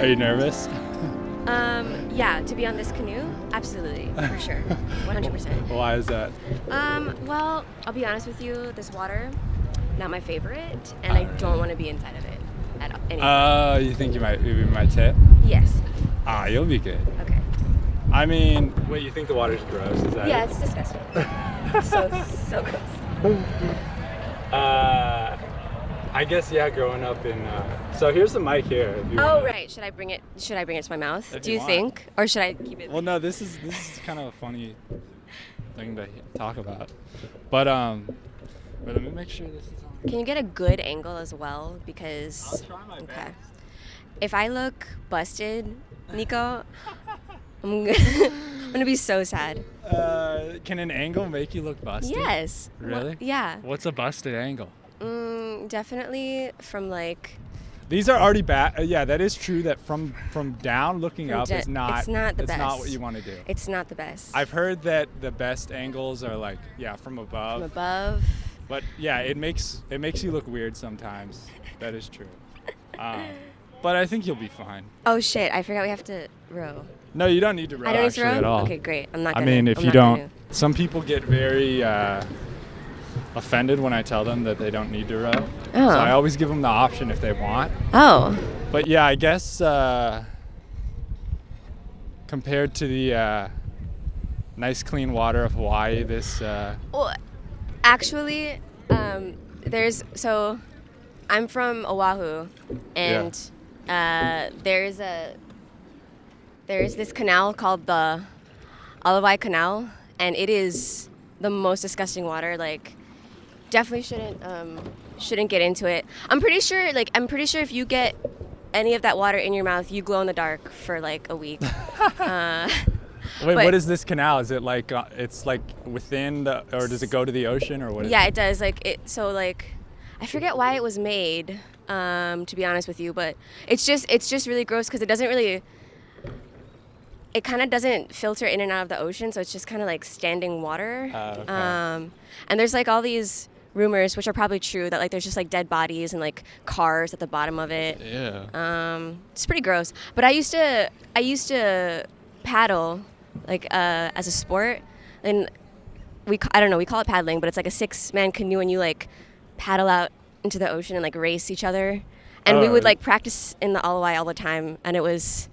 Are you nervous? Yeah, to be on this canoe, absolutely, for sure, 100%. Why is that? Well, I'll be honest with you, this water, not my favorite, and I don't want to be inside of it at all. You think you might tip? Yes. You'll be good. Okay. I mean, wait, you think the water's gross? Is that Yeah, it? it's disgusting. so gross. I guess growing up in. So here's the mic here. If you Oh wanna- right, should I bring it to my mouth? If Do you you want. think, or should I keep it? Well, no, this is kind of a funny thing to talk about, but let me make sure this is on. Can you get a good angle as well? Because I'll try my best. if I look busted, Nico, I'm gonna be so sad. Can an angle make you look busted? Yes. Really? Yeah. What's a busted angle? Definitely from like. These are already bad. Yeah, that is true. That from down looking up is not. It's not the best. It's not what you want to do. It's not the best. I've heard that the best angles are like from above. From above. But yeah, it makes you look weird sometimes. That is true. But I think you'll be fine. Oh shit! I forgot we have to row. No, you don't need to row. I don't need to row at all. Okay, great. I'm not gonna. I mean, if I'm you not don't, gonna. some people get very offended when I tell them that they don't need to row. Oh. So I always give them the option if they want. Oh. But yeah, I guess compared to the nice clean water of Hawaii, this. Well, actually, I'm from Oahu, and there's this canal called the Alabai Canal, and it is the most disgusting water. Like, definitely shouldn't get into it. I'm pretty sure if you get any of that water in your mouth, you glow in the dark for like a week. Wait, what is this canal? Is it like it's like within the, or does it go to the ocean, or what? Yeah, it does. I forget why it was made. To be honest with you, but it's just really gross because it kind of doesn't filter in and out of the ocean, so it's just kind of like standing water. Okay. And there's like all these rumors, which are probably true, that like there's just like dead bodies and like cars at the bottom of it. Yeah. It's pretty gross. But I used to paddle like as a sport, and we call it paddling, but it's like a 6-man canoe, and you like paddle out into the ocean and like race each other. And we would like practice in the Alabai all the time, and it was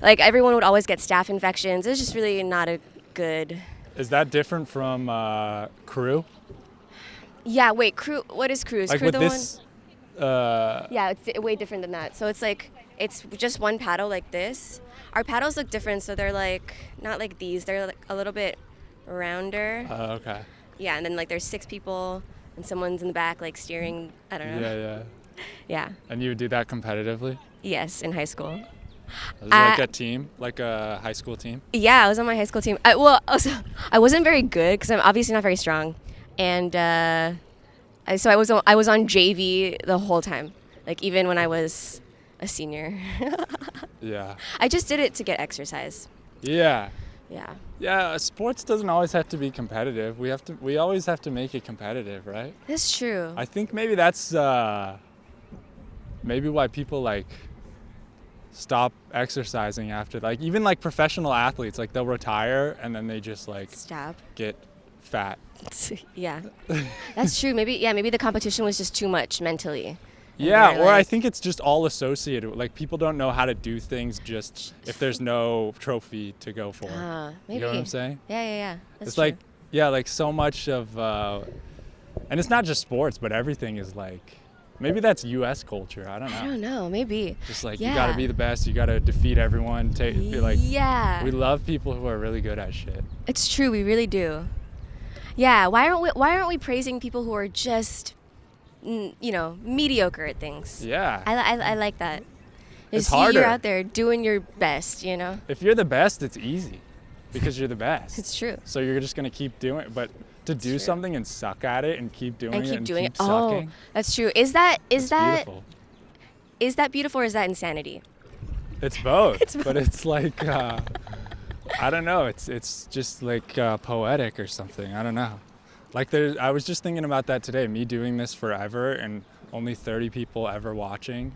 like everyone would always get staph infections. It was just really not a good. Is that different from crew? Yeah, wait, crew. What is crew? Is Like crew with the this, one? Yeah, it's way different than that. So it's just one paddle like this. Our paddles look different, so they're like not like these. They're like a little bit rounder. Okay. Yeah, and then like there's 6 people, and someone's in the back like steering. I don't know. Yeah. Yeah. And you would do that competitively? Yes, in high school. Was it like a team, like a high school team? Yeah, I was on my high school team. I wasn't very good because I'm obviously not very strong, and I was on JV the whole time, like even when I was a senior. Yeah. I just did it to get exercise. Yeah. Yeah. Yeah, sports doesn't always have to be competitive. We always have to make it competitive, right? That's true. I think maybe that's maybe why people like stop exercising after, like, even like professional athletes, like they'll retire and then they just like Stop. get fat. Yeah. That's true. Maybe the competition was just too much mentally. Yeah, they're or I like- think it's just all associated with, like, people don't know how to do things just if there's no trophy to go for. Maybe. You know what I'm saying? Yeah. That's It's true. like, yeah, like so much of, and it's not just sports, but everything is like, maybe that's U.S. culture. I don't know. I don't know. Maybe. Just like, Yeah. you gotta be the best, you gotta defeat everyone. Be like, Yeah. we love people who are really good at shit. It's true. We really do. Yeah. Why aren't we praising people who are just, mediocre at things? Yeah. I like that. It's Just harder. You're out there doing your best. If you're the best, it's easy because you're the best. It's true. So you're just gonna keep doing it, but to do true. something and suck at it and keep doing And it keep and doing keep it. sucking, Oh, that's true. Is that beautiful. is that beautiful or is that insanity? It's both. It's both. But it's like, I don't know. It's just like poetic or something. I don't know. Like I was just thinking about that today. Me doing this forever and only 30 people ever watching.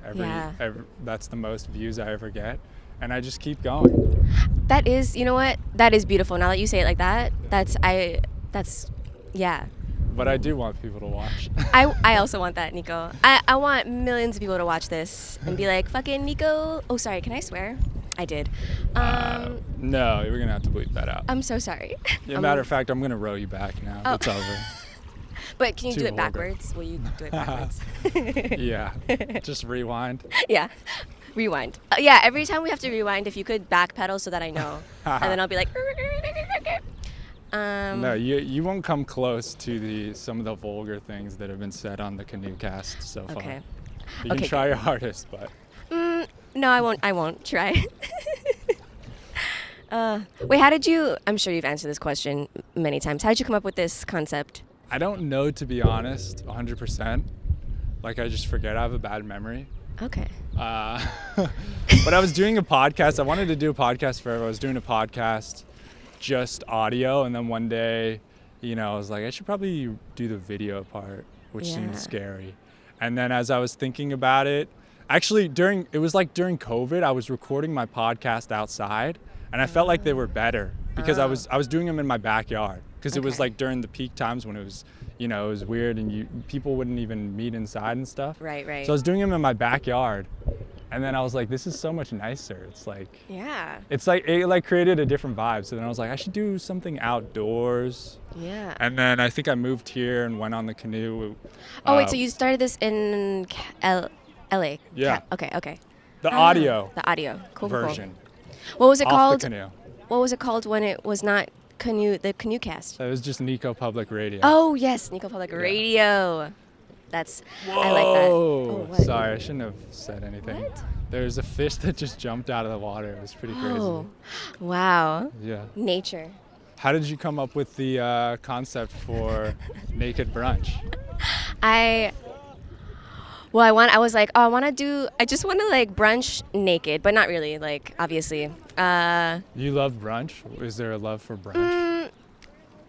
That's the most views I ever get. And I just keep going. That is, you know what? That is beautiful. Now that you say it like that, yeah. But I do want people to watch. I also want that, Nico. I want millions of people to watch this and be like, fucking Nico. Oh, sorry. Can I swear? I did. No, we're going to have to bleep that out. I'm so sorry. Yeah, matter of fact, I'm going to row you back now. Oh. It's over. But can you Too do it vulgar. backwards? Will you do it backwards? Yeah. Just rewind. Yeah. Rewind. Yeah, every time we have to rewind, if you could backpedal so that I know. And then I'll be like... No, you won't come close to some of the vulgar things that have been said on the Canoecast so far. Okay. You can try your hardest, but... No, I won't try. Wait, how did you... I'm sure you've answered this question many times. How did you come up with this concept? I don't know, to be honest, 100%. Like, I just forget. I have a bad memory. Okay. But I was doing a podcast. I wanted to do a podcast forever. I was doing a podcast, just audio. And then one day, I was like, I should probably do the video part, which seemed scary. And then as I was thinking about it, actually during COVID, I was recording my podcast outside. And I felt like they were better because I was doing them in my backyard. Because it was like during the peak times when it was, it was weird and people wouldn't even meet inside and stuff. Right. So I was doing them in my backyard. And then I was like, this is so much nicer. It's like, it's like, it like created a different vibe. So then I was like, I should do something outdoors. Yeah. And then I think I moved here and went on the canoe. Wait, so you started this in LA? Yeah. Okay. The audio. The audio. Cool. Version. What was it off called? The canoe. What was it called when it was not the Canoecast? It was just Nico Public Radio. Oh, yes, Nico Public Radio. Whoa. I like that. Oh, what? Sorry, I shouldn't have said anything. What? There's a fish that just jumped out of the water. It was pretty crazy. Oh, wow. Yeah. Nature. How did you come up with the concept for Naked Brunch? I just want to like brunch naked, but not really, like, obviously. You love brunch? Is there a love for brunch?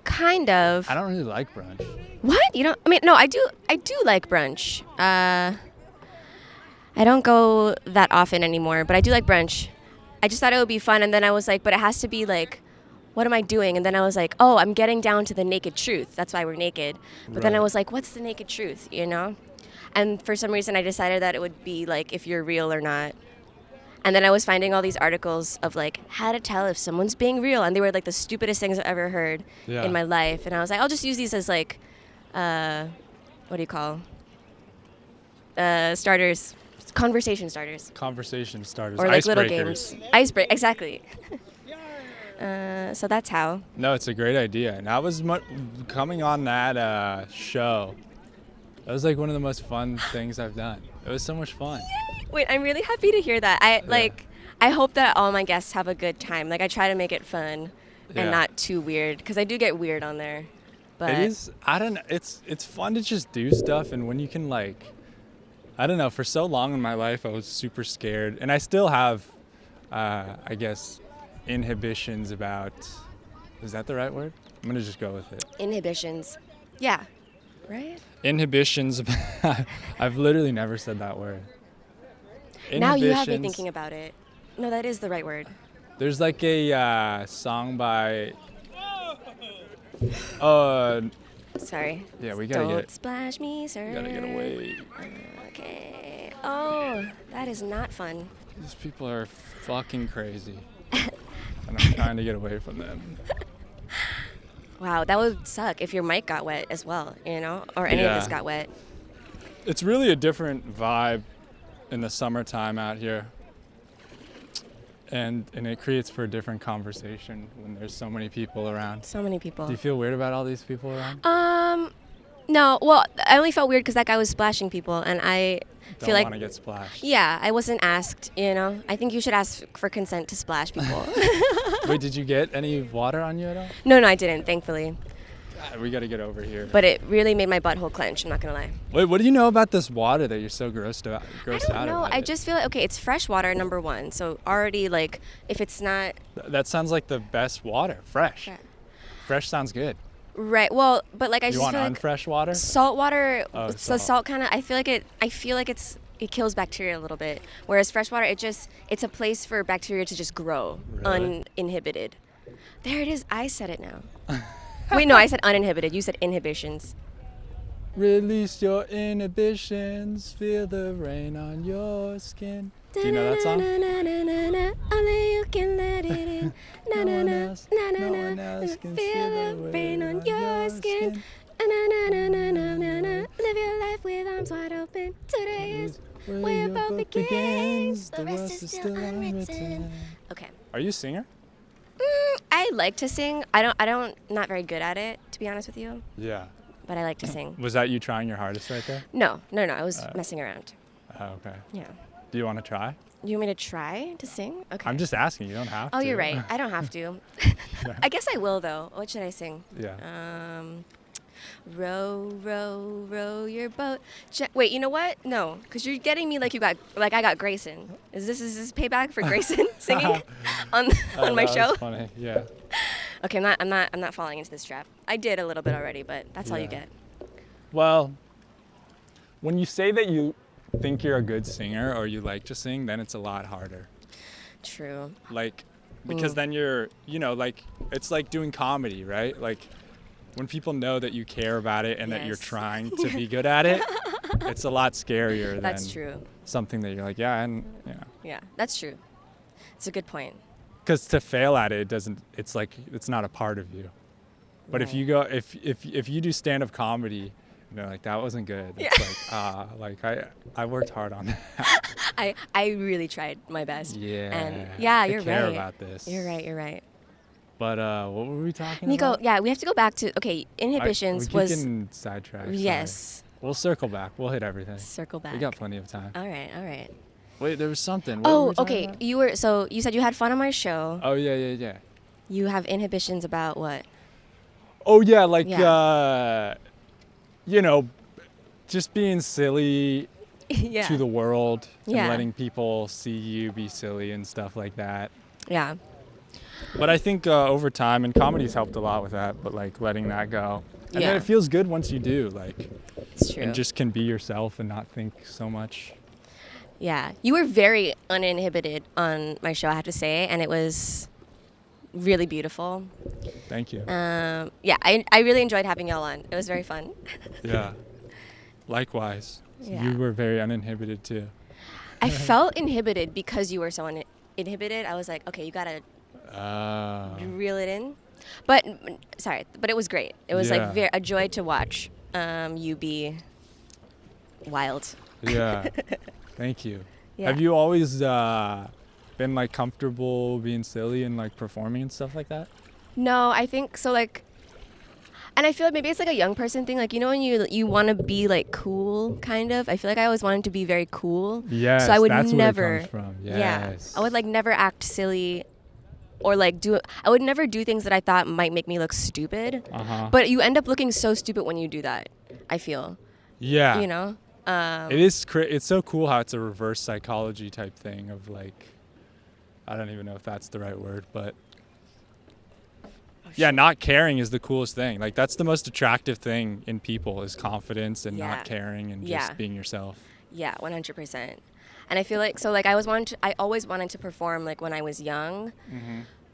Kind of. I don't really like brunch. What? You don't? I mean, no, I do like brunch. I don't go that often anymore, but I do like brunch. I just thought it would be fun, and then I was like, but it has to be like, what am I doing? And then I was like, oh, I'm getting down to the naked truth. That's why we're naked. But then I was like, what's the naked truth, And for some reason, I decided that it would be like if you're real or not. And then I was finding all these articles of like how to tell if someone's being real. And they were like the stupidest things I've ever heard in my life. And I was like, I'll just use these as like, what do you call? Starters. Conversation starters. Conversation starters. Or like little games. Icebreaker, exactly. So that's how. No, it's a great idea. And I was coming on that show. That was like one of the most fun things I've done. It was so much fun. Wait, I'm really happy to hear that. I hope that all my guests have a good time. Like I try to make it fun and not too weird because I do get weird on there. But it is. I don't know. It's fun to just do stuff, and when you can like, I don't know. For so long in my life, I was super scared, and I still have, I guess, inhibitions about. Is that the right word? I'm gonna just go with it. Inhibitions. Yeah. Right? Inhibitions. I've literally never said that word. Now you have me thinking about it. No, that is the right word. There's like a song by. Sorry. Yeah, we gotta Don't splash me, sir. We gotta get away. Okay. Oh, that is not fun. These people are fucking crazy. And I'm trying to get away from them. Wow, that would suck if your mic got wet as well, or any of this got wet. It's really a different vibe in the summertime out here. And it creates for a different conversation when there's so many people around. So many people. Do you feel weird about all these people around? No. Well, I only felt weird because that guy was splashing people, and I feel like... Don't want to get splashed. Yeah, I wasn't asked, I think you should ask for consent to splash people. Wait, did you get any water on you at all? No, I didn't, thankfully. God, we got to get over here. But it really made my butthole clench, I'm not going to lie. Wait, what do you know about this water that you're so grossed out I don't know. I just feel like, okay, it's fresh water, number one. So already, like, if it's not... That sounds like the best water. Fresh. Yeah. Fresh sounds good. Right. Well, but like I You just want feel like unfresh water? salt water. Oh, So salt. salt kind of. I feel like it kills bacteria a little bit. Whereas fresh water, it's a place for bacteria to just grow Really? uninhibited. There it is. I said it now. Wait, no, I said uninhibited. You said inhibitions. Release your inhibitions, feel the rain on your skin. Do you know that song? Only you can let it in. No one else can Feel the rain on your skin. Live your life with arms wide open. Today is where your boat begins. The rest is still unwritten. Okay. Are you a singer? I like to sing. Not very good at it, to be honest with you. Yeah. But I like to sing. Was that you trying your hardest right there? No. I was messing around. Oh, okay. Yeah. Do you want to try? You want me to try to sing? Okay. I'm just asking. You don't have to. Oh, you're right. I don't have to. I guess I will, though. What should I sing? Yeah. Row, row, row your boat. Wait, you know what? No, because you're getting me like I got Grayson. Is this payback for Grayson singing on my that show? was funny. Yeah. Okay, I'm not falling into this trap. I did a little bit already, but that's all you get. Well, when you say that you think you're a good singer or you like to sing, then it's a lot harder. True. Like, because then you're, like, it's like doing comedy, right? Like, when people know that you care about it and that you're trying to be good at it, it's a lot scarier That's than true. something that you're like, Yeah, that's true. It's a good point. Because to fail at it doesn't. It's like it's not a part of you. But if you go, if you do stand-up comedy, and they're like, that wasn't good. It's like I worked hard on that. I really tried my best. Yeah. And you're I care right. about this. You're right. But what were we talking Nico, about? yeah, we have to go back to inhibitions we was keep getting sidetracked. yes. Sorry. We'll circle back. We'll hit everything. Circle back. We got plenty of time. All right. Wait, there was something. What were we talking about? You said you had fun on my show. Oh yeah. You have inhibitions about what? Oh yeah, like just being silly Yeah. to the world and Yeah. letting people see you be silly and stuff like that. Yeah. But I think over time, and comedy's helped a lot with that, but like letting that go. And then it feels good once you do, like, It's true. and just can be yourself and not think so much. Yeah. You were very uninhibited on my show, I have to say, and it was really beautiful. Thank you. I really enjoyed having y'all on. It was very fun. Yeah. Likewise. Yeah. You were very uninhibited too. I felt inhibited because you were so inhibited. I was like, okay, you gotta reel it in. But it was great. It was like a joy to watch you be wild. Yeah. Thank you. Yeah. Have you always been like comfortable being silly and like performing and stuff like that? No, I think so. Like, and I feel like maybe it's like a young person thing. Like, when you want to be like cool, kind of. I feel like I always wanted to be very cool. Yes, so I would that's never. where it comes from. Yes. Yeah, I would like never act silly, or like I would never do things that I thought might make me look stupid. But you end up looking so stupid when you do that. I feel. Yeah. It is. It's so cool how it's a reverse psychology type thing of like, I don't even know if that's the right word, but. Yeah, not caring is the coolest thing. Like, that's the most attractive thing in people is confidence and not caring and just being yourself. Yeah, 100%. And I feel like, I always wanted to perform like when I was young,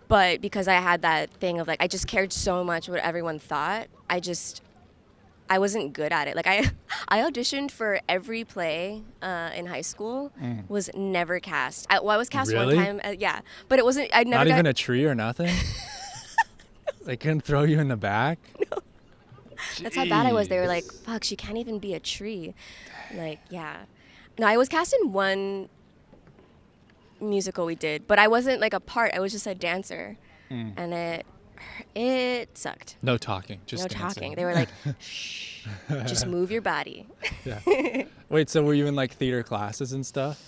but because I had that thing of like, I just cared so much what everyone thought, I wasn't good at it. Like I auditioned for every play in high school, was never cast. I was cast one time, but it wasn't, I never Not even a tree or nothing? They couldn't throw you in the back? No. That's how bad I was. They were like, fuck, she can't even be a tree. Like, yeah. No, I was cast in one musical we did, but I wasn't like a part. I was just a dancer. And it sucked. No talking, just no dancing. Talking. They were like, shh, just move your body. Yeah. Wait, so were you in like theater classes and stuff?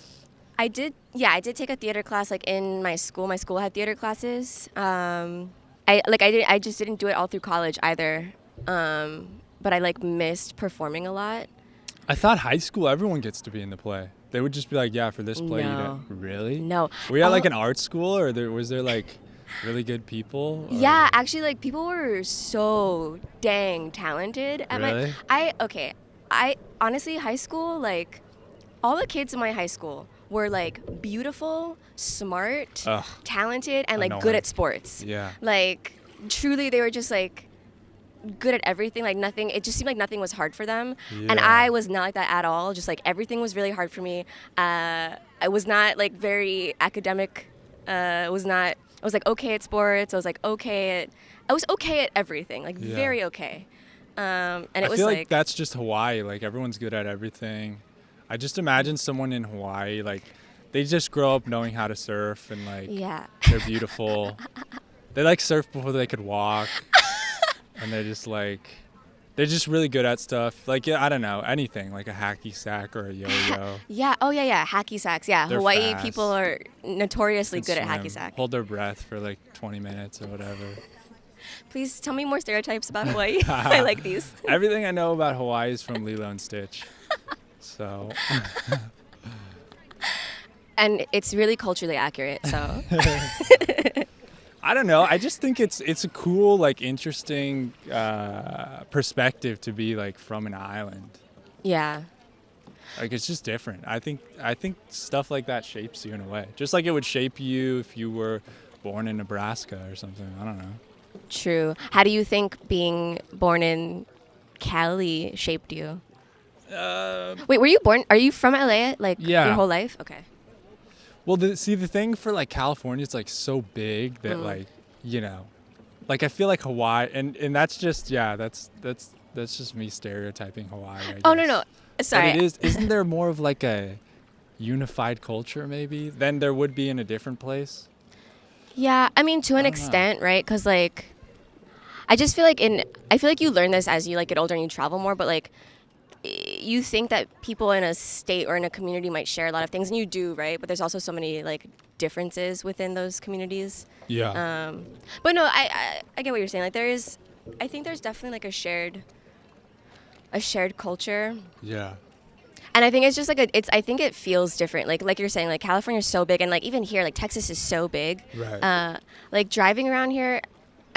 I did take a theater class like in my school. My school had theater classes. I just didn't do it all through college either. But I like missed performing a lot. I thought high school everyone gets to be in the play. They would just be like, yeah, for this play you don't. Really? No. Were you at like an art school or was there like really good people? Yeah, Or- actually, like people were so dang talented at Really? I honestly, high school, like all the kids in my high school were like beautiful, smart, Ugh, talented, and like good annoying. at sports. Yeah. Like truly, they were just like good at everything. Like nothing, it just seemed like nothing was hard for them. And Yeah. I was not like that at all. Just like everything was really hard for me. I was not like very academic. I was not. I was like okay at sports. I was like okay at. I was okay at everything. Like Yeah. very okay. And it I was feel like like that's just Hawaii. Like everyone's good at everything. I just imagine someone in Hawaii, like they just grow up knowing how to surf and like yeah. they're beautiful. They like surf before they could walk. And they're just like, they're just really good at stuff. Like, yeah, I don't know, anything, like a hacky sack or a yo-yo. Yeah. Oh yeah, yeah. Hacky sacks. Yeah. They're Hawaii fast. people are notoriously Can good at swim, hacky sack. Hold their breath for like 20 minutes or whatever. Please tell me more stereotypes about Hawaii. I like these. Everything I know about Hawaii is from Lilo and Stitch. So. And it's really culturally accurate. So. I don't know. I just think it's a cool, like, interesting perspective to be like from an island. Yeah. Like it's just different. I think stuff like that shapes you in a way. Just like it would shape you if you were born in Nebraska or something. I don't know. True. How do you think being born in Cali shaped you? Wait, were you born? Are you from LA? Like Yeah. your whole life? Okay. Well, the thing for like California, it's like so big that like, you know, like I feel like Hawaii, and that's just that's just me stereotyping Hawaii. I Oh no guess. no, sorry. But isn't there more of like a unified culture maybe than there would be in a different place? Yeah, I mean to an I don't know. extent, right? Because like, I just feel like I feel like you learn this as you like get older and you travel more, but like. You think that people in a state or in a community might share a lot of things, and you do, right? But there's also so many like differences within those communities. Yeah. But no, I get what you're saying. Like I think there's definitely like a shared culture, Yeah. and I think it's just like I think it feels different. Like you're saying, like California's so big, and like even here, like Texas is so big. Right. Like driving around here.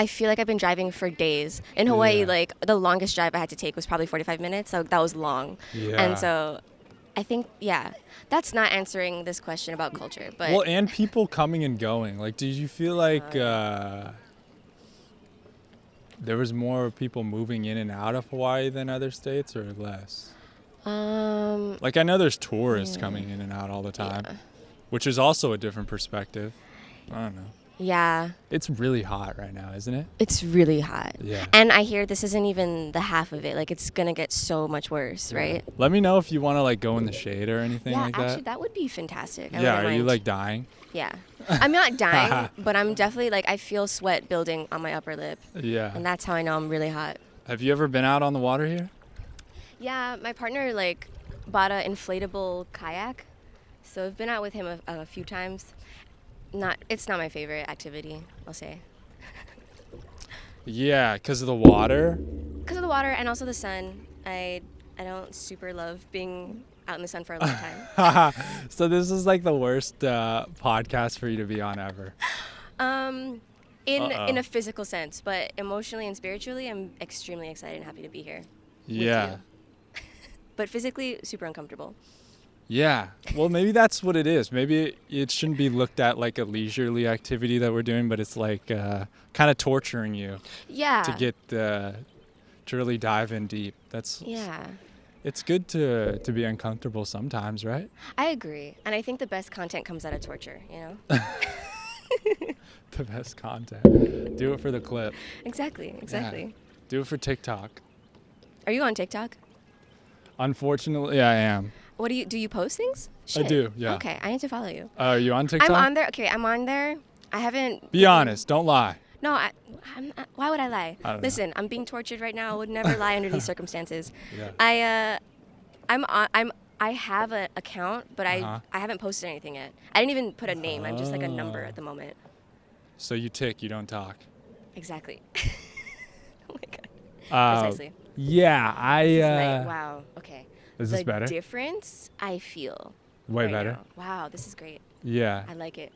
I feel like I've been driving for days. In Hawaii, Yeah. like the longest drive I had to take was probably 45 minutes. So that was long. Yeah. And so I think, that's not answering this question about culture. But Well, and people coming and going. Like, did you feel like there was more people moving in and out of Hawaii than other states, or less? Like, I know there's tourists coming in and out all the time, which is also a different perspective. I don't know. yeah, It's really hot right now, isn't it? it's really hot. Yeah. And I hear this isn't even the half of it. Like it's going to get so much worse, right? Let me know if you want to like go in the shade or anything Yeah, like actually, that. that would be fantastic. I Yeah, wouldn't are you mind. like dying? Yeah. I'm not dying, but I'm definitely like, I feel sweat building on my upper lip. Yeah. And that's how I know I'm really hot. Have you ever been out on the water here? Yeah, my partner like bought an inflatable kayak, so I've been out with him a few times. It's not my favorite activity, I'll say, Yeah, because of the water. because of the water and also the sun. I don't super love being out in the sun for a long time. So this is like the worst podcast for you to be on ever. In Uh-oh. a physical sense, but emotionally and spiritually, I'm extremely excited and happy to be here. Yeah. you. But physically, super uncomfortable. Yeah. Well, maybe that's what it is. Maybe it shouldn't be looked at like a leisurely activity that we're doing, but it's like kind of torturing you Yeah. to get to really dive in deep. Yeah. It's good to be uncomfortable sometimes, right? I agree. And I think the best content comes out of torture, you know? The best content. Do it for the clip. Exactly. Yeah. Do it for TikTok. Are you on TikTok? Unfortunately, I am. What do you post things? I Shit. do, yeah. Okay, I need to follow you. Are you on TikTok? I'm on there. Okay, I'm on there. I haven't. Be honest. Don't lie. No, I'm not, why would I lie? I don't know. Listen, I'm being tortured right now. I would never lie under these circumstances. Yeah. I have an account, but Uh-huh. I haven't posted anything yet. I didn't even put a name. I'm just like a number at the moment. So you tick, you don't talk. Exactly. Oh my god. Precisely. Yeah, This is nice. Wow. Okay. Is this the better? difference I feel. Way right better. now. Wow, this is great. Yeah. I like it.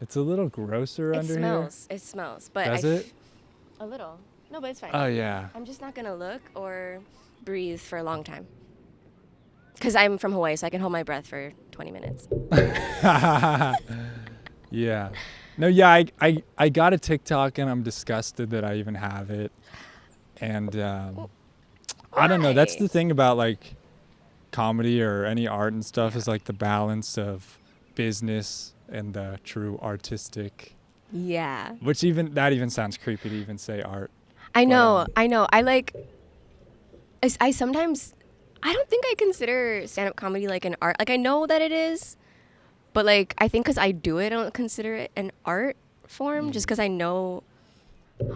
It's a little grosser It under smells. It smells. But here. Does it? A little. No, but it's fine. Oh, yeah. I'm just not going to look or breathe for a long time. Because I'm from Hawaii, so I can hold my breath for 20 minutes. Yeah. No, yeah, I got a TikTok and I'm disgusted that I even have it. And I don't know. That's Why? the thing about like comedy or any art and stuff is like the balance of business and the true artistic. Yeah. Which even sounds creepy to even say art. I know. But, I know. I sometimes, I don't think I consider stand-up comedy like an art. Like, I know that it is, but like, I think because I do it, I don't consider it an art form just because I know,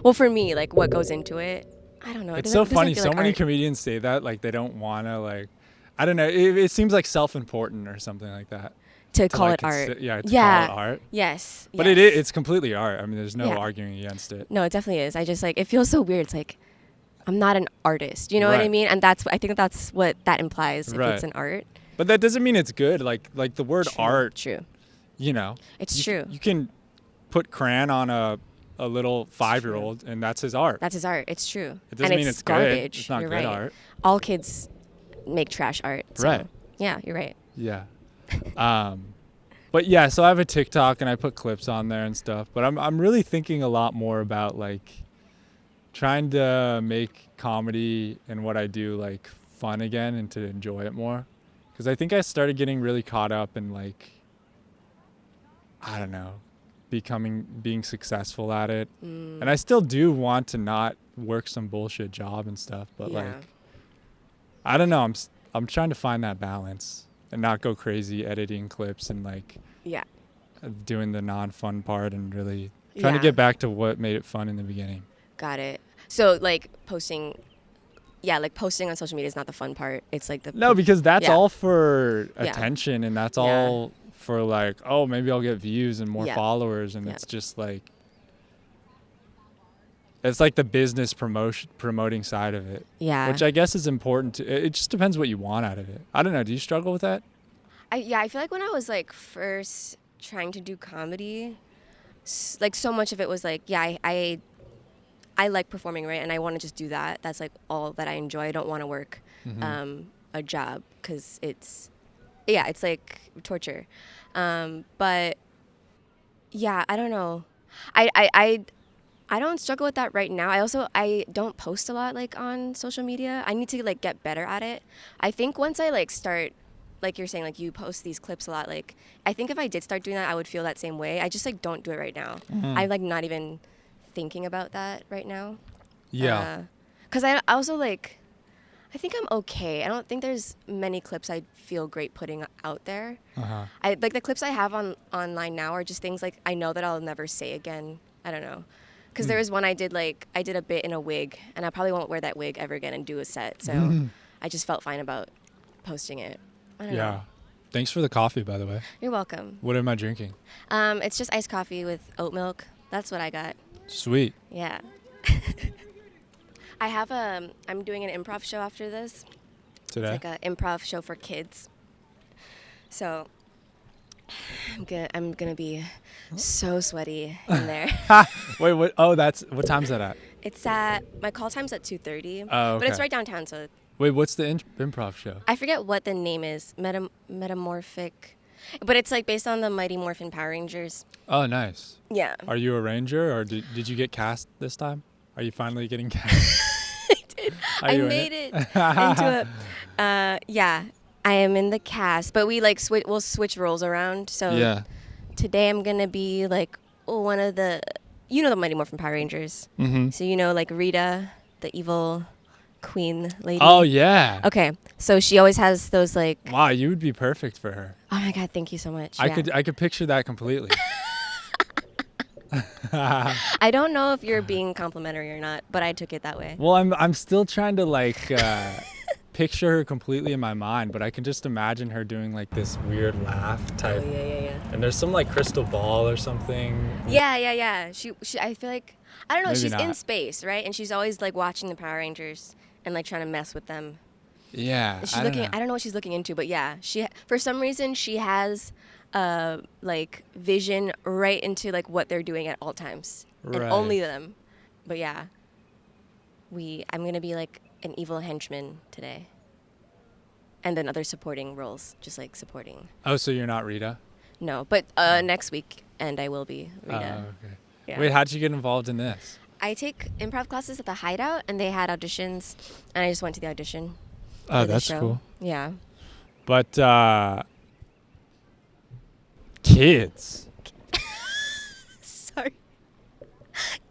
well, for me, like what goes into it. I don't know. It's so funny. So many comedians say that, like they don't want to, like, I don't know. It seems like self-important or something like that. To call like it art. Yeah, Yeah. call it art. Yes. But yes. it's completely art. I mean, there's no Yeah. arguing against it. No, it definitely is. I just like, it feels so weird. It's like, I'm not an artist. You know what I Right. mean? And I think that's what that implies if Right. it's an art. But that doesn't mean it's good. Like the word True, art, True. you know. It's true. You can put crayon on a little 5-year-old and that's his art. That's his art. It's true. It doesn't and mean it's it's garbage. good. It's not You're good right. art. All kids make trash art. So. Right. Yeah, you're right. Yeah. But yeah, so I have a TikTok and I put clips on there and stuff. But I'm really thinking a lot more about like trying to make comedy and what I do like fun again and to enjoy it more. Because I think I started getting really caught up in like, I don't know, being successful at it. And I still do want to not work some bullshit job and stuff. But Yeah. like, I don't know. I'm trying to find that balance and not go crazy editing clips and like Yeah. doing the non-fun part and really trying to Yeah. get back to what made it fun in the beginning. Got it. So like posting on social media is not the fun part. It's like the No, because that's Yeah. all for Yeah. attention and that's Yeah. all for like, oh, maybe I'll get views and more Yeah. followers. And Yeah. it's just like, it's like the business promoting side of it, Yeah. which I guess is important. It just depends what you want out of it. I don't know. Do you struggle with that? I feel like when I was like first trying to do comedy, like so much of it was like, yeah, I like performing, right? And I want to just do that. That's like all that I enjoy. I don't want to work a job because it's like torture. But yeah, I don't know. I don't struggle with that right now. I don't post a lot like on social media. I need to like get better at it. I think once I like start, like you're saying, like you post these clips a lot, like I think if I did start doing that, I would feel that same way. I just like don't do it right now. I'm like not even thinking about that right now. Yeah. Because I also like, I think I'm okay. I don't think there's many clips I feel great putting out there. Uh-huh. I like the clips I have online now are just things like I know that I'll never say again. I don't know. Because there was one I did a bit in a wig, and I probably won't wear that wig ever again and do a set. So I just felt fine about posting it. I don't know. Thanks for the coffee, by the way. You're welcome. What am I drinking? It's just iced coffee with oat milk. That's what I got. Sweet. Yeah. I'm doing an improv show after this. Today? It's like an improv show for kids. So I'm gonna be so sweaty in there. Wait, what? Oh, what time's that at? It's my call time's at 2:30. Oh, But it's okay. right downtown, so Wait, what's the improv show? I forget what the name is. Metamorphic. But it's like based on the Mighty Morphin Power Rangers. Oh, nice. Yeah. Are you a ranger or did you get cast this time? Are you finally getting cast? I did. Are I you in made it? it into a. Yeah, I am in the cast, but we like we'll switch roles around. So Yeah. today I'm gonna be like one of the, the Mighty Morphin Power Rangers. Mm-hmm. So like Rita, the evil queen lady. Oh, yeah. Okay, so she always has those like. Wow, you would be perfect for her. Oh my God! Thank you so much. I Yeah. could picture that completely. I don't know if you're being complimentary or not, but I took it that way. Well, I'm still trying to like picture her completely in my mind, but I can just imagine her doing like this weird laugh type. Oh, yeah. And there's some like crystal ball or something. Yeah. She I feel like, I don't know, Maybe she's in not. space, right? And she's always like watching the Power Rangers and like trying to mess with them. Yeah. She's I don't know. I don't know what she's looking into, but yeah, for some reason she has like vision right into like what they're doing at all times, and Right. only them. But yeah, I'm gonna be like an evil henchman today, and then other supporting roles, just like supporting. Oh, so you're not Rita? No, but next week, and I will be Rita. Okay. Yeah. Wait, how'd you get involved in this? I take improv classes at the Hideout, and they had auditions, and I just went to the audition. Oh, for the that's show. cool. Yeah. But kids Sorry.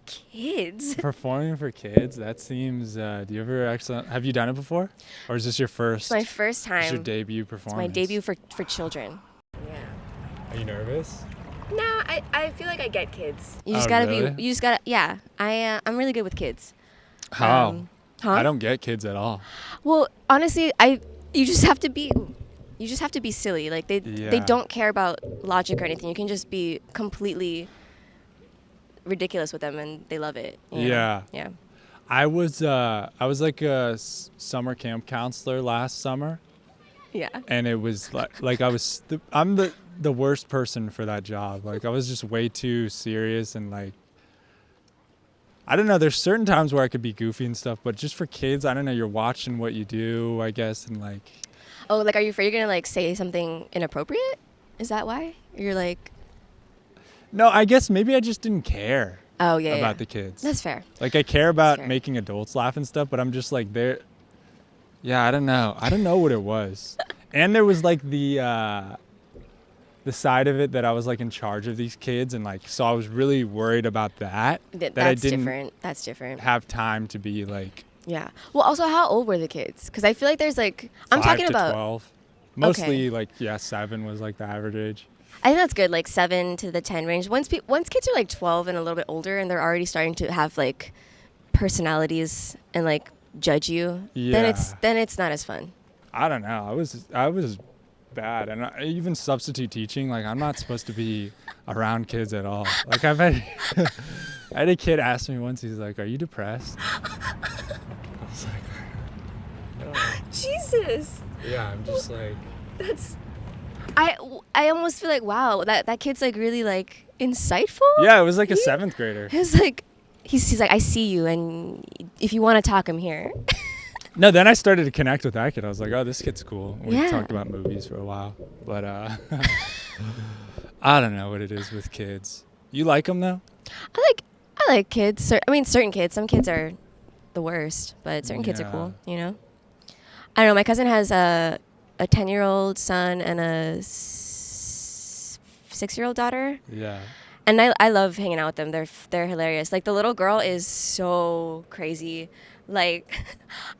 Kids. performing for kids. That seems. Do you ever actually have you done it before, or is this your first? It's my first time. It's your debut It's performance. my debut for children. Yeah. Are you nervous? No, I feel like I get kids. You just Oh, gotta really? be. You just gotta. Yeah. I'm really good with kids. How? Huh? I don't get kids at all. Well, honestly, you just have to be. You just have to be silly. Like they Yeah. don't care about logic or anything. You can just be completely ridiculous with them, and they love it. you know? Yeah. Yeah. I was like a summer camp counselor last summer, Yeah. and it was like I'm the worst person for that job. Like I was just way too serious, and like I don't know, there's certain times where I could be goofy and stuff, but just for kids, I don't know, you're watching what you do, I guess, and like Oh, like, are you afraid you're gonna like say something inappropriate? Is that why? You're like, no, I guess maybe I just didn't care oh yeah, about yeah. the kids. That's fair. Like I care about fair. making adults laugh and stuff, but I'm just like yeah, I don't know what it was. And there was like the side of it that I was like in charge of these kids, and like so I was really worried about that I That's didn't different. That's different. have time to be like Yeah. Well, also, how old were the kids? Because I feel like there's like I'm 5 talking to about. 12. Mostly Okay. like 7 was like the average age. I think that's good, like 7 to the 10 range. Once kids are like 12 and a little bit older, and they're already starting to have like personalities and like judge you, then it's not as fun. I don't know. I was bad, and even substitute teaching, like I'm not supposed to be around kids at all. Like I've had I had a kid ask me once, he's like, "Are you depressed?" I was like, Jesus, yeah, I'm just like, that's. I almost feel like, wow, that kid's like really like insightful. yeah, it was like a 7th grader. It's like he's like, I see you, and if you want to talk, I'm here. No, then I started to connect with that kid. I was like, oh, this kid's cool. We Yeah. talked about movies for a while, but I don't know what it is with kids. You like them though? I like kids. I mean, certain kids. Some kids are the worst, but certain kids are Yeah. cool. You know. I don't know. My cousin has a 10-year-old son and a 6-year-old daughter, Yeah. and I love hanging out with them. They're hilarious. Like the little girl is so crazy. Like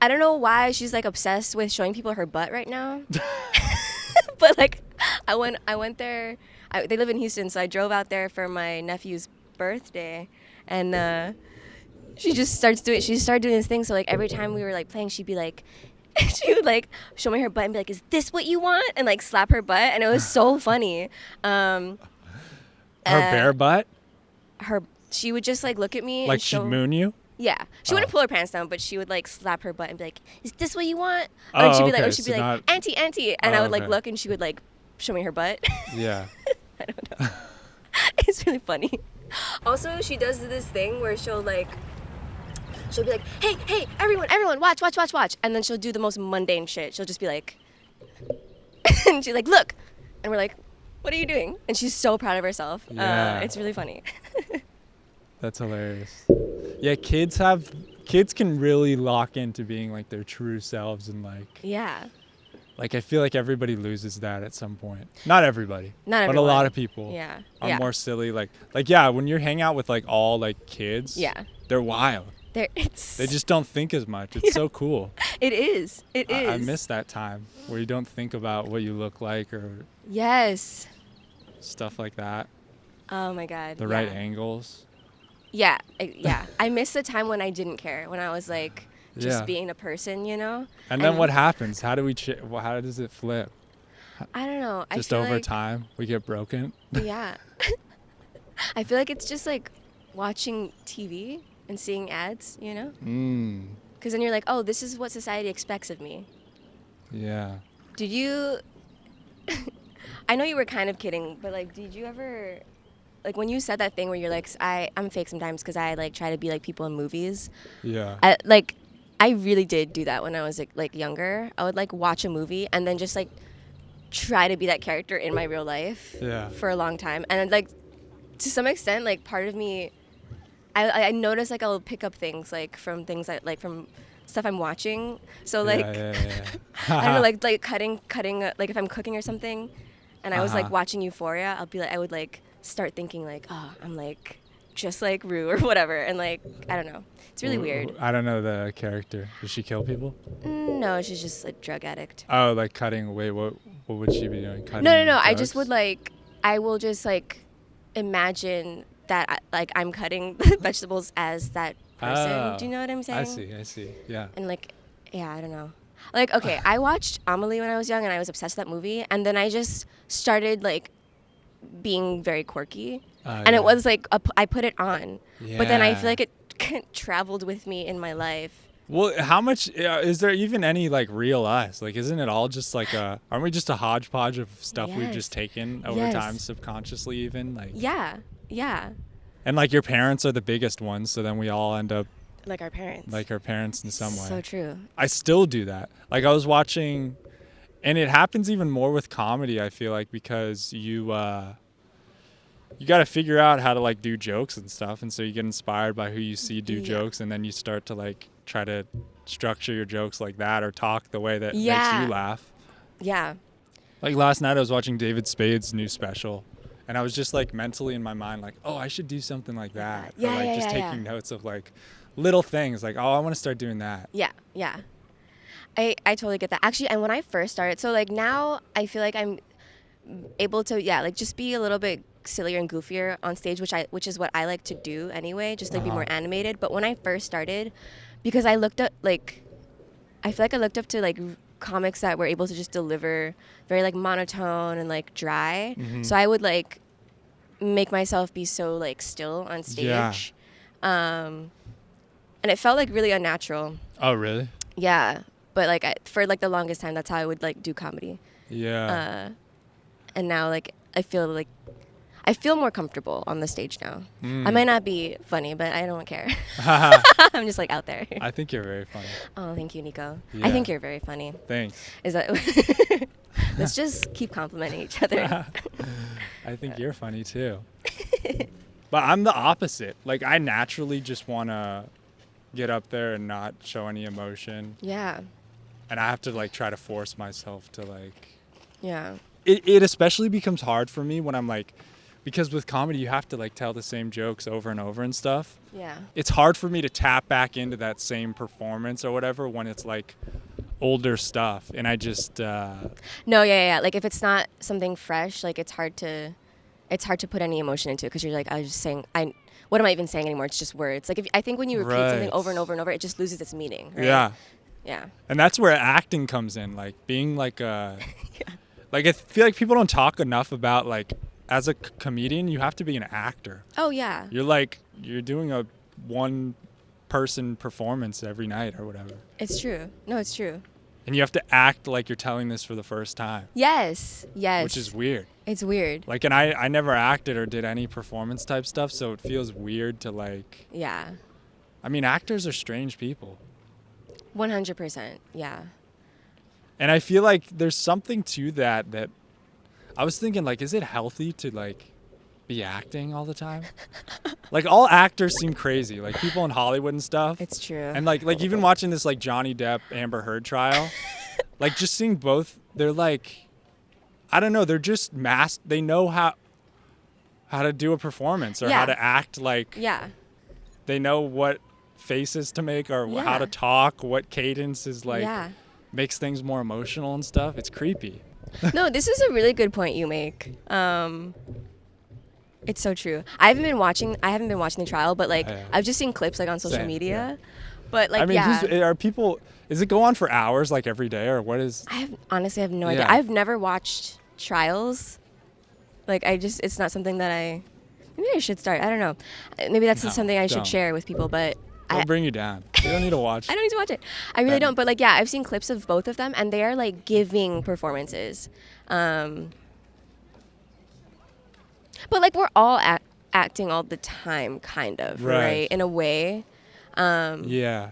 I don't know why she's like obsessed with showing people her butt right now. But like I went there. They live in Houston, so I drove out there for my nephew's birthday, and she started doing this thing. So like every time we were like playing, she'd be like, she would like show me her butt and be like, "Is this what you want?" and like slap her butt, and it was so funny. Her bare butt? She would just like look at me Like and she'd show, moon you? yeah, she wouldn't Oh. pull her pants down, but she would like slap her butt and be like, "Is this what you want?" Oh, Or she'd be okay, like, so not- "Auntie, auntie," and I Oh, would like okay. look, and she would like show me her butt. Yeah. I don't know. It's really funny. Also, she does this thing where she'll be like, "Hey, everyone, watch," and then she'll do the most mundane shit. She'll just be like, and she's like, "Look," and we're like, "What are you doing?" And she's so proud of herself. Yeah. It's really funny. That's hilarious. Yeah, kids can really lock into being like their true selves, and Yeah. like I feel like everybody loses that at some point. Not everybody. Not but everyone. a lot of people Yeah. are Yeah. more silly. Like yeah, when you hang out with like all like kids, Yeah. they're wild. They just don't think as much. It's so cool. It is. It is. I miss that time where you don't think about what you look like or Yes. stuff like that. Oh my God. The right angles. Yeah. Yeah. I miss the time when I didn't care. When I was like just Yeah. being a person, you know. And then what happens? How does it flip? I don't know. Just I feel over like, time, we get broken. Yeah. I feel like it's just like watching TV and seeing ads, you know? Because then you're like, oh, this is what society expects of me. Yeah. Did you... I know you were kind of kidding, but like, did you ever, like, when you said that thing where you're like, I'm fake sometimes because I like try to be like people in movies. Yeah. I really did do that when I was like younger. I would like watch a movie and then just like try to be that character in my real life. Yeah. For a long time, and like to some extent, like part of me, I notice like I'll pick up things like from things like from stuff I'm watching. So like I don't know, like cutting like if I'm cooking or something, and I was like watching Euphoria, I would like start thinking like, oh, I'm like just like Rue or whatever, and like I don't know, it's really weird. I don't know the character. Does she kill people? No, she's just a drug addict. Oh, like cutting away. What would she be doing? Cutting No. drugs? I just would like, I will just like imagine that like I'm cutting vegetables as that person. Oh, Do you know what I'm saying? I see. Yeah. And like, yeah, I don't know. Like, okay, I watched Amelie when I was young, and I was obsessed with that movie, and then I just started like being very quirky, and it was like I put it on, but then I feel like it traveled with me in my life. Well, how much is there even any like real us? Like, isn't it all just like aren't we just a hodgepodge of stuff we've just taken over time subconsciously even? Like, yeah. And like your parents are the biggest ones, so then we all end up like our parents. Like our parents in some way. So true. I still do that. Like I was watching, and it happens even more with comedy, I feel like, because you got to figure out how to like do jokes and stuff, and so you get inspired by who you see do jokes, and then you start to like try to structure your jokes like that or talk the way that makes you laugh. Yeah. Like last night I was watching David Spade's new special, and I was just like mentally in my mind like, oh, I should do something like that. Yeah, or like just taking notes of like little things like, oh, I want to start doing that. Yeah. I totally get that. Actually, and when I first started, so like now I feel like I'm able to like just be a little bip sillier and goofier on stage, which is what I like to do anyway, just like be more animated. But when I first started, because I looked up like, I feel like I looked up to like comics that were able to just deliver very like monotone and like dry. So I would like make myself be so like still on stage. And it felt like really unnatural. Oh, really? Yeah. But like for like the longest time, that's how I would like do comedy. Yeah. And now like I feel more comfortable on the stage now. I might not be funny, but I don't care. I'm just like out there. I think you're very funny. Oh, thank you, Nico. Yeah. I think you're very funny. Thanks. Is that? Let's just keep complimenting each other. I think you're funny too. But I'm the opposite. Like I naturally just want to get up there and not show any emotion. Yeah. And I have to like try to force myself to like. Yeah. It especially becomes hard for me when I'm like, because with comedy you have to like tell the same jokes over and over and stuff. Yeah. It's hard for me to tap back into that same performance or whatever when it's like older stuff, and I just No, yeah. Like if it's not something fresh, like it's hard to put any emotion into it, because you're like, I was just saying, what am I even saying anymore? It's just words. Like I think when you repeat something over and over and over, it just loses its meaning. Right? Yeah. And that's where acting comes in, like being like like I feel like people don't talk enough about like, as a comedian, you have to be an actor. Oh yeah. You're doing a one person performance every night or whatever. It's true. No, it's true. And you have to act like you're telling this for the first time. Yes. Which is weird. It's weird. Like, and I never acted or did any performance type stuff, so it feels weird to like. Yeah. I mean, actors are strange people. 100%. Yeah. And I feel like there's something to that I was thinking, like, is it healthy to like be acting all the time? Like all actors seem crazy, like people in Hollywood and stuff. It's true. And like even watching this like Johnny Depp Amber Heard trial, like just seeing both, they're like, I don't know, they're just they know how to do a performance or how to act, like they know what faces to make or how to talk, what cadence is like makes things more emotional and stuff. It's creepy. No, this is a really good point you make. It's so true. I haven't been watching the trial, but like I've just seen clips like on social media. But like, I mean, is it go on for hours like every day, or what is? I have no idea. I've never watched trials. Like it's not something that maybe I should start. I don't know. Maybe that's something I should share with people, but I'll bring you down. You don't need to watch. I don't need to watch it. I really don't. But like, I've seen clips of both of them, and they are like giving performances. But like we're all acting all the time, kind of, right? In a way. Yeah.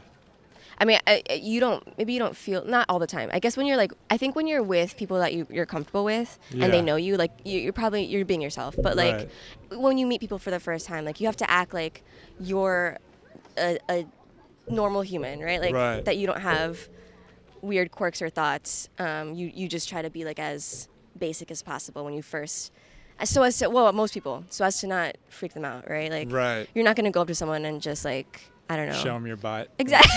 I mean, you don't feel, not all the time. I guess when you're like, I think when you're with people that you're comfortable with and they know you, like you're being yourself. But like when you meet people for the first time, like you have to act like you're a normal human, right? Like that you don't have weird quirks or thoughts. You just try to be like as basic as possible when you first, most people, so as to not freak them out, right? Like you're not gonna go up to someone and just like, I don't know. Show them your butt. Exactly.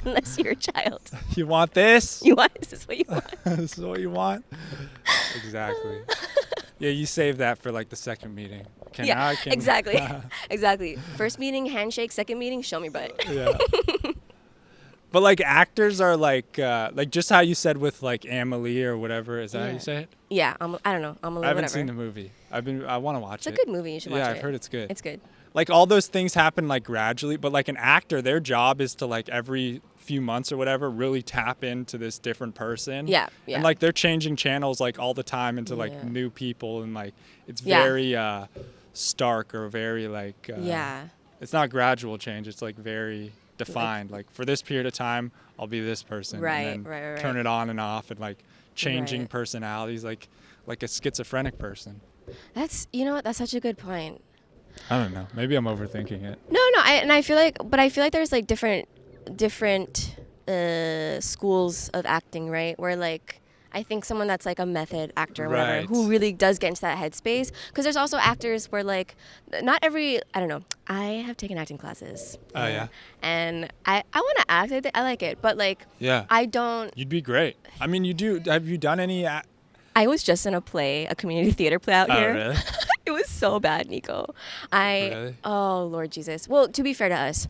unless you're a child. You want this? Is this what you want? This is what you want? Exactly. Yeah, you save that for like the second meeting. Exactly. Exactly. First meeting, handshake. Second meeting, show me butt. Yeah. But like actors are like just how you said with like Amelie or whatever. Is that how you say it? Yeah. I don't know. Amelie, I haven't whatever. seen the movie. I want to watch it. It's a good movie. You should watch it. Yeah, I've heard it's good. It's good. Like all those things happen like gradually, but like an actor, their job is to like every few months or whatever really tap into this different person. Yeah. And like they're changing channels like all the time into like new people, and like it's very stark or very like it's not gradual change, it's like very defined. Like for this period of time I'll be this person, and then turn it on and off, and like changing personalities like a schizophrenic person. That's that's such a good point. I don't know. Maybe I'm overthinking it. No. I feel like there's like different schools of acting, right? Where like I think someone that's like a method actor or whatever, who really does get into that headspace. Because there's also actors where like not every, I don't know. I have taken acting classes. Oh yeah. And I want to act. I like it, but like I don't. You'd be great. I mean, you do. Have you done any? I was just in a community theater play out here. Oh really? It was so bad, Nico. Really? Oh, Lord Jesus. Well, to be fair to us,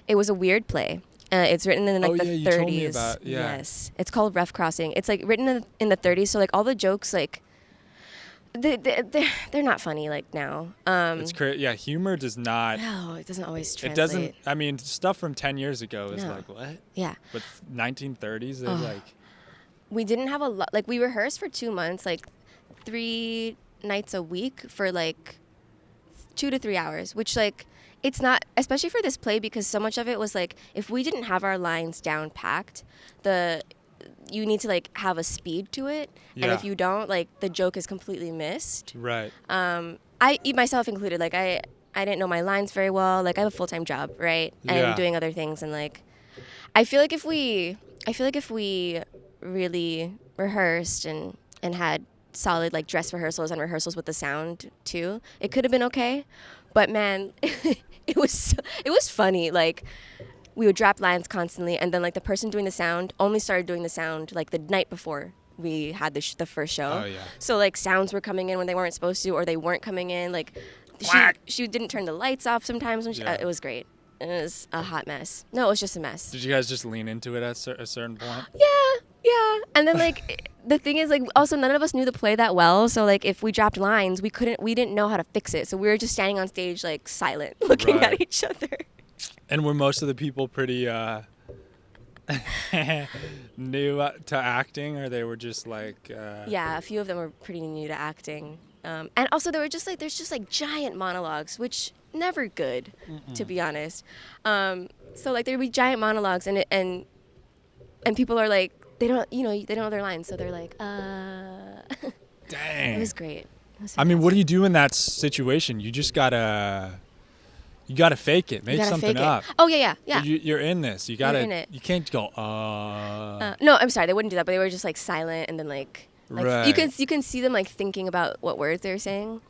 it was a weird play. It's written in like the 30s. You told me about, Yes. It's called Rough Crossing. It's like written in the 30s, so like all the jokes like they're not funny like now. It's crazy. Yeah, humor does not. No, it doesn't always translate. It doesn't. I mean, stuff from 10 years ago is like what? Yeah. But 1930s, they're like. We didn't have a lot. Like we rehearsed for 2 months, like 3 nights a week for like 2 to 3 hours, which like it's not, especially for this play, because so much of it was like if we didn't have our lines down packed, you need to like have a speed to it, and if you don't, like the joke is completely missed. Right. I myself included, like I didn't know my lines very well. Like I have a full-time job, right, and doing other things, and like I feel like if we really rehearsed and had solid like dress rehearsals and rehearsals with the sound too, it could have been okay. But man, it was funny. Like we would drop lines constantly, and then like the person doing the sound only started doing the sound like the night before we had the first show. Oh yeah. So like sounds were coming in when they weren't supposed to, or they weren't coming in. Like she didn't turn the lights off sometimes when it was great. It was a hot mess. No, it was just a mess. Did you guys just lean into it at a certain point? Yeah. And then like the thing is like also none of us knew the play that well, so like if we dropped lines, we didn't know how to fix it. So we were just standing on stage like silent, looking at each other. And were most of the people pretty new to acting, or they were just like Yeah, a few of them were pretty new to acting. And also there's just like giant monologues, which never good, to be honest. So like there'd be giant monologues, and people are like they don't know their lines, so they're like Dang. It was great. I mean, what do you do in that situation? You just gotta fake it, make something up. Oh yeah. You're in this. You gotta. You're in it. You can't go. No, I'm sorry, they wouldn't do that, but they were just like silent, and then like right. you can see them like thinking about what words they were saying.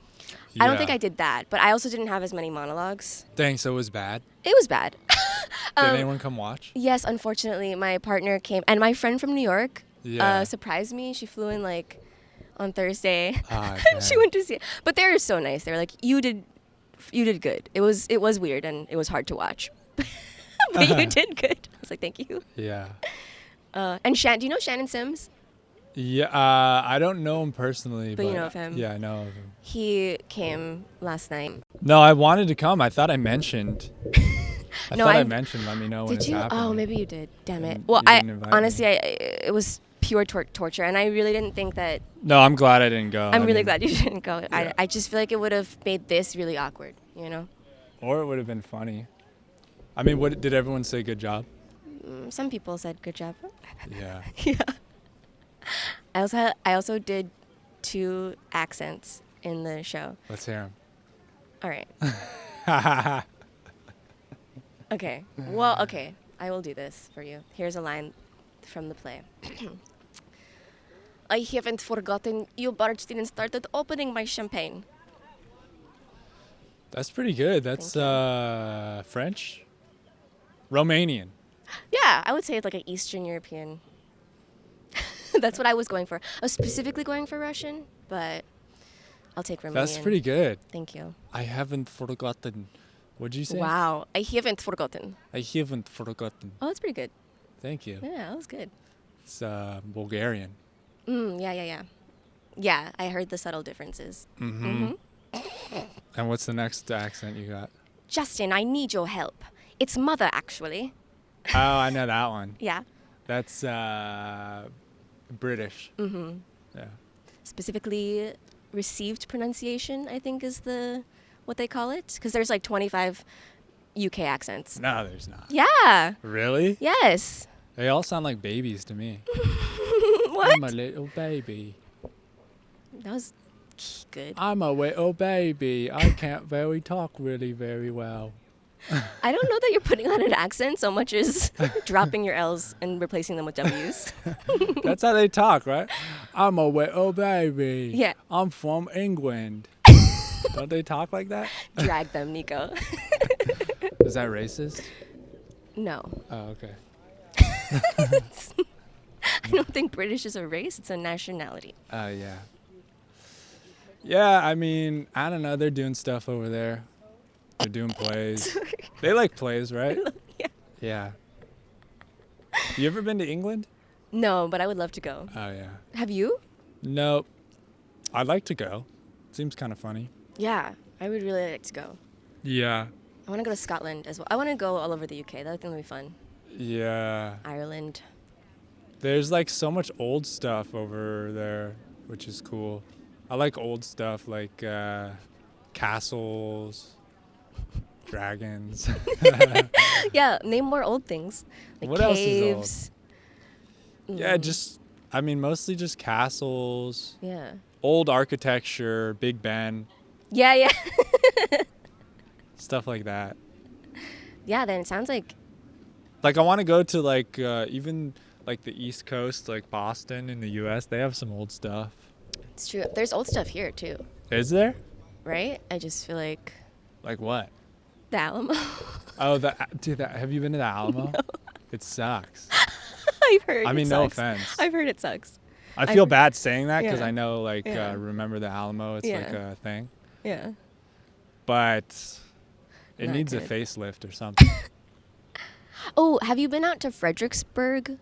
I don't think I did that, but I also didn't have as many monologues. Dang, so it was bad? It was bad. Did anyone come watch? Yes, unfortunately, my partner came, and my friend from New York surprised me. She flew in like on Thursday. She went to see it, but they were so nice. They were like, "You did good." It was weird and it was hard to watch, but you did good. I was like, "Thank you." Yeah. And do you know Shannon Sims? Yeah, I don't know him personally, but you know of him. Yeah, I know of him. He came last night. No, I wanted to come. I thought I mentioned. I mentioned. Let me know when it's happening. Oh, maybe you did. Damn it. Well, I honestly, it was pure torture, and I really didn't think that. No, I'm glad I didn't go. I'm really glad you didn't go. Yeah. I just feel like it would have made this really awkward, you know? Or it would have been funny. I mean, what did everyone say? Good job? Some people said good job. Yeah. Yeah. I also did 2 accents in the show. Let's hear All right. them. Okay. Well, okay. I will do this for you. Here's a line from the play. I haven't forgotten you barged in and started opening my champagne. That's pretty good. That's French? Romanian. Yeah, I would say it's like an Eastern European. That's what I was going for. I was specifically going for Russian, but I'll take Romanian. That's pretty good. Thank you. I haven't forgotten. What'd you say? Wow. I haven't forgotten. I haven't forgotten. Oh, that's pretty good. Thank you. Yeah, that was good. It's Bulgarian. Yeah. Yeah, I heard the subtle differences. Mm-hmm. And what's the next accent you got? Justin, I need your help. It's mother, actually. Oh, I know that one. Yeah. That's British. Mm-hmm. Yeah. Specifically, received pronunciation, I think, is what they call it. Because there's like 25 UK accents. No, there's not. Yeah. Really? Yes. They all sound like babies to me. What? I'm a little baby. That was good. I'm a little baby. I can't talk really very well. I don't know that you're putting on an accent so much as dropping your L's and replacing them with W's. That's how they talk, right? I'm a little baby. Yeah. I'm from England. Don't they talk like that? Drag them, Nico. Is that racist? No. Oh, okay. I don't think British is a race. It's a nationality. Yeah. Yeah, I mean, I don't know. They're doing stuff over there. They're doing plays. They like plays, right? Yeah. Yeah. You ever been to England? No, but I would love to go. Oh, yeah. Have you? Nope. I'd like to go. Seems kind of funny. Yeah, I would really like to go. Yeah. I want to go to Scotland as well. I want to go all over the UK. That would be fun. Yeah. Ireland. There's like so much old stuff over there, which is cool. I like old stuff like castles, dragons. Yeah, name more old things. Like What else caves. is old? Yeah, I mean, mostly just castles, Yeah. old architecture, Big Ben, Yeah. stuff like that. Yeah, then it sounds like... Like, I want to go to, like, even, like, the East Coast, like Boston in the U.S. They have some old stuff. It's true. There's old stuff here, too. Is there? Right? I just feel like... Like what? The Alamo. Oh, have you been to the Alamo? No. It sucks. I've heard I mean, it no sucks. offense. I've heard it sucks. I feel bad saying that because Yeah. I know, like, Yeah. remember the Alamo, it's like a thing. Yeah. But it Not needs good. a facelift or something. Oh, have you been out to Fredericksburg?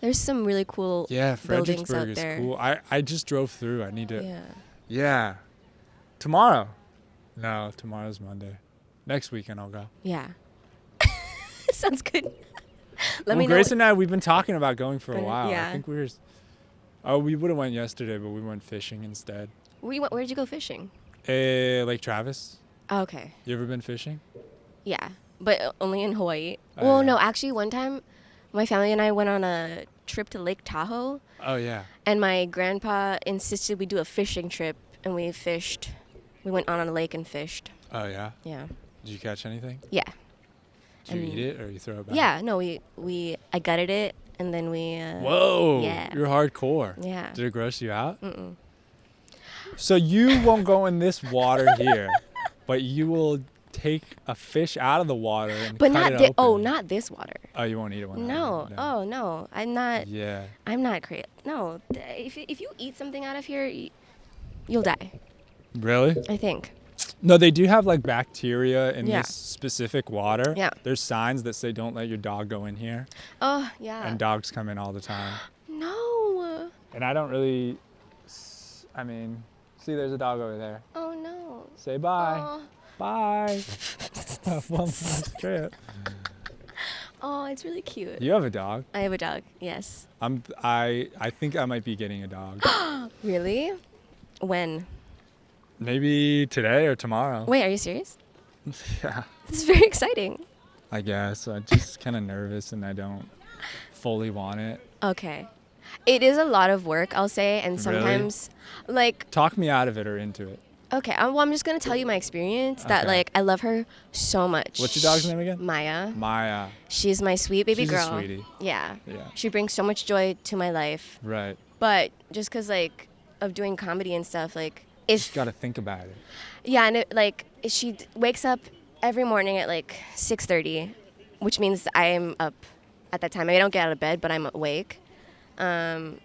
There's some really cool Yeah, buildings out Fredericksburg is there. cool. I just drove through. I need to. Yeah. Yeah. Tomorrow. No, tomorrow's Monday. Next weekend I'll go. Yeah. Sounds good. Let Well, me know. Grace and I, we've been talking about going for a while. Yeah. I think we would have went yesterday, but we went fishing instead. Where'd you go fishing? Lake Travis. Oh, okay. You ever been fishing? Yeah, but only in Hawaii. Oh, Well, yeah. no, actually, one time, my family and I went on a trip to Lake Tahoe, Oh, yeah. and my grandpa insisted we do a fishing trip, and we fished. We went on a lake and fished. Oh, yeah? Yeah. Did you catch anything? Yeah. Did you eat it or you throw it back? Yeah. No, I gutted it, and then we. Whoa. Yeah. You're hardcore. Yeah. Did it gross you out? Mm-mm. So you won't go in this water here, but you will take a fish out of the water and But cut not it open. not this water. Oh, you won't eat it when No. Oh no, I'm not. Yeah. I'm not crazy. No, if you eat something out of here, you'll die. Really? I think. No, they do have like bacteria in Yeah. this specific water. Yeah. There's signs that say don't let your dog go in here. Oh yeah. And dogs come in all the time. No. And I don't really, I mean, see, there's a dog over there. Oh no. Say bye. Oh. Bye. Have one last trip. Oh it's really cute. You have a dog. I have a dog. Yes. I think I might be getting a dog. Really? When? Maybe today or tomorrow. Wait, are you serious? Yeah. It's very exciting. I guess. I'm just kind of nervous and I don't fully want it. Okay. It is a lot of work, I'll say, and sometimes, like... Talk me out of it or into it. Okay, well, I'm just going to tell you my experience that, Okay. like, I love her so much. What's your dog's name again? Maya. Maya. She's my sweet baby She's girl. a sweetie. Yeah. Yeah. She brings so much joy to my life. Right. But just because, like, of doing comedy and stuff, like, if... Just got to think about it. Yeah, and, she wakes up every morning at, like, 6:30, which means I'm up at that time. I don't get out of bed, but I'm awake. And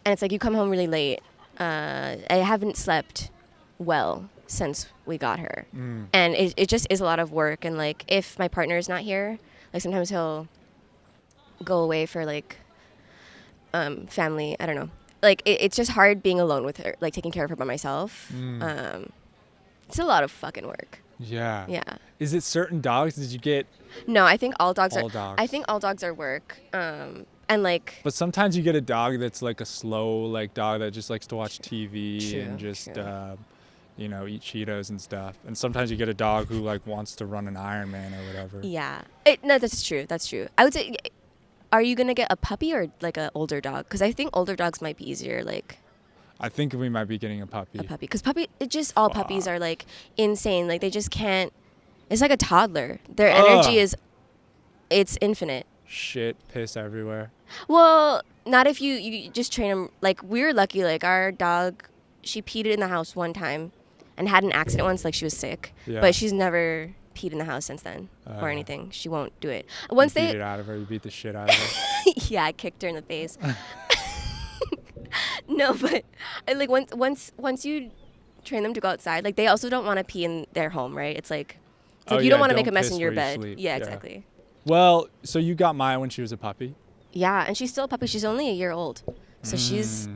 it's like you come home really late. I haven't slept well since we got her. And it just is a lot of work. And, like, if my partner is not here, like, sometimes he'll go away for, like, family. I don't know. Like, it's just hard being alone with her, like, taking care of her by myself. It's a lot of fucking work. Yeah. Yeah. Is it certain dogs? Did you get... No, I think all dogs All dogs. I think all dogs are work. And, like... But sometimes you get a dog that's like a slow, like, dog that just likes to watch TV True, and just, true. you know, eat Cheetos and stuff. And sometimes you get a dog who, like, wants to run an Ironman or whatever. Yeah. No, that's true. That's true. I would say, are you going to get a puppy or, like, an older dog? Because I think older dogs might be easier, like... I think we might be getting a puppy. A puppy. Because all puppies are, like, insane. Like, they just can't... It's like a toddler. Their energy is... It's infinite. Shit, piss everywhere. Well, not if you just train them. Like, we were lucky. Like, our dog, she peed in the house one time and had an accident once. Like, she was sick. Yeah. But she's never peed in the house since then or anything. She won't do it. Once You beat it out of her. You beat the shit out of her. Yeah, I kicked her in the face. No, but like once you train them to go outside, like, they also don't want to pee in their home, right? It's like you don't want to make a mess in your bed. Yeah, exactly. Well, so you got Maya when she was a puppy? Yeah, and she's still a puppy. She's only a year old. So she's...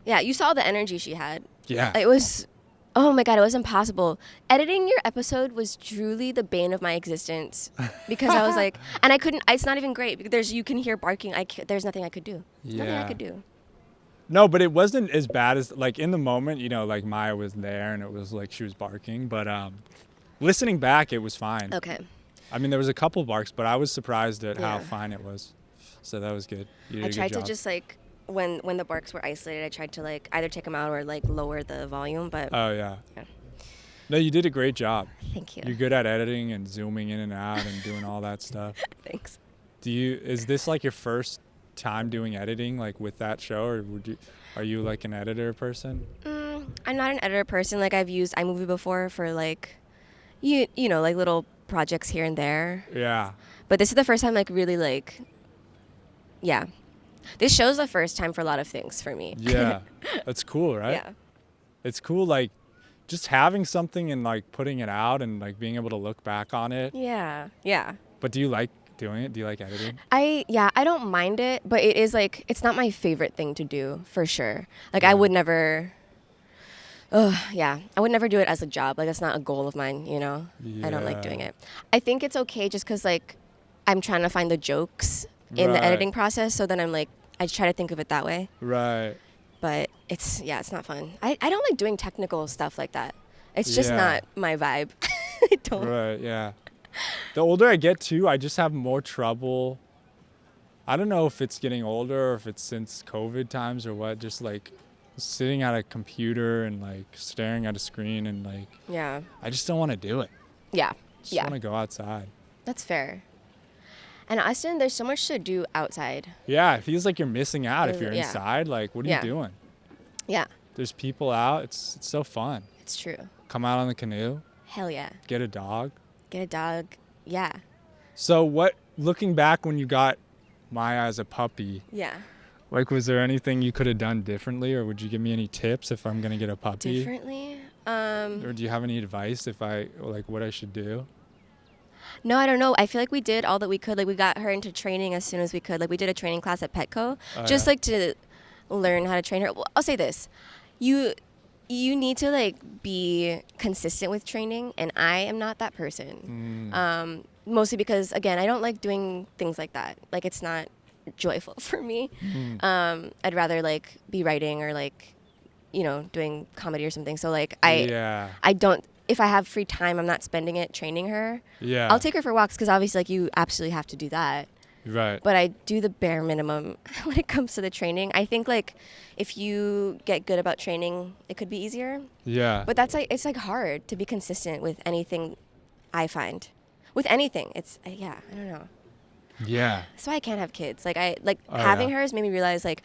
Yeah, you saw the energy she had. Yeah. It was... Oh my God, it was impossible. Editing your episode was truly the bane of my existence. Because I was like... And I couldn't... It's not even great. Because you can hear barking. There's nothing I could do. Nothing I could do. No, but it wasn't as bad as... Like, in the moment, you know, like, Maya was there and it was like she was barking. But listening back, it was fine. Okay. I mean, there was a couple barks, but I was surprised at how fine it was. So that was good. You did I a good tried to job. just, like, when the barks were isolated, I tried to, like, either take them out or, like, lower the volume, but... Oh, yeah. No, you did a great job. Thank you. You're good at editing and zooming in and out and doing all that stuff. Thanks. Is this, like, your first time doing editing, like, with that show, or are you, like, an editor person? I'm not an editor person. Like, I've used iMovie before for, like, you know, like, little projects here and there. Yeah. But this is the first time, like, really, like, yeah. This show's the first time for a lot of things for me. Yeah. That's cool, right? Yeah. It's cool, like, just having something and, like, putting it out and, like, being able to look back on it. Yeah. Yeah. But do you like doing it? Do you like editing? I don't mind it, but it is, like, it's not my favorite thing to do, for sure. Like, I would never... I would never do it as a job. Like, that's not a goal of mine, you know? I don't like doing it. I think it's okay just because, like, I'm trying to find the jokes in the editing process. So then I'm like, I try to think of it that way. Right. But it's not fun. I don't like doing technical stuff like that. It's just not my vibe. I don't. Right, yeah. The older I get, too, I just have more trouble. I don't know if it's getting older or if it's since COVID times or what, just, like, sitting at a computer and, like, staring at a screen and, like, Yeah. I just don't want to do it. Yeah. Just want to go outside. That's fair. And Austin, there's so much to do outside. Yeah, it feels like you're missing out if you're inside. Like, what are you doing? Yeah. There's people out. It's so fun. It's true. Come out on the canoe. Hell yeah. Get a dog. Get a dog. Yeah. So looking back when you got Maya as a puppy, Yeah. like, was there anything you could have done differently, or would you give me any tips if I'm going to get a puppy? Differently? Or do you have any advice what I should do? No, I don't know. I feel like we did all that we could. Like, we got her into training as soon as we could. Like, we did a training class at Petco, like, to learn how to train her. Well, I'll say this. you need to like be consistent with training, and I am not that person. Mostly because, again, I don't like doing things like that. Like, it's not joyful for me. I'd rather like be writing or like, you know, doing comedy or something. So like I don't, if I have free time, I'm not spending it training her. Yeah. I'll take her for walks because obviously like you absolutely have to do that. Right. But I do the bare minimum when it comes to the training. I think like if you get good about training, it could be easier. Yeah. But that's like, it's like hard to be consistent with anything, I find. With anything. It's, I don't know. Yeah. That's why I can't have kids. Like having her has made me realize like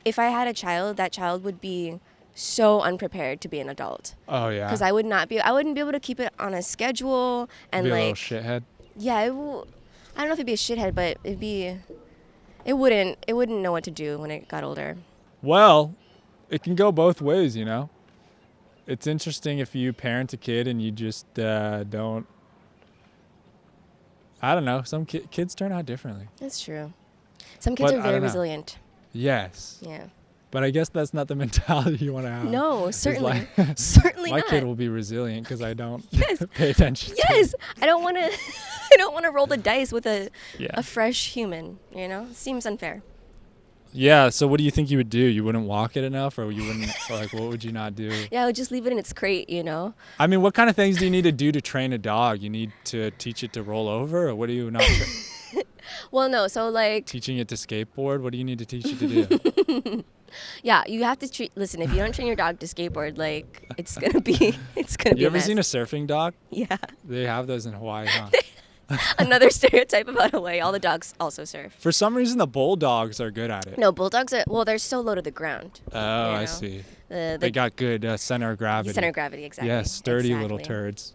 if I had a child, that child would be so unprepared to be an adult. Oh yeah. Because I wouldn't be able to keep it on a schedule and be like a little shithead. Yeah, I don't know if it'd be a shithead, but it wouldn't know what to do when it got older. Well, it can go both ways, you know. It's interesting if you parent a kid and you just don't. I don't know. Some kids turn out differently. That's true. Some kids are very resilient. Yes. Yeah. But I guess that's not the mentality you want to have. No, certainly. Certainly my not. kid will be resilient because I don't pay attention to Yes. it. I don't want to roll the dice with a fresh human, you know? Seems unfair. Yeah, so what do you think you would do? You wouldn't walk it enough, or you wouldn't, or like, what would you not do? Yeah, I would just leave it in its crate, you know? I mean, what kind of things do you need to do to train a dog? You need to teach it to roll over, or what do you not? Well, no, so like... Teaching it to skateboard? What do you need to teach it to do? Yeah, you have to listen, if you don't train your dog to skateboard, like, it's gonna be You ever seen a surfing dog? Yeah. They have those in Hawaii, huh? Another stereotype about Hawaii. All the dogs also surf. For some reason, the bulldogs are good at it. No, bulldogs are, well, they're so low to the ground. Oh, I see. They got good center of gravity. Center of gravity, exactly. Yeah, sturdy little turds.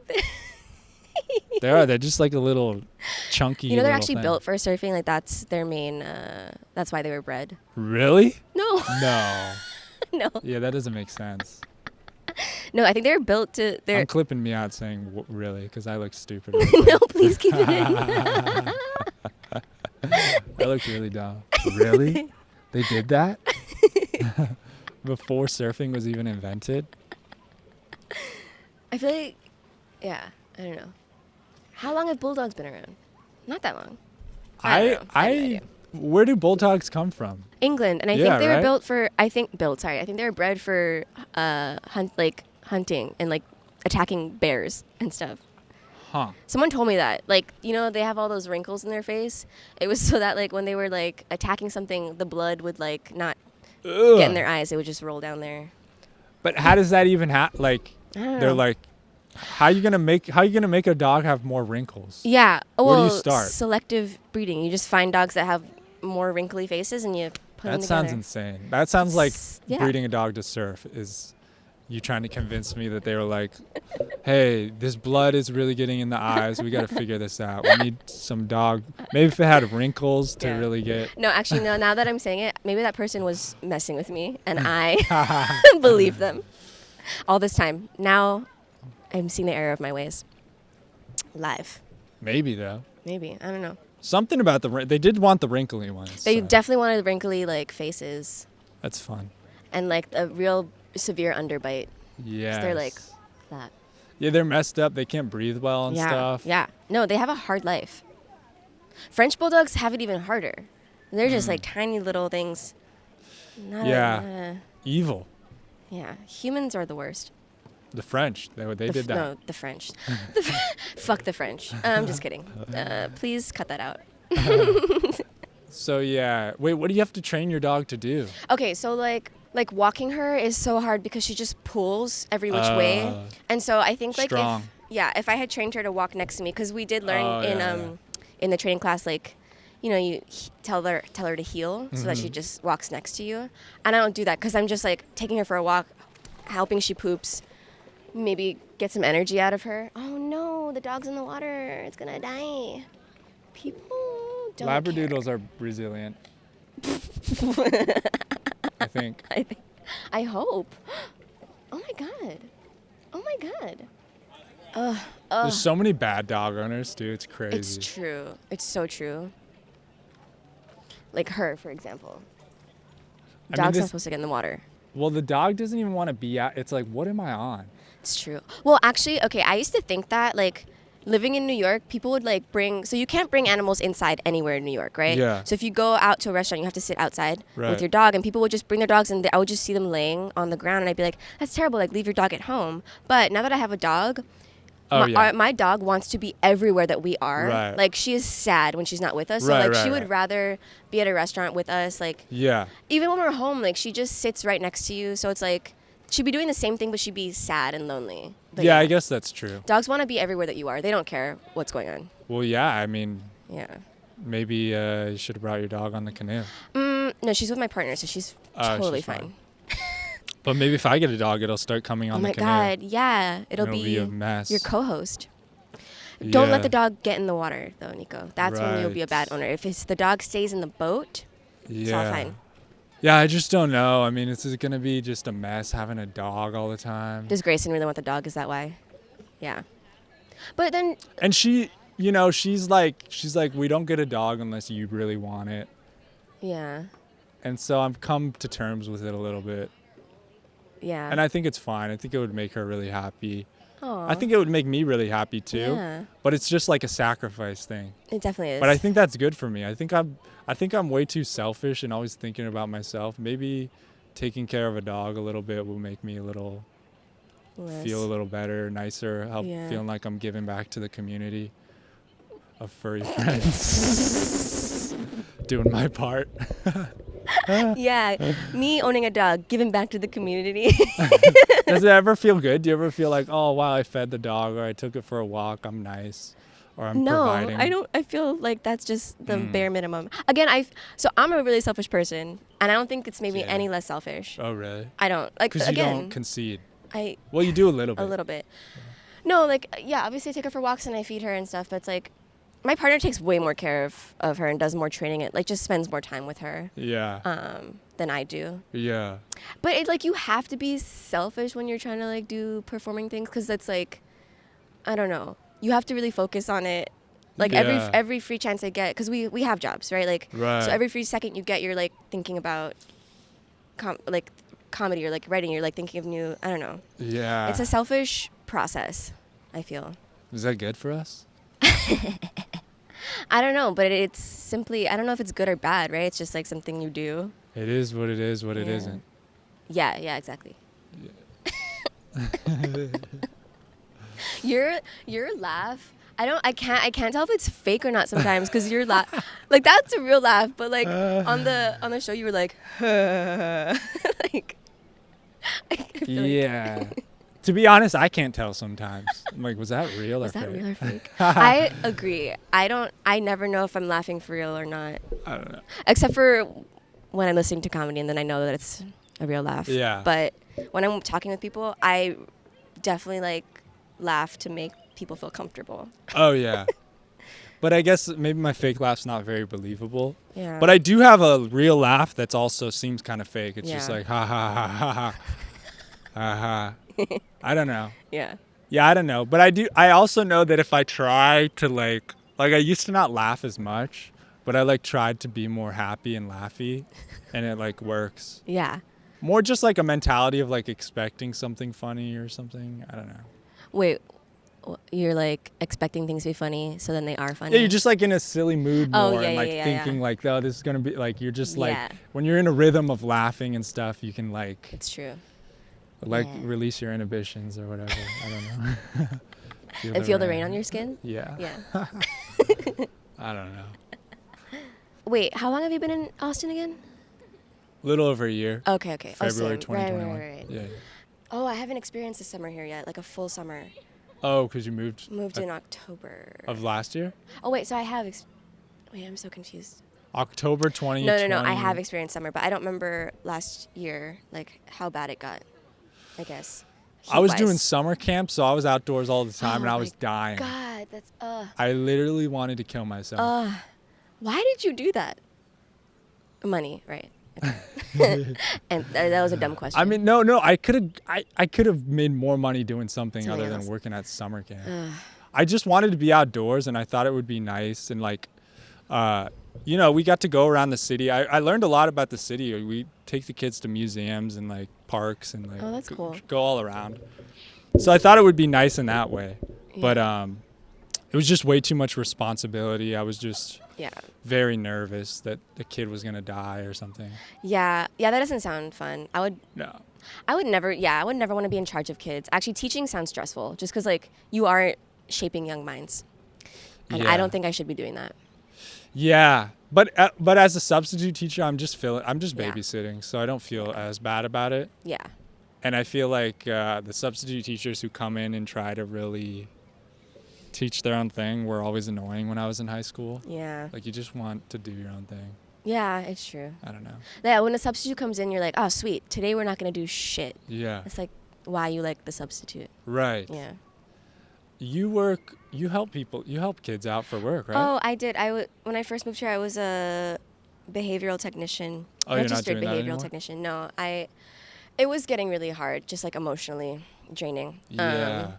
They're just like a little chunky. You know, they're actually built for surfing. Like, that's their main, that's why they were bred. Really? No. No. No. Yeah, that doesn't make sense. No, I think they were built to... I'm clipping me out saying really because I look stupid. No, please keep it in. I looked really dumb. Really? They did that? Before surfing was even invented? I feel like... Yeah, I don't know. How long have bulldogs been around? Not that long. Where do bulldogs come from? England, and I think they were built for... I think they were bred for hunting and like attacking bears and stuff. Huh. Someone told me that. Like, you know, they have all those wrinkles in their face. It was so that like when they were like attacking something, the blood would like not get in their eyes. It would just roll down there. But how does that even happen? Like, they're like, how you gonna make a dog have more wrinkles? Yeah. Well, where do you start? Selective breeding. You just find dogs that have more wrinkly faces and you put them together. That sounds insane. That sounds like breeding a dog to surf is you trying to convince me that they were like, hey, this blood is really getting in the eyes. We got to figure this out. We need some dog. Maybe if it had wrinkles to really get. No, actually, no. Now that I'm saying it, maybe that person was messing with me and I believe them all this time. Now I'm seeing the error of my ways. Live. Maybe, though. Maybe. I don't know. Something about they did want the wrinkly ones. They definitely wanted wrinkly, like, faces. That's fun. And, like, a real severe underbite. Yeah. They're like that. Yeah, they're messed up. They can't breathe well and stuff. Yeah. No, they have a hard life. French bulldogs have it even harder. They're just like tiny little things. Evil. Yeah. Humans are the worst. The French. They did that. No, the French. Fuck the French. I'm just kidding. Please cut that out. So, yeah. Wait, what do you have to train your dog to do? Okay, so like walking her is so hard because she just pulls every which way. And so I think like if I had trained her to walk next to me, because we did learn in the training class, like, you know, you tell her to heel so that she just walks next to you. And I don't do that because I'm just like taking her for a walk, helping she poops, maybe get some energy out of her. Oh no, the dog's in the water. It's gonna die. People don't Labradoodles care. are resilient. I think. I hope. Oh my god. Oh my god. There's so many bad dog owners, too. It's crazy. It's true. It's so true. Like her, for example. Dog's not supposed to get in the water. Well, the dog doesn't even want to be out. It's like, what am I on? It's true. Well, actually, okay, I used to think that, like, living in New York, people would, like, so you can't bring animals inside anywhere in New York, right? Yeah. So if you go out to a restaurant, you have to sit outside Right. with your dog, and people would just bring their dogs, and I would just see them laying on the ground, and I'd be like, that's terrible, like, leave your dog at home. But now that I have a dog, my dog wants to be everywhere that we are. Right. Like, she is sad when she's not with us. So, Right, like, right, she would right. rather be at a restaurant with us. Like, Yeah. even when we're home, like, she just sits right next to you. So it's like, she'd be doing the same thing, but she'd be sad and lonely. But Yeah, I guess that's true. dogs want to be everywhere that you are. They don't care what's going on. Well, yeah, I mean, Yeah. maybe you should have brought your dog on the canoe. No, she's with my partner, so she's Oh, totally she's fine. But maybe if I get a dog, it'll start coming on Oh the my canoe. God, yeah. It'll be a mess. your co-host. Don't Yeah. let the dog get in the water, though, Nico. That's when you'll be a bad owner. If the dog stays in the boat, it's all fine. Yeah, I just don't know. I mean, it's going to be just a mess having a dog all the time. Does Grayson really want the dog? Is that why? Yeah. But then, And she, you know, she's like, we don't get a dog unless you really want it. yeah, And so I've come to terms with it a little bit. yeah. And I think it's fine. I think it would make her really happy. Aw. I think it would make me really happy too. Yeah, But it's just like a sacrifice thing. it definitely is. But I think that's good for me. I think I'm way too selfish and always thinking about myself. Maybe taking care of a dog a little bit will make me feel a little better, nicer, feeling like I'm giving back to the community of furry friends. Doing my part. Yeah, me owning a dog, giving back to the community. Does it ever feel good? Do you ever feel like, oh, wow, I fed the dog or I took it for a walk, I'm nice, or I'm No, providing? I don't. I feel like that's just the bare minimum. Again, so I'm a really selfish person, and I don't think it's made me Yeah. any less selfish. Oh, really? I don't like. Because you Again, don't concede. I Well, you do a little bit. a little bit. No, like yeah, obviously I take her for walks and I feed her and stuff, but it's like my partner takes way more care of her and does more training. It like just spends more time with her Yeah. than I do. Yeah. But it's like you have to be selfish when you're trying to like do performing things because it's like I don't know. You have to really focus on it. Like Yeah. every free chance I get, because we have jobs, right? Like Right. so every free second you get, you're like thinking about comedy or like writing. You're like thinking of new. I don't know. Yeah. It's a selfish process, I feel. Is that good for us? I don't know, but it's simply, I don't know if it's good or bad, right? It's just like something you do. It is what it is, what it Yeah. isn't. Yeah, exactly. Your laugh, I can't tell if it's fake or not sometimes because your laugh, like that's a real laugh, but like on the show you were like, like, I feel like- Yeah. To be honest, I can't tell sometimes. I'm like, was that real or is that fake? real or fake? I agree. I never know if I'm laughing for real or not, I don't know. except for when I'm listening to comedy and then I know that it's a real laugh. Yeah. But when I'm talking with people, I definitely like laugh to make people feel comfortable. Oh, yeah. But I guess maybe my fake laugh's not very believable. Yeah. But I do have a real laugh that's also seems kind of fake. It's just Yeah. like, ha, ha, ha, ha, ha. Ha, ha. I don't know. Yeah. Yeah, I don't know. But I also know that if I try to like I used to not laugh as much, but I like tried to be more happy and laughy and it like works. Yeah. More just like a mentality of like expecting something funny or something. I don't know. Wait, you're like expecting things to be funny, so then they are funny. Yeah, you're just like in a silly mood Oh, more yeah, and like yeah, yeah, thinking yeah. like, oh, this is going to be like, you're just like, Yeah. when you're in a rhythm of laughing and stuff, you can like It's true. yeah. release your inhibitions or whatever. I don't know. And feel the rain on your skin? Yeah. Yeah. I don't know. Wait, how long have you been in Austin again? Little over a year. Okay. February same. Right, 2021. right. Yeah. Oh, I haven't experienced the summer here yet, like a full summer. Oh, because you moved Moved in October. of last year? Oh, wait, so I have... wait, I'm so confused. October 2020. No. I have experienced summer, but I don't remember last year, like, how bad it got, I guess. I was heat-wise. doing summer camp, so I was outdoors all the time, Oh and I my was dying. God, that's... I literally wanted to kill myself. Why did you do that? Money, right. Okay. And that was a dumb question. I mean, no, I could have made more money doing something Something other else. than working at summer camp. I just wanted to be outdoors, and I thought it would be nice and like you know, we got to go around the city. I learned a lot about the city. We take the kids to museums and like parks and like Oh, that's cool. go all around. So I thought it would be nice in that way. Yeah. But it was just way too much responsibility. I was just Yeah. very nervous that the kid was going to die or something. Yeah. Yeah, that doesn't sound fun. I would never want to be in charge of kids. Actually, teaching sounds stressful just because, like, you are shaping young minds. And I don't think I should be doing that. Yeah. But as a substitute teacher, I'm just Yeah. babysitting, so I don't feel as bad about it. Yeah. And I feel like the substitute teachers who come in and try to really teach their own thing were always annoying when I was in high school. Yeah. Like, you just want to do your own thing. Yeah, it's true. I don't know. Yeah, when a substitute comes in, you're like, oh, sweet. Today we're not going to do shit. Yeah. It's like why you like the substitute. Right. Yeah. You help kids out for work, right? Oh, I did. When I first moved here, I was a behavioral technician. Oh, you're not doing that behavioral anymore? technician. No, it was getting really hard, just like emotionally draining. Yeah.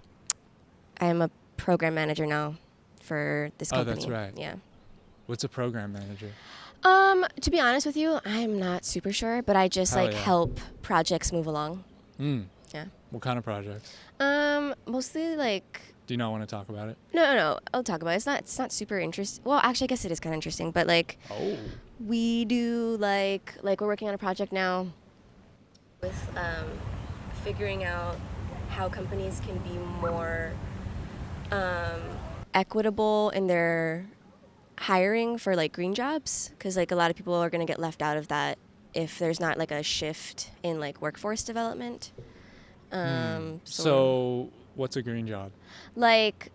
I am a program manager now for this company. Oh, that's right. Yeah. What's a program manager? To be honest with you, I'm not super sure, but I just Hell like yeah. help projects move along. Yeah. What kind of projects? Mostly like. Do you not want to talk about it? No. I'll talk about it. It's not super interesting. Well, actually, I guess it is kind of interesting, but like. Oh. We do like we're working on a project now with figuring out how companies can be more equitable in their hiring for like green jobs, because like a lot of people are going to get left out of that if there's not like a shift in like workforce development. So what's a green job? Like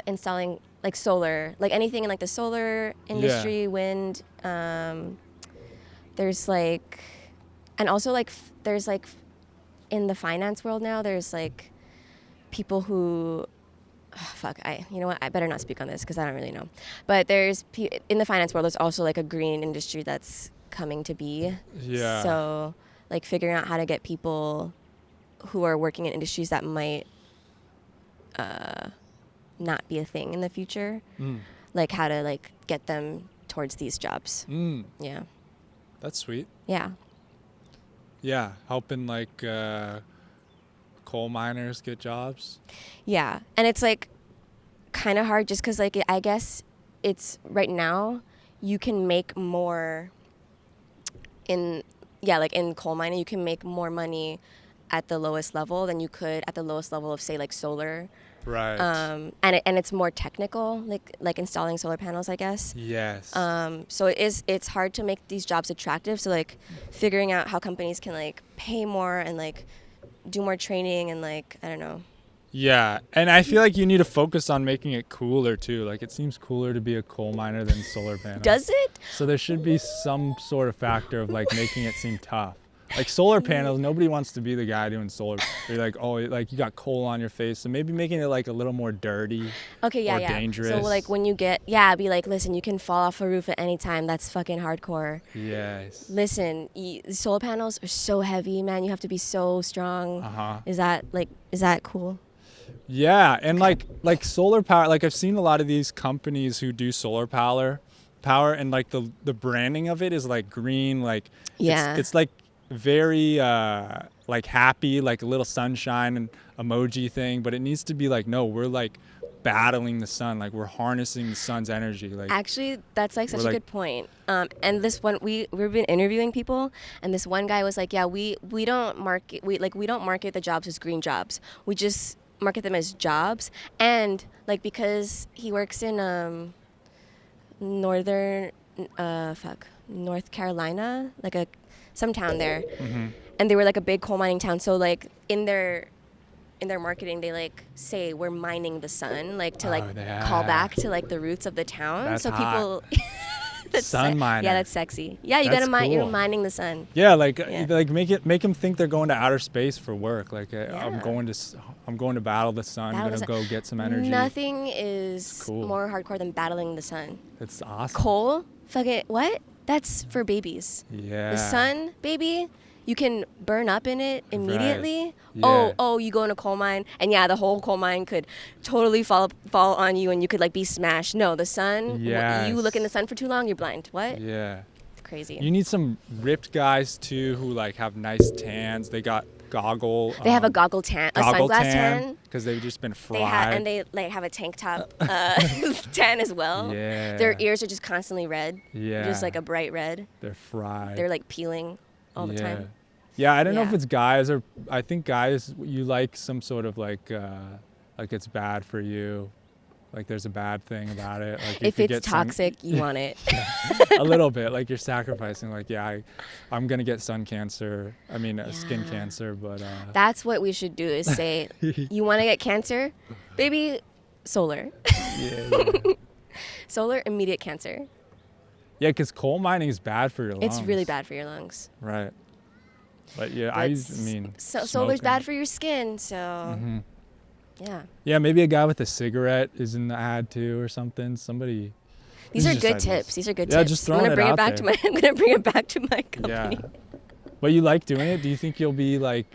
installing like solar, like anything in like the solar industry, wind. There's like, and also like there's like in the finance world now, there's like people who, you know what? I better not speak on this because I don't really know. But in the finance world, there's also like a green industry that's coming to be. Yeah. So like figuring out how to get people who are working in industries that might not be a thing in the future, like how to like get them towards these jobs. Yeah. That's sweet. Yeah. Yeah, helping like coal miners get jobs. Yeah, and it's like kind of hard just because like I guess it's right now you can make more in coal mining. You can make more money at the lowest level than you could at the lowest level of say like solar. Right. And it's more technical, like installing solar panels, I guess. Yes. So it's hard to make these jobs attractive. So like figuring out how companies can like pay more and like do more training and like I don't know. Yeah, and I feel like you need to focus on making it cooler too. Like it seems cooler to be a coal miner than solar panel. Does it? So there should be some sort of factor of like making it seem tough. Like solar panels, nobody wants to be the guy doing solar. You're like, oh, like you got coal on your face. So maybe making it like a little more dirty. Okay, yeah, or yeah. dangerous. So like when you be like, listen, you can fall off a roof at any time. That's fucking hardcore. Yes. Listen, solar panels are so heavy, man. You have to be so strong. Is that cool? Yeah, and like solar power, like I've seen a lot of these companies who do solar power, and like the branding of it is like green, like it's like very like happy, like a little sunshine and emoji thing, but it needs to be like, no, we're like battling the sun, like we're harnessing the sun's energy. Like actually, that's like such a good point. And this one we've been interviewing people, and this one guy was like, yeah, we don't market the jobs as green jobs. We just market them as jobs, and like because he works in North Carolina, like some town there, and they were like a big coal mining town. So like in their marketing, they like say we're mining the sun, like to like call back to like the roots of the town. That's so hot. people. Sun miner. Yeah, that's sexy. Yeah, you That's gotta mine. cool. You're mining the sun. Yeah, like make them think they're going to outer space for work. Like I'm going to battle the sun. I'm gonna go get some energy. Nothing is more hardcore than battling the sun. It's awesome. Coal, fuck it. What? That's for babies. Yeah. The sun, baby. you can burn up in it immediately. Right. Yeah. Oh, you go in a coal mine, and yeah, the whole coal mine could totally fall on you, and you could like be smashed. No, the sun. Yes. You look in the sun for too long, you're blind. What? Yeah. It's crazy. You need some ripped guys too who like have nice tans. They got goggle. They have a goggle tan, a sunglass tan. Because they've just been fried. And they like have a tank top tan as well. Yeah. Their ears are just constantly red. Yeah. Just like a bright red. They're fried. They're like peeling all the time. Yeah, I don't know if Yeah. it's guys or I think guys you like some sort of like it's bad for you. Like there's a bad thing about it. Like If it's toxic, you want it. a little bit. Like you're sacrificing. Like I'm gonna get sun cancer. I mean skin Yeah. cancer, but That's what we should do is say, you want to get cancer? Baby, solar. yeah. Solar, immediate cancer. Yeah, because coal mining is bad for your lungs. It's really bad for your lungs. Right. But yeah, Solar's smoking. bad for your skin, so Mhm. yeah. Yeah, maybe a guy with a cigarette is in the ad too or something. Somebody. These are just good ideas. tips. These are good Yeah, tips. just I'm throwing gonna it bring out it back there. I'm gonna bring it back to my company. Yeah. But you like doing it? Do you think you'll be like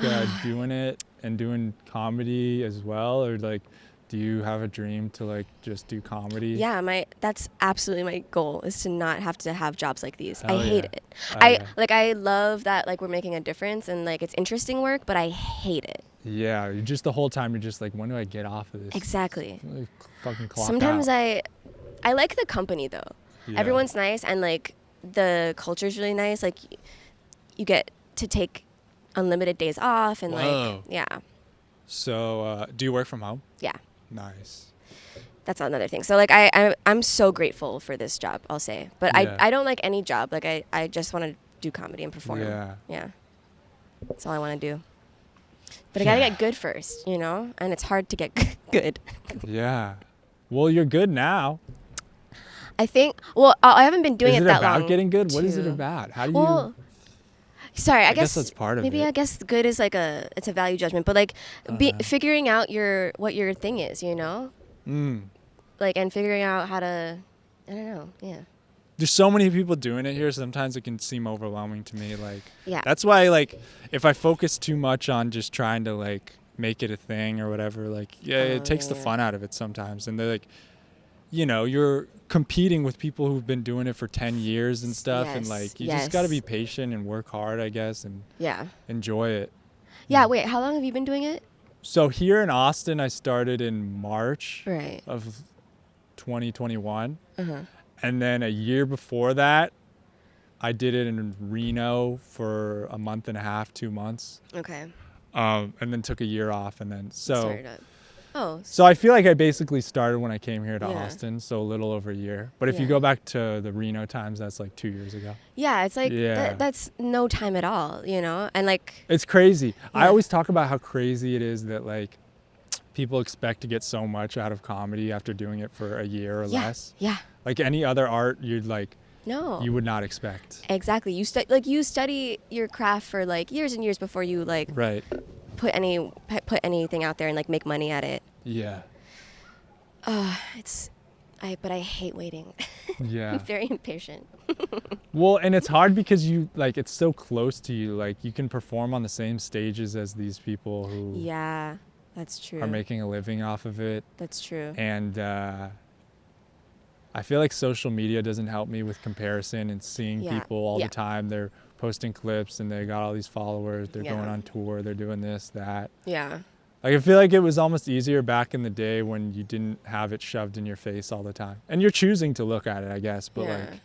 doing it and doing comedy as well, or like, do you have a dream to like just do comedy? Yeah, that's absolutely my goal is to not have to have jobs like these. Hell I hate yeah. it. Oh, yeah. I love that like we're making a difference and like it's interesting work, but I hate it. Yeah, you just the whole time you're just like, when do I get off of this? Exactly. Like, fucking clock Sometimes out. I like the company though. Yeah. Everyone's nice and like the culture's really nice. Like you get to take unlimited days off and Whoa. like yeah. So, do you work from home? Yeah. Nice. That's another thing. So like I'm so grateful for this job, I'll say. But Yeah. I don't like any job. Like I just want to do comedy and perform. Yeah. Yeah. That's all I want to do. But I got to Yeah. get good first, you know? And it's hard to get good. Yeah. Well, you're good now. I think I haven't been doing Is it it that about long. getting good? What is it too. about? How do you? Well, sorry, I guess that's part of maybe it. I guess good is like it's a value judgment, but like figuring out what your thing is, you know? Like and figuring out how to I don't know. Yeah. There's so many people doing it here. Sometimes it can seem overwhelming to me. Like, Yeah. that's why, like, if I focus too much on just trying to like make it a thing or whatever, like, it takes the yeah. fun out of it sometimes. And they're like, you know, you're competing with people who've been doing it for 10 years and stuff, and Yes, like, you just got to yes. be patient and work hard, I guess, and Yeah. enjoy it. Yeah, wait, how long have you been doing it? So here in Austin, I started in March Right. of 2021. Uh-huh. And then a year before that, I did it in Reno for a month and a half, 2 months. Okay. And then took a year off. And then, Started up. Oh. so I feel like I basically started when I came here to Yeah. Austin, so a little over a year. But if you Yeah. go back to the Reno times, that's like 2 years ago. Yeah, it's like Yeah. that's no time at all, you know? And like It's crazy. I Yeah. always talk about how crazy it is that like people expect to get so much out of comedy after doing it for a year or yeah. less. Yeah. Like any other art, you'd like, No. you would not expect. Exactly. You study your craft for like years and years before you like Right. put anything out there and like make money at it. Yeah. But I hate waiting. Yeah. I'm very impatient. Well, and it's hard because you like it's so close to you. Like you can perform on the same stages as these people who Yeah, that's true. are making a living off of it. That's true. And I feel like social media doesn't help me with comparison and seeing Yeah. people all Yeah. the time. They're posting clips and they got all these followers. They're Yeah. going on tour. They're doing this, that. Yeah. Like I feel like it was almost easier back in the day when you didn't have it shoved in your face all the time. And you're choosing to look at it, I guess. But Yeah. like,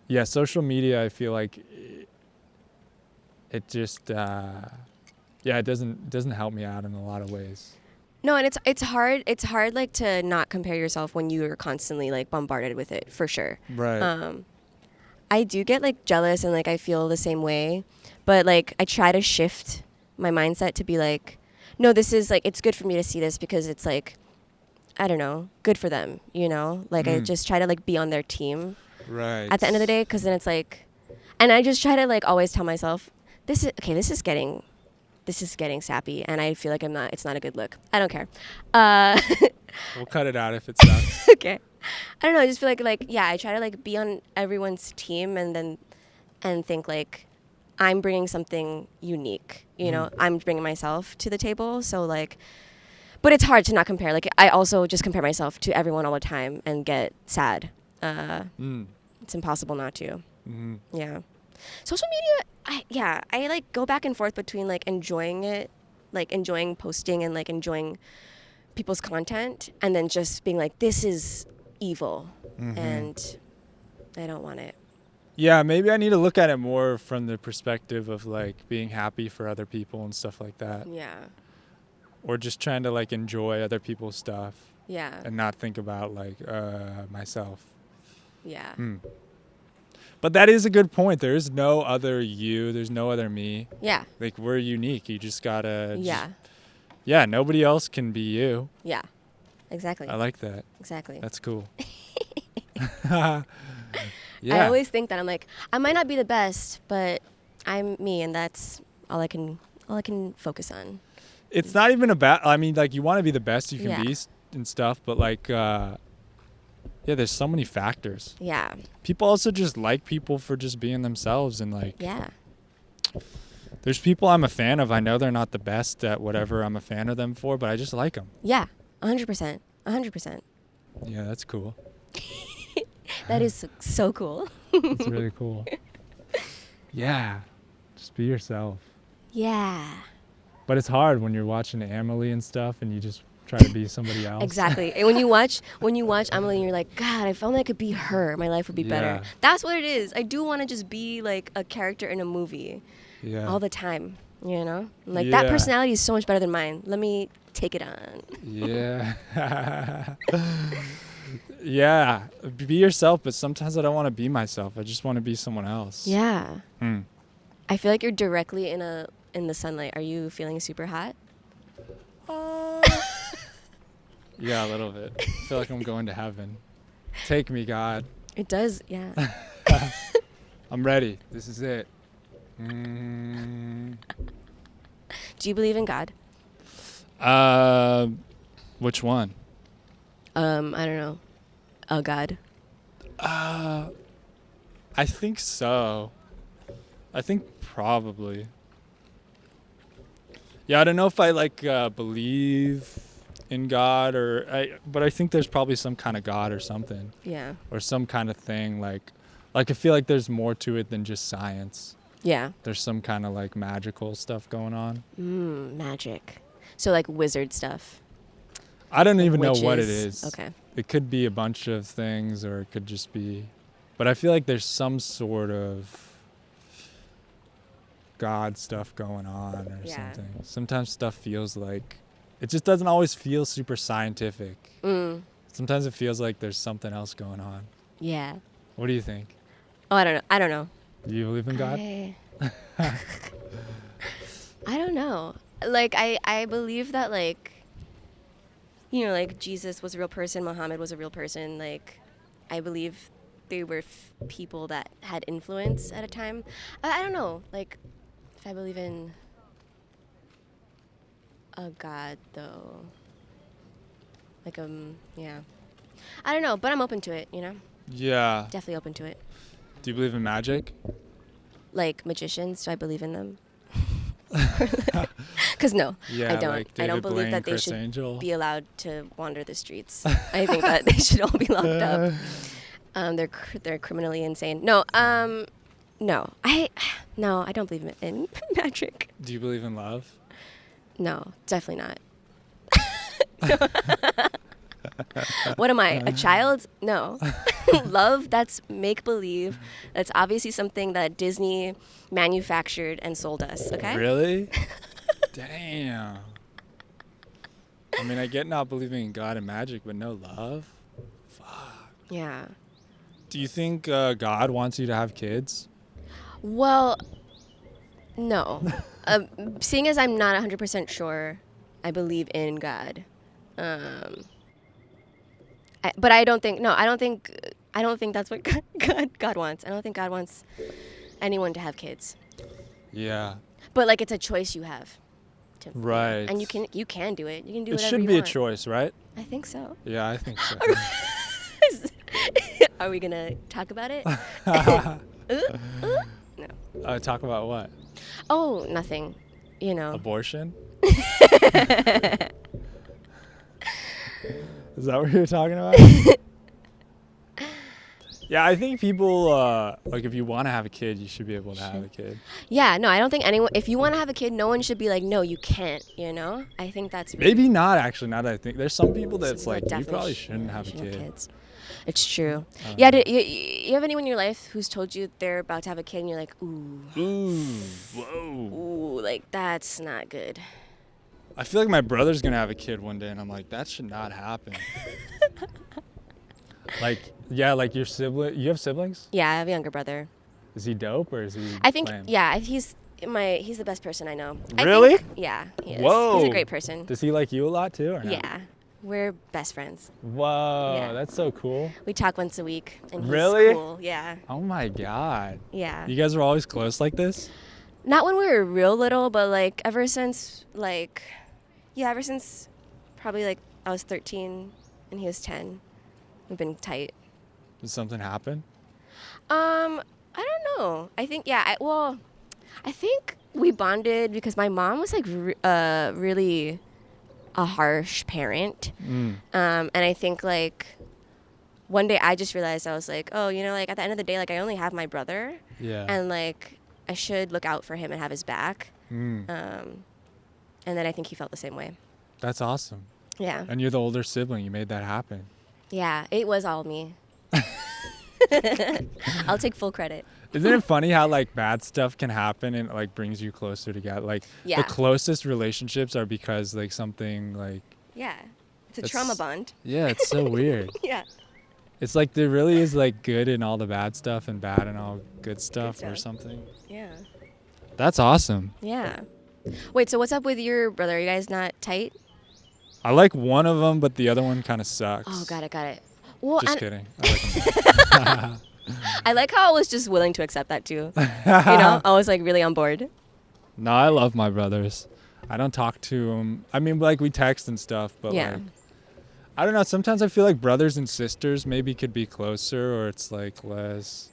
yeah, social media, I feel like it just, it doesn't help me out in a lot of ways. No, and it's hard like to not compare yourself when you are constantly like bombarded with it, for sure. Right. I do get like jealous and like I feel the same way, but like I try to shift my mindset to be like, no, this is like, it's good for me to see this because it's like, I don't know, good for them, you know? Like I just try to like be on their team Right. at the end of the day, because then it's like, and I just try to like always tell myself, this is getting sappy, and I feel like it's not a good look. I don't care. We'll cut it out if it sucks. Okay. I don't know, I just feel like yeah, I try to like be on everyone's team and think like, I'm bringing something unique. You know, I'm bringing myself to the table. So like, but it's hard to not compare. Like I also just compare myself to everyone all the time and get sad. It's impossible not to. Yeah. Social media, I like go back and forth between like enjoying it, like enjoying posting and like enjoying people's content, and then just being like, this is evil and I don't want it. Yeah, maybe I need to look at it more from the perspective of like being happy for other people and stuff like that. Yeah. Or just trying to like enjoy other people's stuff. Yeah. And not think about like myself. Yeah. But that is a good point. There is no other you. There's no other me. Yeah. Like we're unique. You just gotta. Yeah. Nobody else can be you. Yeah. Exactly. I like that. Exactly. That's cool. I always think that I'm like, I might not be the best, but I'm me, and that's all I can focus on. It's not even about. I mean, like you want to be the best you can be and stuff, but like, there's so many factors. Yeah. People also just like people for just being themselves, and like. Yeah. There's people I'm a fan of. I know they're not the best at whatever I'm a fan of them for, but I just like them. Yeah, 100%. 100%. Yeah, that's cool. That is so cool. It's really cool. Yeah, just be yourself. Yeah. But it's hard when you're watching Emily and stuff, and you just try to be somebody else. Exactly. And when you watch Emily, and you're like, God, if only I could be her, my life would be better. That's what it is. I do want to just be like a character in a movie. Yeah. All the time, you know? Like that personality is so much better than mine. Let me take it on. Yeah. Yeah. Be yourself, but sometimes I don't want to be myself. I just want to be someone else. Yeah. I feel like you're directly in the sunlight. Are you feeling super hot? Yeah, a little bit. I feel like I'm going to heaven. Take me, God. It does, yeah. I'm ready. This is it. Do you believe in God? Which one? I don't know. A God. I think so. I think probably. Yeah, I don't know if I like believe in God but I think there's probably some kind of God or something. Yeah. Or some kind of thing like I feel like there's more to it than just science. Yeah. There's some kind of like magical stuff going on. Magic. So like wizard stuff. I don't like even witches. know what it is. Okay. It could be a bunch of things or it could just be, but I feel like there's some sort of God stuff going on or something. Sometimes stuff feels like, it just doesn't always feel super scientific. Sometimes it feels like there's something else going on. Yeah. What do you think? Oh, I don't know. Do you believe in God? I don't know. Like, I believe that, like, you know, like, Jesus was a real person, Muhammad was a real person. Like, I believe they were people that had influence at a time. I don't know, like, if I believe in a God, though. Like, yeah. I don't know, but I'm open to it, you know? Yeah. Definitely open to it. Do you believe in magic? Like magicians, do I believe in them? Because no, Yeah, I don't. like I don't David believe Blaine, that they Chris should Angel. be allowed to wander the streets. I think that they should all be locked up. They're criminally insane. No, I don't believe in magic. Do you believe in love? No, definitely not. What am I, a child? No. Love, that's make-believe. That's obviously something that Disney manufactured and sold us, okay? Really? Damn. I mean, I get not believing in God and magic, but no love? Fuck. Yeah. Do you think God wants you to have kids? Well, no. Seeing as I'm not 100% sure, I believe in God. But I don't think that's what God wants. I don't think God wants anyone to have kids. Yeah. But like it's a choice you have. Right. And you can do it. You can do whatever you want. It should be a choice, right? I think so. Yeah, I think so. Are we gonna talk about it? No. Talk about what? Oh, nothing. You know. Abortion? Is that what you're talking about? Yeah, I think people, like, if you want to have a kid, you should be able to have a kid. Yeah, no, I don't think anyone, if you want to have a kid, no one should be like, no, you can't, you know? I think that's really, Maybe not, actually, now that I think. There's some people that's some like, people you probably definitely shouldn't have a kid. kids. It's true. Yeah, you have anyone in your life who's told you they're about to have a kid and you're like, ooh. Ooh, whoa. Ooh, like, that's not good. I feel like my brother's going to have a kid one day, and I'm like, that should not happen. Like, yeah, like your sibling. You have siblings? Yeah, I have a younger brother. Is he dope or is he I think, lame? yeah, he's the best person I know. Really? I think, yeah, he is. Whoa. He's a great person. Does he like you a lot too? Or not? Yeah, we're best friends. Whoa, Yeah. that's so cool. We talk once a week, and he's Really? cool. Yeah, Oh my God. yeah. You guys were always close like this? Not when we were real little, but like ever since probably like I was 13 and he was 10. We've been tight. Did something happen? I don't know. I think I think we bonded because my mom was like really a harsh parent. And I think like one day I just realized I was like, oh, you know, like at the end of the day, like I only have my brother. Yeah. And like I should look out for him and have his back. And then I think he felt the same way. That's awesome. Yeah. And you're the older sibling. You made that happen. Yeah, it was all me. I'll take full credit. Isn't it funny how like bad stuff can happen and it like brings you closer together? Like Yeah. the closest relationships are because like something like, Yeah. It's a That's- trauma bond. yeah, it's so weird. Yeah. It's like there really is like good in all the bad stuff and bad in all good stuff or stuff. something. Yeah. That's awesome. Yeah. Wait, so what's up with your brother? Are you guys not tight? I like one of them, but the other one kind of sucks. Oh, got it. Well, Just and kidding. I like him. I like how I was just willing to accept that too. You know, I was like really on board. No, I love my brothers. I don't talk to them. I mean, like we text and stuff, but Yeah. like, I don't know. Sometimes I feel like brothers and sisters maybe could be closer, or it's like less.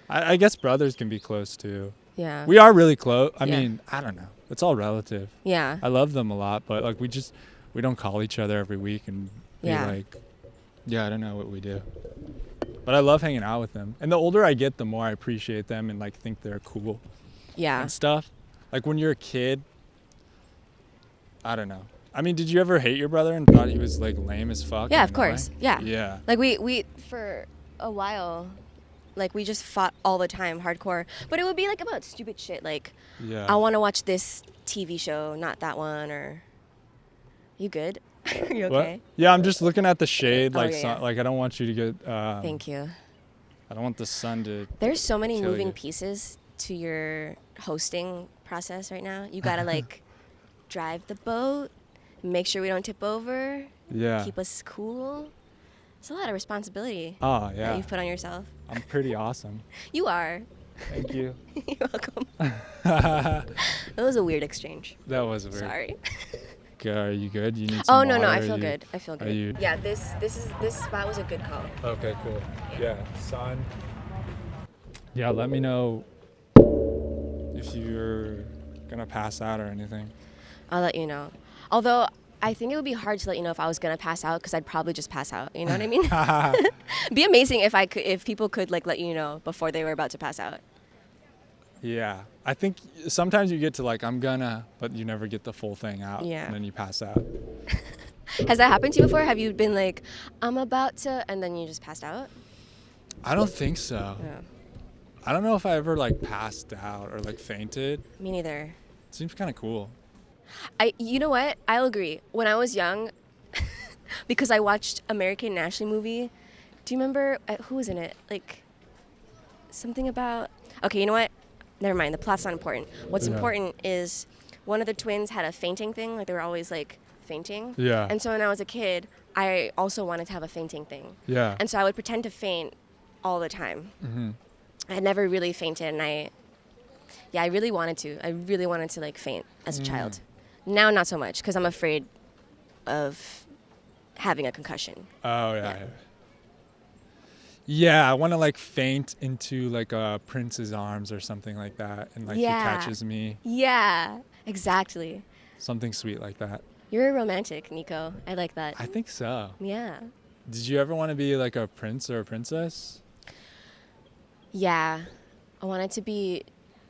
I guess brothers can be close too. Yeah. We are really close. I Yeah. mean, I don't know. It's all relative. Yeah. I love them a lot, but like we don't call each other every week and be Yeah. like, yeah, I don't know what we do. But I love hanging out with them. And the older I get, the more I appreciate them and like think they're cool Yeah. and stuff. Like when you're a kid, I don't know. I mean, did you ever hate your brother and thought he was like lame as fuck? Yeah, and of course. annoying? Yeah. Yeah. Like we for a while, like we just fought all the time, hardcore. But it would be like about stupid shit, like Yeah. I want to watch this TV show, not that one, or you good? Are you What? okay? Yeah, I'm just looking at the shade. Oh, Like, yeah. like I don't want you to get. Thank you. I don't want the sun to. There's so many Kill moving you. pieces to your hosting process right now. You gotta like drive the boat, make sure we don't tip over, Yeah. keep us cool. It's a lot of responsibility Oh that yeah. you've put on yourself. I'm pretty awesome. You are. Thank you. You're welcome. That That was a weird exchange. was weird. Sorry. Are you good? You need Oh some no, water? I Are feel you- good. I feel are good. you- Yeah, this spot was a good call. Okay, cool. Yeah, sun. Yeah, let me know if you're gonna pass out or anything. I'll let you know. Although I think it would be hard to let you know if I was gonna pass out because I'd probably just pass out. You know what I mean? Be amazing if people could like let you know before they were about to pass out. Yeah, I think sometimes you get to like I'm gonna, but you never get the full thing out. Yeah. And then you pass out. Has that happened to you before? Have you been like, I'm about to, and then you just passed out? I don't think so. Yeah. I don't know if I ever like passed out or like fainted. Me neither. It seems kind of cool. You know what? I'll agree. When I was young, because I watched American Ashley movie. Do you remember who was in it? Like something about. Okay, you know what? Never mind. The plot's not important. What's Yeah. important is one of the twins had a fainting thing. Like they were always like fainting. Yeah. And so when I was a kid, I also wanted to have a fainting thing. Yeah. And so I would pretend to faint all the time. Mm-hmm. I had never really fainted, and I really wanted to. I really wanted to like faint as a child. Now, not so much, because I'm afraid of having a concussion. Oh yeah. Yeah, I want to like faint into like a prince's arms or something like that, and like he catches me. Yeah, exactly. Something sweet like that. You're a romantic, Nico. I like that. I think so. Yeah. Did you ever want to be like a prince or a princess? Yeah. I wanted to be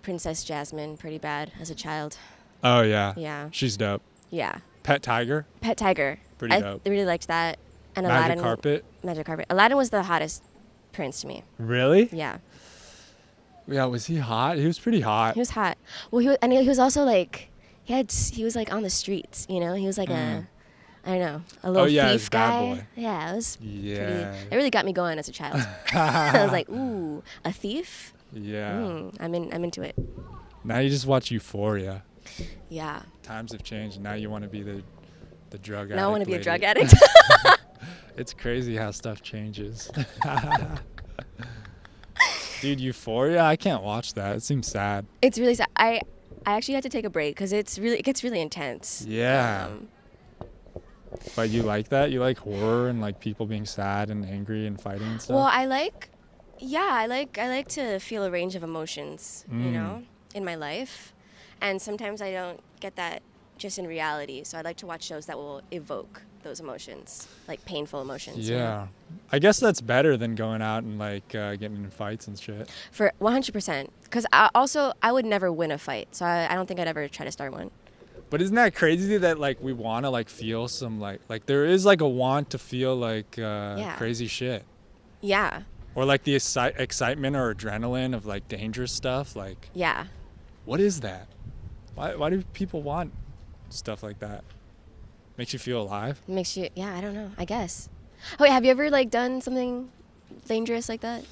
Princess Jasmine pretty bad as a child. Oh, yeah. Yeah. She's dope. Yeah. Pet tiger? Pet tiger. Pretty dope. I really liked that. And Magic Aladdin. Magic carpet. Aladdin was the hottest prince to me. Really? Yeah. Yeah, was he hot? He was pretty hot. He was hot. Well, he was also like, he was like on the streets, you know? He was like I don't know, a little thief guy. Bad boy. Yeah, it was pretty. It really got me going as a child. I was like, ooh, a thief? Yeah. I'm into it. Now you just watch Euphoria. Yeah. Times have changed. Now you want to be the drug addict. Now I want to be a lady. drug addict. It's crazy how stuff changes. Dude, Euphoria, I can't watch that. It seems sad. It's really sad. I actually had to take a break because it gets really intense. Yeah. But you like that? You like horror and like people being sad and angry and fighting and stuff? Well, I like to feel a range of emotions, you know, in my life. And sometimes I don't get that just in reality. So I like to watch shows that will evoke those emotions, like painful emotions. Yeah. You know? I guess that's better than going out and like getting in fights and shit. For 100%. Because I would never win a fight. So I don't think I'd ever try to start one. But isn't that crazy that like we want to like feel some like there is like a want to feel like crazy shit. Yeah. Or like the excitement or adrenaline of like dangerous stuff. Like, yeah. What is that? Why do people want stuff like that? Makes you feel alive? Makes you, yeah, I don't know, I guess. Oh, wait, have you ever like done something dangerous like that?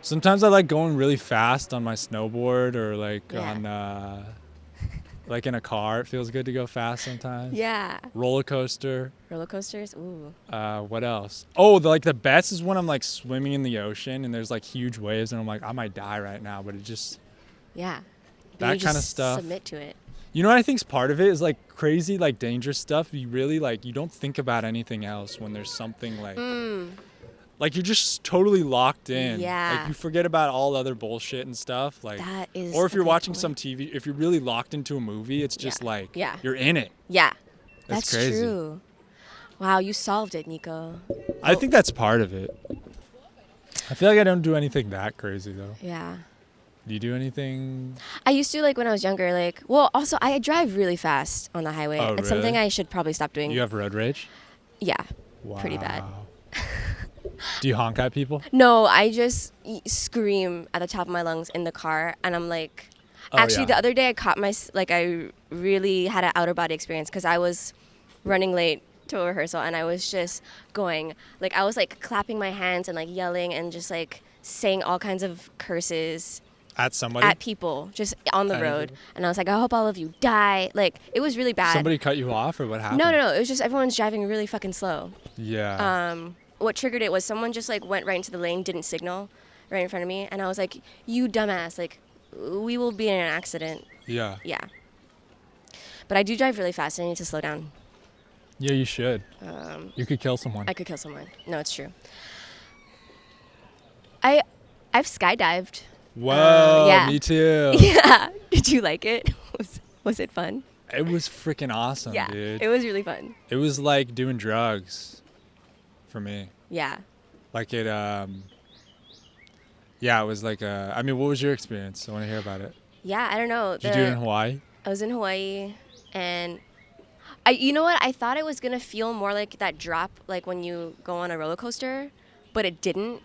Sometimes I like going really fast on my snowboard or like on like in a car. It feels good to go fast sometimes. Yeah. Roller coaster. Roller coasters? Ooh. What else? Oh, the best is when I'm like swimming in the ocean and there's like huge waves and I'm like, I might die right now, but it just... Yeah. That kind of stuff. Submit to it. You know what I think's part of it is like crazy, like dangerous stuff. You really like, you don't think about anything else when there's something like... Like you're just totally locked in. Yeah. Like you forget about all other bullshit and stuff. Like, that is. Or if you're watching some TV, if you're really locked into a movie, it's just like you're in it. Yeah. That's crazy. True. Wow, you solved it, Nico. I think that's part of it. I feel like I don't do anything that crazy though. Yeah. Do you do anything? I used to like when I was younger. Like, well, also I drive really fast on the highway. Oh, it's really? something I should probably stop doing. You have road rage? Yeah. Wow. Pretty bad. Do you honk at people? No, I just scream at the top of my lungs in the car, and I'm like, the other day I really had an outer body experience because I was running late to a rehearsal, and I was just going, like, I was like clapping my hands and like yelling and just like saying all kinds of curses at somebody, at people, just on the road, and I was like, I hope all of you die. Like, it was really bad. Somebody cut you off, or what happened? No, it was just everyone's driving really fucking slow. Yeah. What triggered it was someone just like went right into the lane, didn't signal right in front of me, and I was like, you dumbass, like we will be in an accident. Yeah. Yeah. But I do drive really fast. I need to slow down. Yeah, you should. You could kill someone. I could kill someone. No, it's true. I've skydived. Whoa, yeah. Me too. Yeah. Did you like it? Was it fun? It was freaking awesome, dude. It was really fun. It was like doing drugs for me. Yeah. Like it, yeah, it was like I mean, what was your experience? I want to hear about it. Yeah, I don't know. Did you do it in Hawaii? I was in Hawaii, and you know what? I thought it was going to feel more like that drop, like when you go on a roller coaster, but it didn't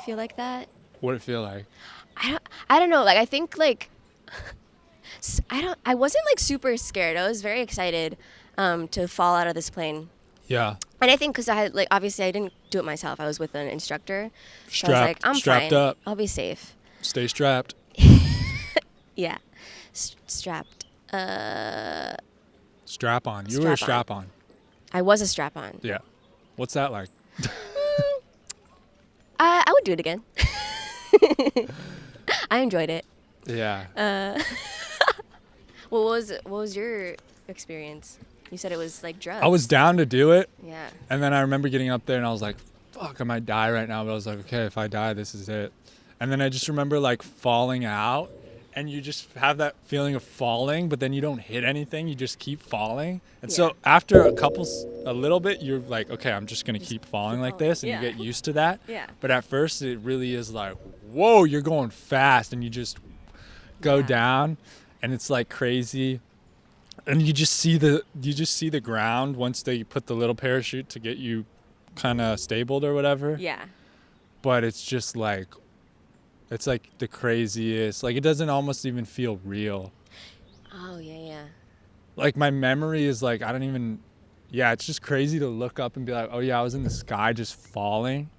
feel like that. What did it feel like? I don't know. Like, I think, like, I wasn't, like, super scared. I was very excited to fall out of this plane. Yeah. And I think because I had, like, obviously I didn't do it myself. I was with an instructor. So I was like, I'm strapped fine. up. I'll be safe. Stay strapped. Yeah. Strapped. Strap on. You were a strap on. I was a strap on. Yeah. What's that like? I would do it again. I enjoyed it. Yeah. What was your experience? You said it was like drugs. I was down to do it. Yeah. And then I remember getting up there and I was like, fuck, I might die right now. But I was like, okay, if I die, this is it. And then I just remember like falling out, and you just have that feeling of falling, but then you don't hit anything. You just keep falling. And so after a little bit, you're like, okay, I'm just going to keep falling like this. And you get used to that. Yeah. But at first it really is like, whoa, you're going fast, and you just go down, and it's like crazy. And you just see the ground once they put the little parachute to get you kind of stabled or whatever. Yeah. But it's just like, it's like the craziest. Like, it doesn't almost even feel real. Oh, yeah. Like, my memory is like, I don't even, it's just crazy to look up and be like, oh yeah, I was in the sky just falling.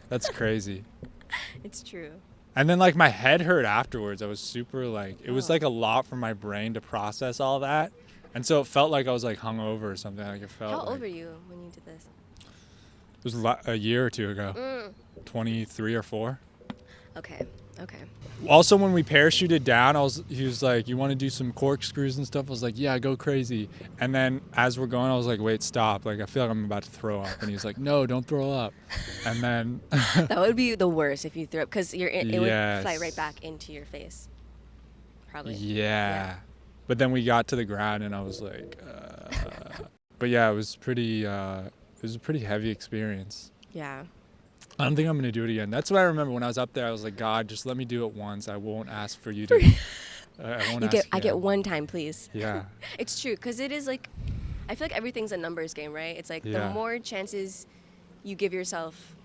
That's crazy. It's true. And then like my head hurt afterwards. I was super like, it was like a lot for my brain to process all that. And so it felt like I was like hungover or something. Like it felt. How like, old were you when you did this? It was a year or two ago. 23 or 4. Okay. Also, when we parachuted down, he was like, you want to do some corkscrews and stuff? I was like, yeah, go crazy. And then as we're going, I was like, wait, stop. Like, I feel like I'm about to throw up. And he was like, no, don't throw up. And then that would be the worst if you threw up, because it would Yes. fly right back into your face. Probably. Yeah. But then we got to the ground, and I was like, but yeah, it was a pretty heavy experience. Yeah. I don't think I'm going to do it again. That's what I remember when I was up there. I was like, God, just let me do it once. I won't ask for you to. I get one time, please. Yeah. It's true, because it is like, I feel like everything's a numbers game, right? It's like the more chances you give yourself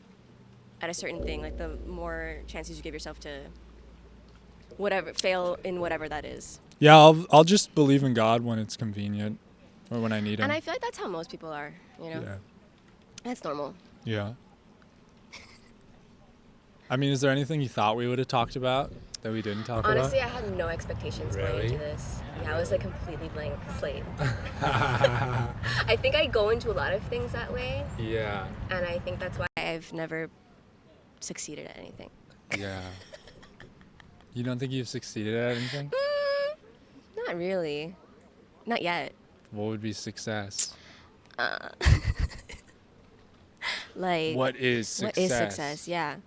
at a certain thing, like the more chances you give yourself to fail in whatever that is. Yeah, I'll just believe in God when it's convenient or when I need him. And I feel like that's how most people are, Yeah. That's normal. Yeah. I mean, is there anything you thought we would have talked about that we didn't talk about? Honestly, I had no expectations going into this. Yeah, I was like completely blank slate. I think I go into a lot of things that way. Yeah. And I think that's why I've never succeeded at anything. Yeah. You don't think you've succeeded at anything? Not really. Not yet. What would be success? Like, what is success? What is success? Yeah.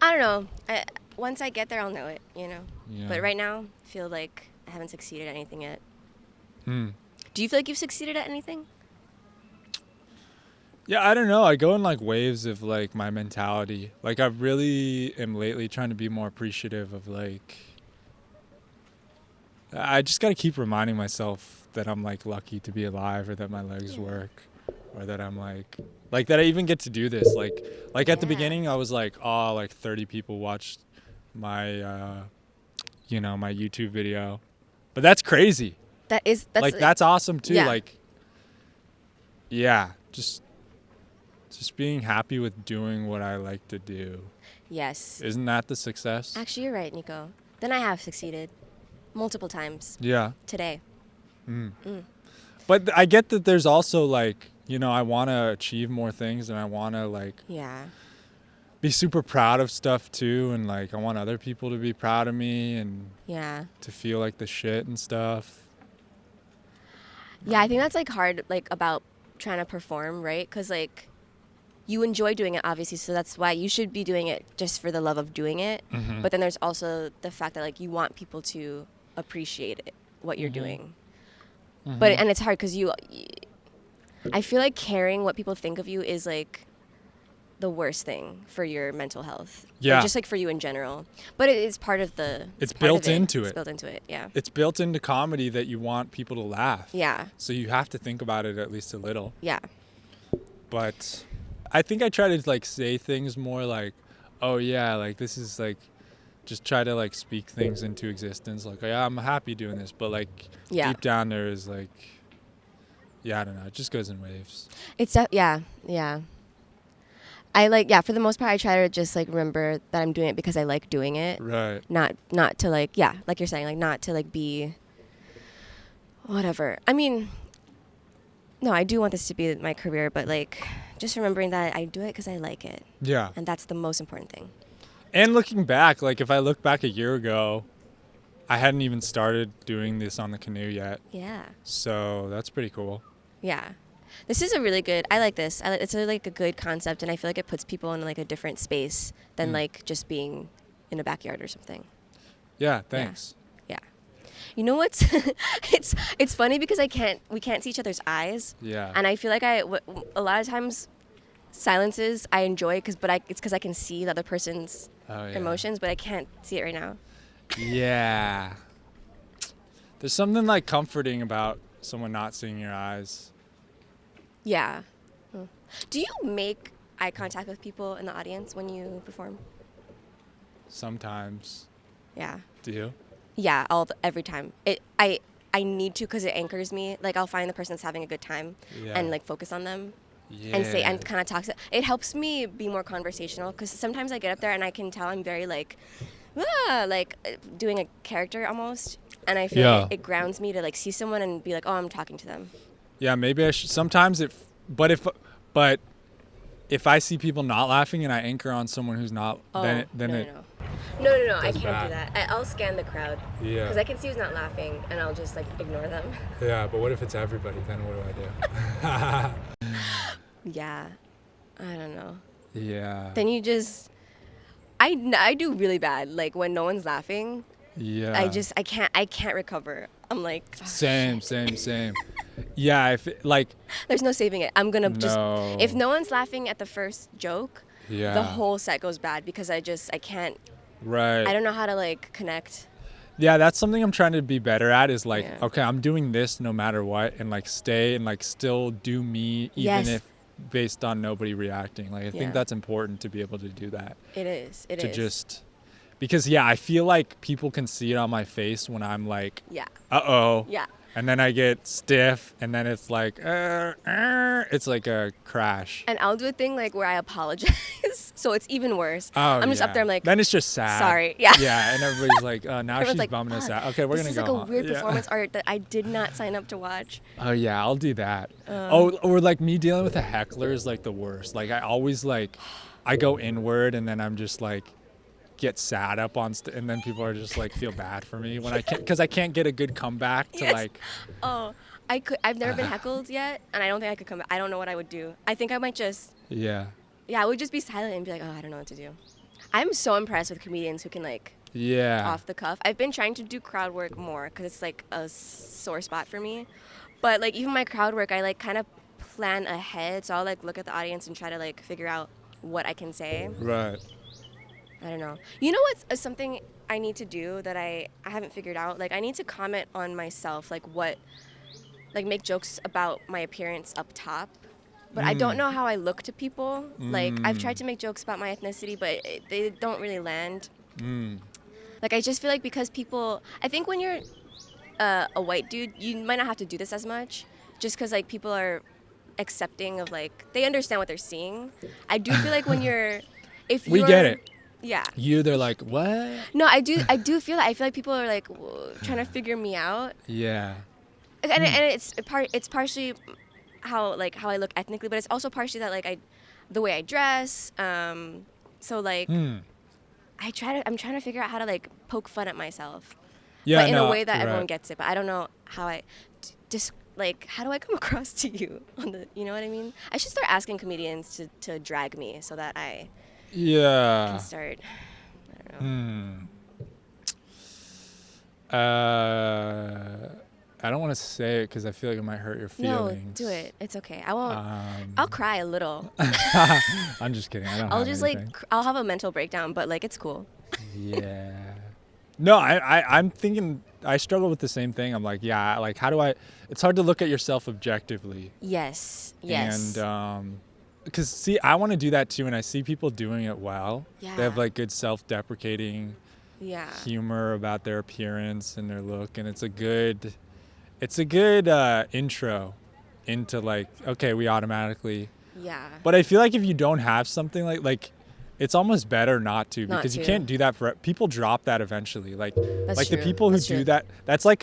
I don't know. Once I get there, I'll know it, Yeah. But right now, I feel like I haven't succeeded at anything yet. Do you feel like you've succeeded at anything? Yeah, I don't know. I go in like waves of like my mentality. Like I really am lately trying to be more appreciative of like, I just got to keep reminding myself that I'm like lucky to be alive, or that my legs work, or that I'm like that I even get to do this. Like at the beginning I was like, oh, like 30 people watched my my YouTube video. But that's crazy. That's awesome too. Yeah. Just being happy with doing what I like to do. Yes. Isn't that the success? Actually, you're right, Nico. Then I have succeeded multiple times. Yeah. Today. But I get that there's also like, I want to achieve more things, and I want to like be super proud of stuff too, and like I want other people to be proud of me and to feel like the shit and stuff. Yeah, I think that's like hard, like about trying to perform, right? Because like you enjoy doing it, obviously, so that's why you should be doing it just for the love of doing it. But then there's also the fact that like you want people to appreciate it, what you're doing. And it's hard because I feel like caring what people think of you is like the worst thing for your mental health. Yeah. Or just like for you in general. But it's part of the... It's built into it. It's built into it, yeah. It's built into comedy that you want people to laugh. Yeah. So you have to think about it at least a little. Yeah. But I think I try to like say things more like, oh yeah, like this is like, just try to like speak things into existence. Like, yeah, I'm happy doing this. But like deep down there is like, I don't know. It just goes in waves. Yeah. I for the most part, I try to just like remember that I'm doing it because I like doing it. Right. Not to like, like you're saying, like not to like be whatever. I mean, no, I do want this to be my career, but like just remembering that I do it because I like it. Yeah. And that's the most important thing. And looking back, like if I look back a year ago, I hadn't even started doing this on the canoe yet. Yeah. So that's pretty cool. Yeah. This is a really good. I like this. It's like a good concept, and I feel like it puts people in like a different space than like just being in a backyard or something. Yeah, thanks. Yeah. You know what's it's funny because we can't see each other's eyes. Yeah. And I feel like a lot of times silences I enjoy it's because I can see the other person's emotions, but I can't see it right now. Yeah. There's something like comforting about someone not seeing your eyes. Yeah. Do you make eye contact with people in the audience when you perform? Sometimes. Yeah. Do you? Yeah, every time. I need to because it anchors me. Like I'll find the person that's having a good time and like focus on them. Yeah. And kind of talk. It helps me be more conversational because sometimes I get up there and I can tell I'm very like doing a character almost, and I feel like it grounds me to like see someone and be like, oh, I'm talking to them. Yeah, maybe I should. Sometimes but if I see people not laughing and I anchor on someone who's not, then No, I can't do that. I'll scan the crowd. Yeah. Because I can see who's not laughing, and I'll just like ignore them. Yeah, but what if it's everybody? Then what do I do? Yeah, I don't know. Yeah. Then you just, I do really bad. Like when no one's laughing. Yeah. I can't recover. I'm like. Oh, same. Yeah, there's no saving it. I'm gonna just. No. If no one's laughing at the first joke. Yeah. The whole set goes bad because I can't. Right. I don't know how to like connect. Yeah, that's something I'm trying to be better at is like, okay, I'm doing this no matter what, and like stay and like still do me even if based on nobody reacting. Like I think that's important to be able to do that. It is. Just because I feel like people can see it on my face when I'm like, uh-oh. Yeah. And then I get stiff, and then it's like, it's like a crash. And I'll do a thing like where I apologize, so it's even worse. Oh, I'm just up there, I'm like, then it's just sad. Sorry. Yeah. Yeah, and everybody's like, now she's like, bumming us out. Okay, we're gonna go. This is like a weird performance art that I did not sign up to watch. Oh yeah, I'll do that. Or like me dealing with a heckler is like the worst. Like I always I go inward, and then I'm just like. Get sad up on and then people are just like feel bad for me when I can't because I can't get a good comeback to like I've never been heckled yet, and I don't think I could come back. I don't know what I would do. I think I might just I would just be silent and be like, oh, I don't know what to do. I'm so impressed with comedians who can like off the cuff. I've been trying to do crowd work more because it's like a sore spot for me, but like even my crowd work I like kind of plan ahead, so I'll like look at the audience and try to like figure out what I can say. Right. I don't know. You know what's something I need to do that I haven't figured out? Like I need to comment on myself, like make jokes about my appearance up top. But I don't know how I look to people. Like I've tried to make jokes about my ethnicity, but they don't really land. Like I just feel like because people, I think when you're a white dude, you might not have to do this as much, just because like people are accepting of like they understand what they're seeing. I do feel like when we get it. Yeah. They're like, what? No, I do feel that. I feel like people are like trying to figure me out. Yeah. And it's partially how I look ethnically, but it's also partially that like the way I dress. So like I'm trying to figure out how to like poke fun at myself. Yeah. But in a way that everyone gets it. But I don't know how just like how do I come across to you on the, you know what I mean? I should start asking comedians to drag me so that I can start. I don't know. I don't want to say it because I feel like it might hurt your feelings. No, do it. It's okay. I won't. I'll cry a little. I'm just kidding. I don't. I'll have just anything. I'll have a mental breakdown, but like it's cool. Yeah. No, I'm thinking. I struggle with the same thing. I'm like, like how do I? It's hard to look at yourself objectively. Yes. And because see, I want to do that too, and I see people doing it well. Yeah. They have like good self-deprecating humor about their appearance and their look, and it's a good intro into like, okay, we automatically. Yeah. But I feel like if you don't have something like it's almost better not to because you can't do that for people. Drop that eventually. Like That's like true. the people who do that. That's like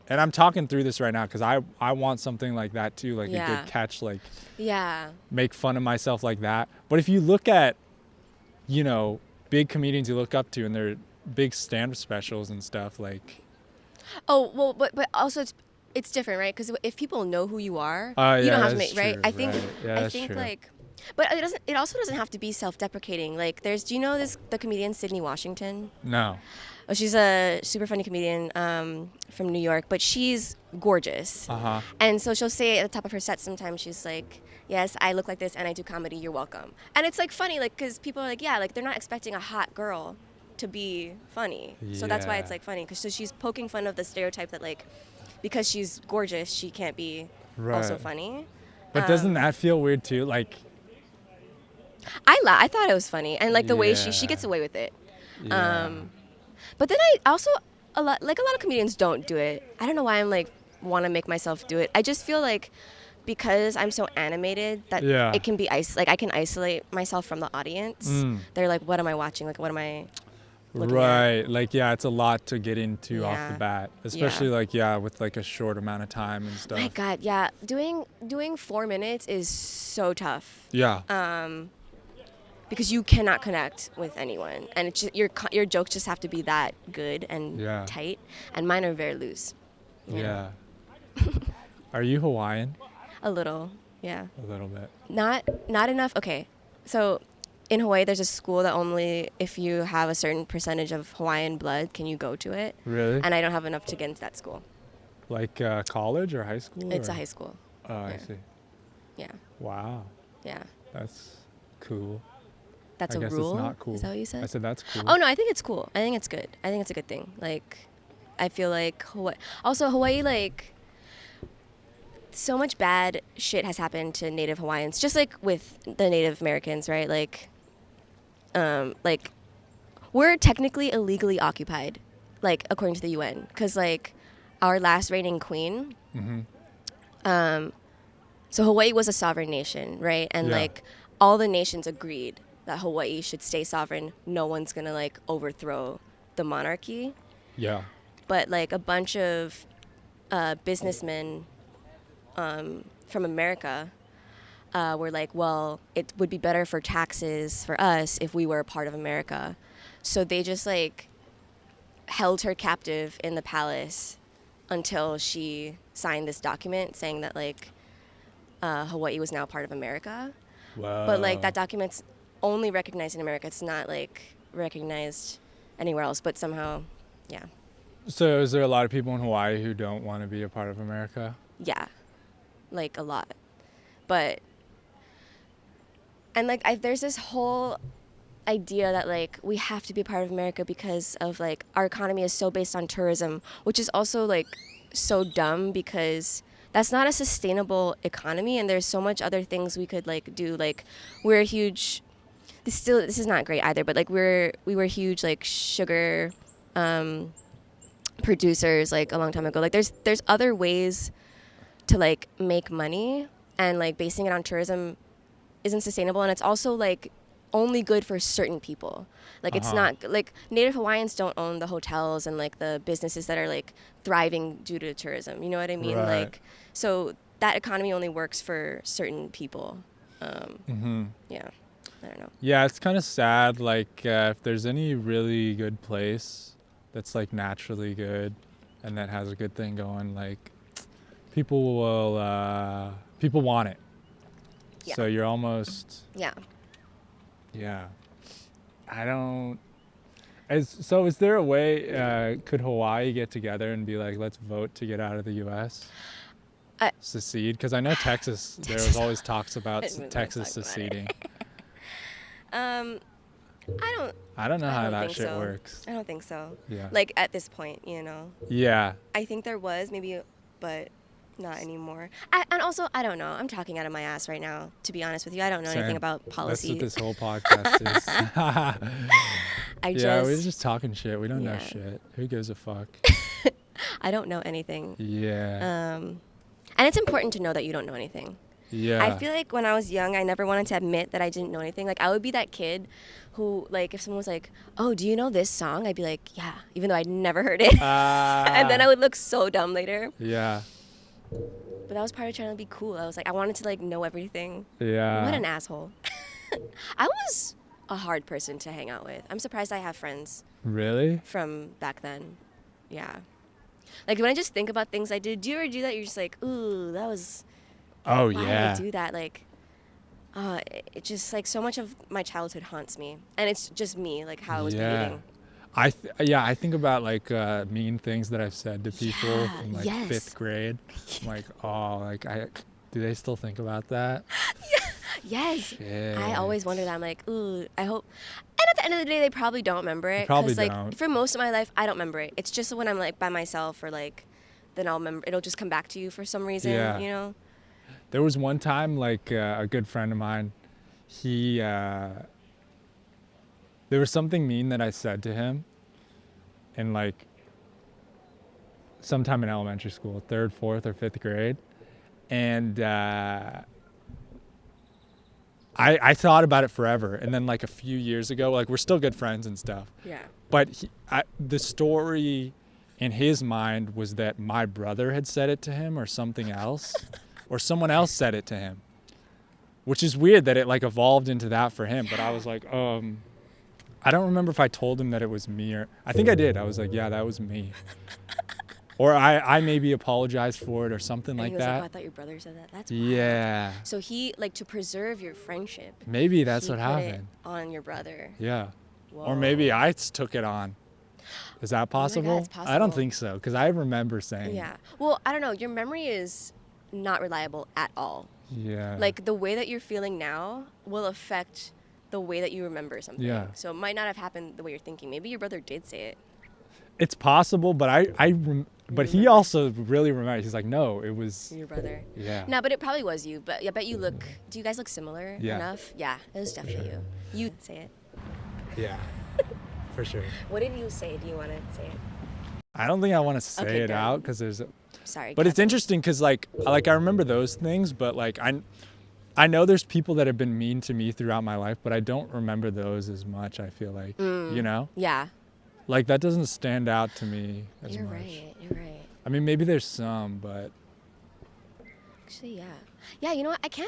and I'm talking through this right now because I want something like that too, like a good catch, like make fun of myself like that. But if you look at, big comedians you look up to and their big stand-up specials and stuff, like. Oh well, but also it's different, right? Because if people know who you are, Oh, you yeah, don't have to that's make, right? true, I think, right. Yeah, I that's think true. like, but it doesn't. It also doesn't have to be self-deprecating. Like, do you know the comedian Sydney Washington? No. Oh, she's a super funny comedian from New York, but she's gorgeous. Uh-huh. And so she'll say at the top of her set sometimes, she's like, yes, I look like this and I do comedy, you're welcome. And it's like funny, like, because people are like, yeah, like they're not expecting a hot girl to be funny. So that's why it's Yeah. like funny, because so she's poking fun of the stereotype that like, because she's gorgeous, she can't be also Right. funny. But doesn't that feel weird too? Like, I thought it was funny. And like the way she yeah. gets away with it. Yeah. But then I also a lot of comedians don't do it. I don't know why I'm like want to make myself do it. I just feel like because I'm so animated that Yeah. it can be like I can isolate myself from the audience. They're like, what am I watching? Like, what am I looking at? Right. Like, yeah, it's a lot to get into off the Yeah. bat, especially like, yeah, with like a short amount of time and stuff. My God, yeah, doing 4 minutes is so tough. Yeah. Because you cannot connect with anyone, and it's just, your jokes just have to be that good and Yeah. tight, and mine are very loose. Yeah. Are you Hawaiian? A little, yeah. A little bit. Not enough. Okay, so in Hawaii, there's a school that only if you have a certain percentage of Hawaiian blood can you go to it. Really? And I don't have enough to get into that school. Like college or high school? It's or? a high school. Oh, I yeah. see. Yeah, Wow. yeah. That's cool. That's I a guess rule. it's not cool. Is that what you said? I said that's cool. Oh no, I think it's cool. I think it's good. I think it's a good thing. Like, I feel like Hawaii, like, so much bad shit has happened to Native Hawaiians, just like with the Native Americans, right? Like, we're technically illegally occupied, like according to the UN, because like our last reigning queen. So Hawaii was a sovereign nation, right? And Yeah. like all the nations agreed that Hawaii should stay sovereign. No one's gonna like overthrow the monarchy. Yeah. But like a bunch of businessmen from America were like, well, it would be better for taxes for us if we were a part of America. So they just like held her captive in the palace until she signed this document saying that like Hawaii was now part of America. Wow. But like that document's only recognized in America. It's not like recognized anywhere else. But somehow, yeah. So is there a lot of people in Hawaii who don't want to be a part of America? Yeah, like a lot. But, and like there's this whole idea that like we have to be a part of America because of like our economy is so based on tourism, which is also like so dumb because that's not a sustainable economy, and there's so much other things we could like do. Like we're a huge, this is not great either, but like we were huge like sugar producers like a long time ago. Like there's other ways to like make money, and like basing it on tourism isn't sustainable, and it's also like only good for certain people. Like it's not like Native Hawaiians don't own the hotels and like the businesses that are like thriving due to tourism. You know what I mean? Right. Like so that economy only works for certain people. Yeah, I don't know. Yeah, it's kind of sad. Like if there's any really good place that's like naturally good and that has a good thing going, like people want it. Yeah. So you're almost, Yeah. yeah. I don't. Is there a way? Could Hawaii get together and be like, let's vote to get out of the U.S.? Secede? Because I know Texas. There was always talks about Texas seceding. I I don't know how that think shit so. works. I don't think so. Yeah. Like at this point, you know. Yeah. I think there was maybe, but not anymore. And also, I don't know. I'm talking out of my ass right now. To be honest with you, I don't know anything Same. about policy. That's what this whole podcast is. We're just talking shit. We don't know Yeah. shit. Who gives a fuck? I don't know anything. Yeah. And it's important to know that you don't know anything. Yeah. I feel like when I was young, I never wanted to admit that I didn't know anything. Like I would be that kid who, like, if someone was like, "Oh, do you know this song?" I'd be like, "Yeah," even though I'd never heard it. And then I would look so dumb later. Yeah. But that was part of trying to be cool. I was like, I wanted to like know everything. Yeah. What an asshole. I was a hard person to hang out with. I'm surprised I have friends Really? from back then. Yeah. Like when I just think about things I did, do you ever do that? You're just like, ooh, that was, Oh, why yeah. did I do that? Like, it just like so much of my childhood haunts me, and it's just me, like how I was behaving. I think about like mean things that I've said to people Yeah, from like yes. 5th grade. I'm like, oh, like do they still think about that? Yes. Shit. I always wonder that. I'm like, ooh, I hope. And at the end of the day, they probably don't remember it. Probably like don't. for most of my life, I don't remember it. It's just when I'm like by myself or like, then I'll remember. It'll just come back to you for some reason. Yeah. You know. There was one time, like a good friend of mine, there was something mean that I said to him, in like sometime in elementary school, 3rd, 4th, or 5th grade, and I thought about it forever. And then like a few years ago, like we're still good friends and stuff. Yeah. But the story in his mind was that my brother had said it to him or something else, or someone else said it to him, which is weird that it like evolved into that for him. But I was like, I don't remember if I told him that it was me, or I think I did. I was like, yeah, that was me. Or I maybe apologized for it or something And like he was that. like, oh, I thought your brother said that. That's wild. Yeah. So he like to preserve your friendship. Maybe that's he what put happened. It on your brother. Yeah. Whoa. Or maybe I took it on. Is that possible? it's I don't possible. think so, because I remember saying. Yeah. Well, I don't know. Your memory is not reliable at all. Yeah. Like the way that you're feeling now will affect the way that you remember something. Yeah. So it might not have happened the way you're thinking. Maybe your brother did say it. It's possible, but but he also really remembered. He's like, no, it was. Your brother. Yeah. No, but it probably was you. But I bet you look. Do you guys look similar Yeah. enough? Yeah, it was definitely you. You say it. Yeah. For sure. What did you say? Do you want to say it? I don't think I want to say Okay, it good. out because there's. Sorry. But it's Captain. interesting because like I remember those things, but like I know there's people that have been mean to me throughout my life, but I don't remember those as much. I feel like you know. Yeah. Like that doesn't stand out to me as You're much. right. You're right. I mean, maybe there's some, but Actually, yeah. Yeah, you know what?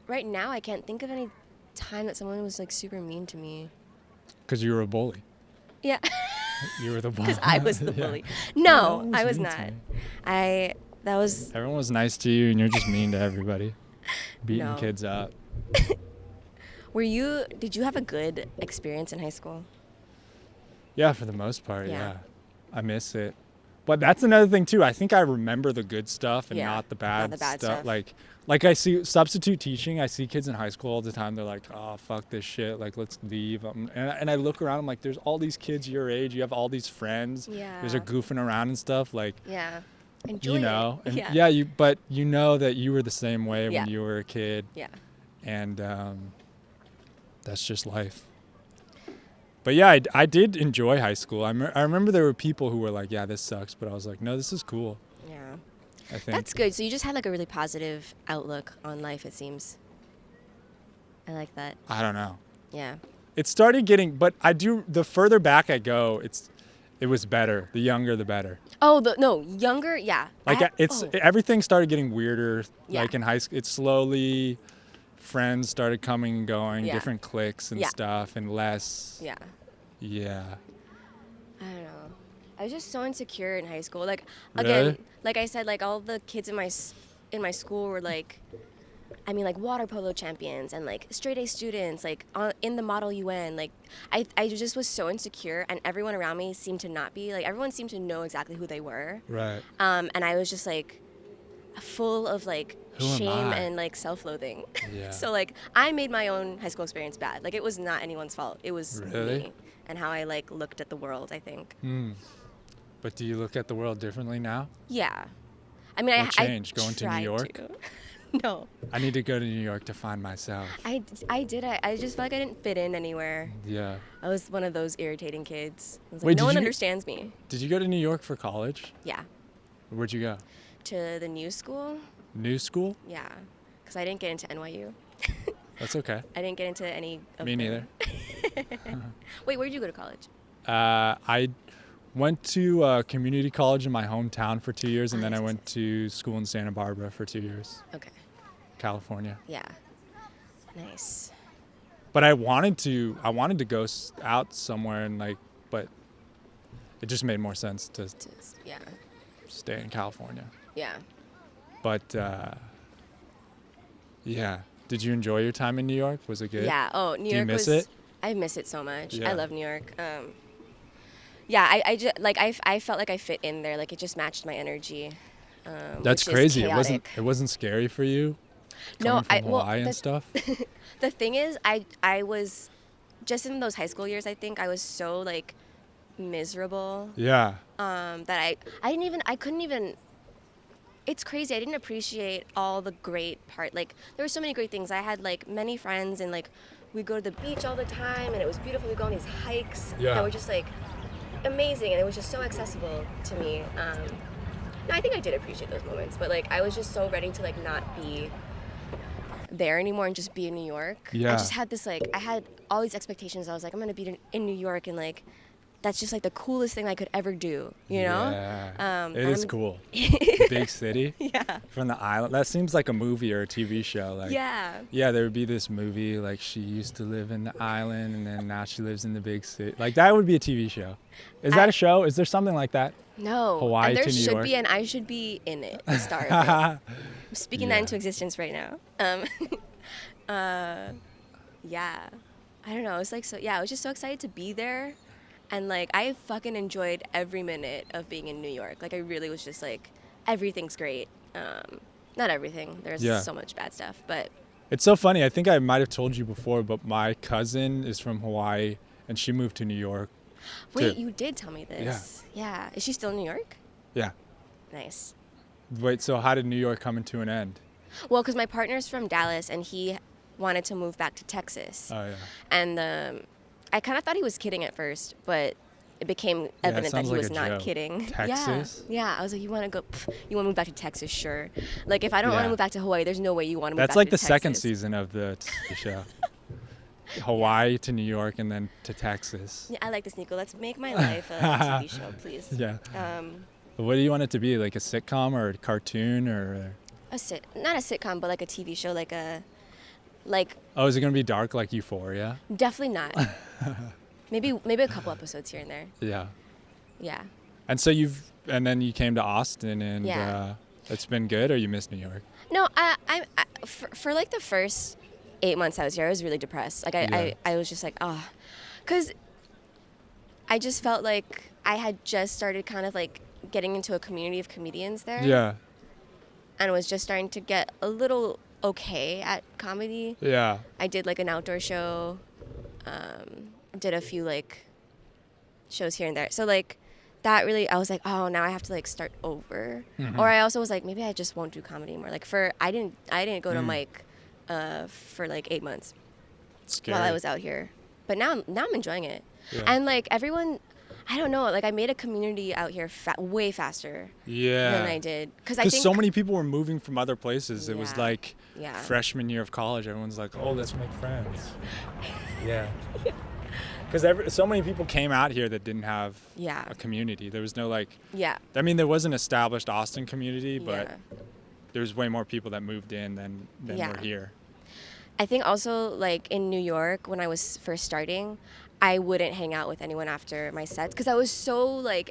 Right now, I can't think of any time that someone was like super mean to me. because you were a bully. Yeah. You were the bully. Because I was the Yeah. bully. No No, one was I was mean to not. me. That was. Everyone was nice to you, and you're just mean to everybody. Beating No. kids up. Did you have a good experience in high school? Yeah, for the most part, Yeah. yeah. I miss it. But that's another thing too. I think I remember the good stuff and Yeah, not the bad, not the bad stuff. Like I see substitute teaching. I see kids in high school all the time. They're like, "Oh, fuck this shit. Like, let's leave." And I look around. I'm like, "There's all these kids your age. You have all these friends. Yeah. There's a goofing around and stuff. Like, Yeah. Enjoy you know, it. and Yeah. but you know that you were the same way Yeah. when you were a kid, Yeah. and that's just life. But yeah, I did enjoy high school. I remember there were people who were like, "Yeah, this sucks," but I was like, "No, this is cool." Yeah. I think. That's good. So you just had like a really positive outlook on life, it seems. I like that. I don't know. Yeah. It started getting, but the further back I go, it was better. The younger, the better. Oh, no, younger, yeah. Like everything started getting weirder. Yeah. Like in high school, it slowly, friends started coming and going, Yeah. different cliques and Yeah. stuff, and less. Yeah. Yeah. I don't know. I was just so insecure in high school. Like, Really? again, like I said, like all the kids in my school were like, I mean, like water polo champions and like straight A students, like in the Model UN. Like, I just was so insecure, and everyone around me seemed to not be. Like, everyone seemed to know exactly who they were. Right. And I was just like full of like Who am shame I? and like self-loathing. Yeah. So like I made my own high school experience bad. Like it was not anyone's fault. It was Really? me and how I like looked at the world, I think. But do you look at the world differently now? Yeah. I mean, What changed? Going to New tried York? to. No. I need to go to New York to find myself. I did. I just felt like I didn't fit in anywhere. Yeah. I was one of those irritating kids. I was like, Wait, no did one you- understands me. Did you go to New York for college? Yeah. Where'd you go? To the new school? New school? Yeah. Because I didn't get into NYU. That's okay. I didn't get into any of Me the- neither. Wait, where did you go to college? I went to community college in my hometown for 2 years, and Oh, then I nice, went to school in Santa Barbara for 2 years, Okay. California. Yeah. Nice. But I wanted to go out somewhere but it just made more sense to Yeah. stay in California. Yeah. But yeah, did you enjoy your time in New York? Was it good? Yeah. Oh, New York. Do you miss it? I miss it so much. Yeah. I love New York. Yeah, I just like I felt like I fit in there. Like it just matched my energy. That's which is crazy. chaotic. It wasn't scary for you? No, Coming from Hawaii and stuff? The thing is, I was just in those high school years. I think I was so like miserable. Yeah. That I couldn't even. It's crazy. I didn't appreciate all the great part. Like there were so many great things. I had like many friends, and like we'd go to the beach all the time, and it was beautiful. We'd go on these hikes that were just like amazing, and it was just so accessible to me. No, I think I did appreciate those moments, but like I was just so ready to like not be there anymore and just be in New York. Yeah. I just had this like I had all these expectations. I was like, I'm gonna be in New York, and like that's just like the coolest thing I could ever do, you know? Yeah. It is cool. The big city. Yeah. From the island. That seems like a movie or a TV show. Like, yeah. Yeah, there would be this movie, like she used to live in the island and then now she lives in the big city. Like that would be a TV show. Is that a show? Is there something like that? No. Hawaii and there to New should York? be, and I should be in it. The star of it. I'm speaking that into existence right now. Yeah. I don't know. It was like so. Yeah, I was just so excited to be there. And, like, I fucking enjoyed every minute of being in New York. Like, I really was just, like, everything's great. Not everything. There's so much bad stuff. But it's so funny. I think I might have told you before, but my cousin is from Hawaii, and she moved to New York. Wait, you did tell me this. Yeah. Is she still in New York? Yeah. Nice. Wait, so how did New York come to an end? Well, because my partner's from Dallas, and he wanted to move back to Texas. Oh, yeah. And I kind of thought he was kidding at first, but it became evident that he was not kidding. Texas? Yeah. I was like, you want to go? You want to move back to Texas? Sure. Like, if I don't want to move back to Hawaii, there's no way you want to move back to Texas. That's like the second season of the TV show. Hawaii to New York and then to Texas. Yeah, I like this, Nico. Let's make my life a TV show, please. Yeah. What do you want it to be? Like a sitcom or a cartoon or? Not a sitcom, but like a TV show, like a. Oh, is it gonna be dark like Euphoria? Definitely not. maybe a couple episodes here and there. Yeah. Yeah. And so then you came to Austin, and it's been good, or you miss New York? No, I for like the first 8 months I was here, I was really depressed. Like I was just like, because I just felt like I had just started kind of like getting into a community of comedians there. Yeah. And was just starting to get a little okay at comedy. Yeah. I did like an outdoor show, did a few like shows here and there. So like that really, I was like, oh, now I have to like start over. Mm-hmm. Or I also was like, maybe I just won't do comedy anymore. Like I didn't go to Mike for like 8 months while I was out here. But now I'm enjoying it. Yeah. And like everyone, I don't know, like I made a community out here way faster than I did. Because so many people were moving from other places. It was like freshman year of college. Everyone's like, oh, let's make friends. Yeah. Because so many people came out here that didn't have a community. There was no like, I mean, there was an established Austin community, but there was way more people that moved in than were here. I think also like in New York, when I was first starting, I wouldn't hang out with anyone after my sets because I was so like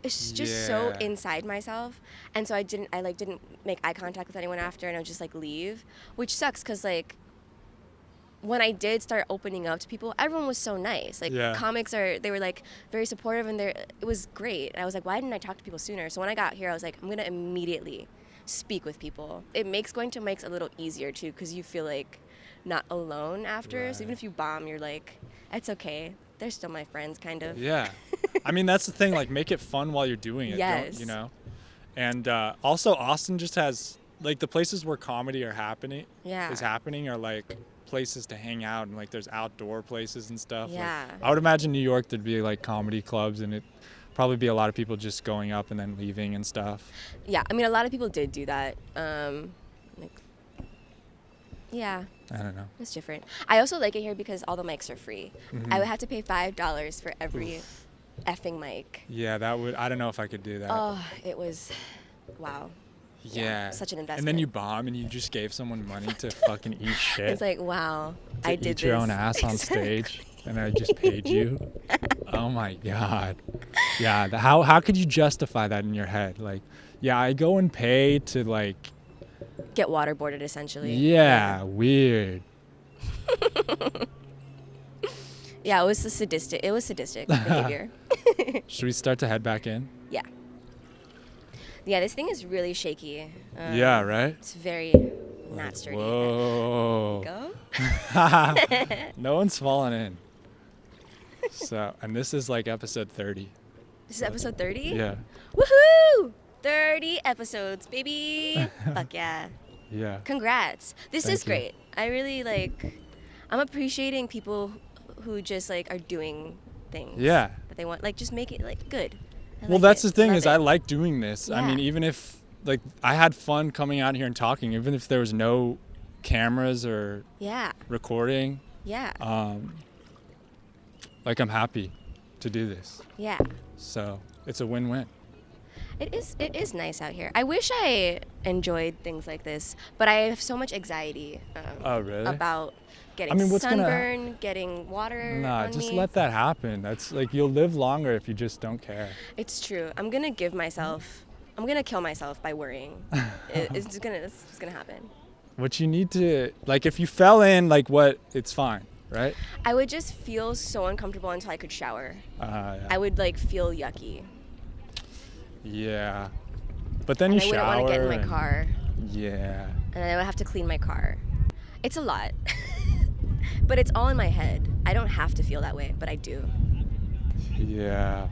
it's just so inside myself, and so I didn't make eye contact with anyone after, and I would just like leave, which sucks because like when I did start opening up to people, everyone was so nice. Like comics they were like very supportive, and it was great. And I was like, why didn't I talk to people sooner? So when I got here, I was like, I'm gonna immediately speak with people. It makes going to Mike's a little easier too because you feel like not alone after. Right. So even if you bomb, you're like, it's okay. They're still my friends, kind of. Yeah. I mean, that's the thing. Like, make it fun while you're doing it. Yes. You know? And also, Austin just has, like, the places where comedy is happening are, like, places to hang out. And, like, there's outdoor places and stuff. Yeah. Like, I would imagine New York, there'd be, like, comedy clubs. And it'd probably be a lot of people just going up and then leaving and stuff. Yeah. I mean, a lot of people did do that. Yeah. I don't know. It's different. I also like it here because all the mics are free. Mm-hmm. I would have to pay $5 for every effing mic. Yeah, I don't know if I could do that. Oh, it was, wow. Yeah. Such an investment. And then you bomb and you just gave someone money to fucking eat shit. It's like, wow, I did this. Eat your own ass on stage and I just paid you. Oh my God. Yeah. How could you justify that in your head? Like, yeah, I go and pay to like. Get waterboarded essentially. Yeah. Weird. Yeah, it was sadistic behavior. Should we start to head back in? Yeah. Yeah, this thing is really shaky. Yeah, right? It's very not sturdy. Whoa. Go. No one's fallen in. So, and this is like episode 30. This is episode 30? Yeah. Woohoo! 30 episodes, baby. Fuck yeah. Yeah. Congrats. This Thank is you. great. I really I'm appreciating people who just like are doing things. Yeah. That they want. Like just make it like good. Well, that's the thing Love is it. I like doing this. I Yeah. mean, even if like I had fun coming out here and talking, even if there was no cameras or Yeah. recording, Yeah. like I'm happy to do this. Yeah. So it's a win-win. It is nice out here. I wish I enjoyed things like this, but I have so much anxiety Oh, really? about getting I mean, what's gonna- sunburn, getting water Nah, on just me. let that happen. That's like you'll live longer if you just don't care. It's true. I'm gonna kill myself by worrying. It's just gonna happen. What you need to like if you fell in like what it's fine, right? I would just feel so uncomfortable until I could shower. Yeah. I would like feel yucky. Yeah. But then And you I wouldn't shower. want to get in my and- car. Yeah. And I would have to clean my car. It's a lot. But it's all in my head. I don't have to feel that way, but I do. Yeah.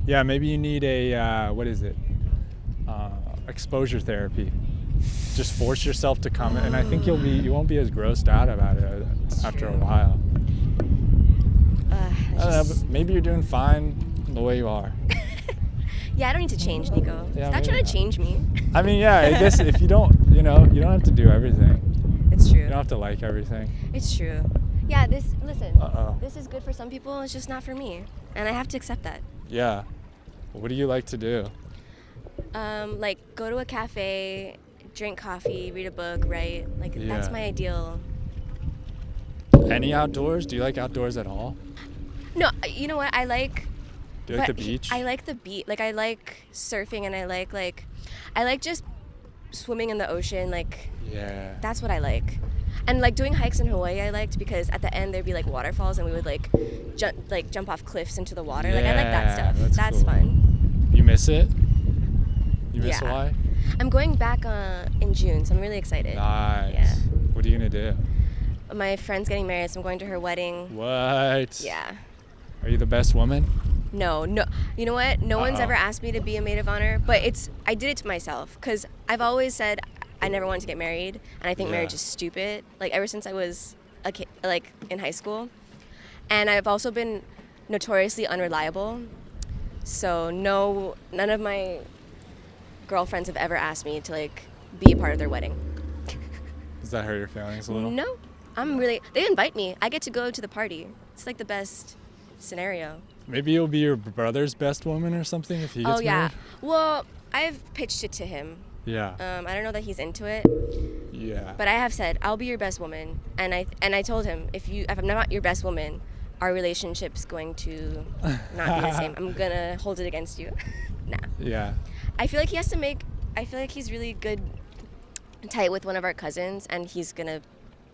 Yeah, maybe you need a what is it? Exposure therapy. Just force yourself to come in, and I think you won't be as grossed out about it after a true. while. It's I don't know, just- but maybe you're doing fine the way you are. Yeah, I don't need to change, Nico. Yeah, Stop maybe trying not. to change me. I mean, yeah, I guess if you don't, you don't have to do everything. It's true. You don't have to like everything. It's true. Yeah, listen. Uh-oh. This is good for some people, it's just not for me. And I have to accept that. Yeah. What do you like to do? Like go to a cafe, drink coffee, read a book, write. Like that's Yeah. my ideal. Any outdoors? Do you like outdoors at all? No, you know what? I like Do you like the but beach? I like the beach. Like I like surfing and I like just swimming in the ocean. Like Yeah. that's what I like. And like doing hikes in Hawaii I liked because at the end there'd be like waterfalls and we would like jump off cliffs into the water. Like I like that Yeah, stuff. that's cool. fun. You miss it? You miss Yeah. Hawaii? I'm going back in June, so I'm really excited. Nice. Yeah. What are you gonna do? My friend's getting married, so I'm going to her wedding. What? Yeah. Are you the best woman? No. You know what? No one's Uh-oh. ever asked me to be a maid of honor, but I did it to myself because I've always said I never wanted to get married, and I think Yeah. marriage is stupid. Like ever since I was a kid, like in high school, and I've also been notoriously unreliable. So none of my girlfriends have ever asked me to like be a part of their wedding. Does that hurt your feelings a little? No, they invite me. I get to go to the party. It's like the best scenario. Maybe you'll be your brother's best woman or something if he gets Oh yeah. married? Well, I've pitched it to him. Yeah. I don't know that he's into it, Yeah. but I have said I'll be your best woman, and I told him if I'm not your best woman, our relationship's going to not be the same. I'm gonna hold it against you. Nah. Yeah. I feel like he's really good, tight with one of our cousins, and he's gonna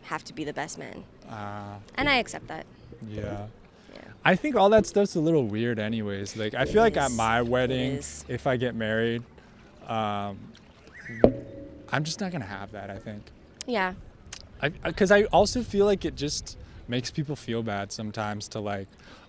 have to be the best man, and I accept that. Yeah. Yeah. I think all that stuff's a little weird anyways. Like I feel like at is. my It wedding, is. if I get married, I'm just not gonna have that, I think. Yeah. Because I also feel like it just makes people feel bad sometimes to like,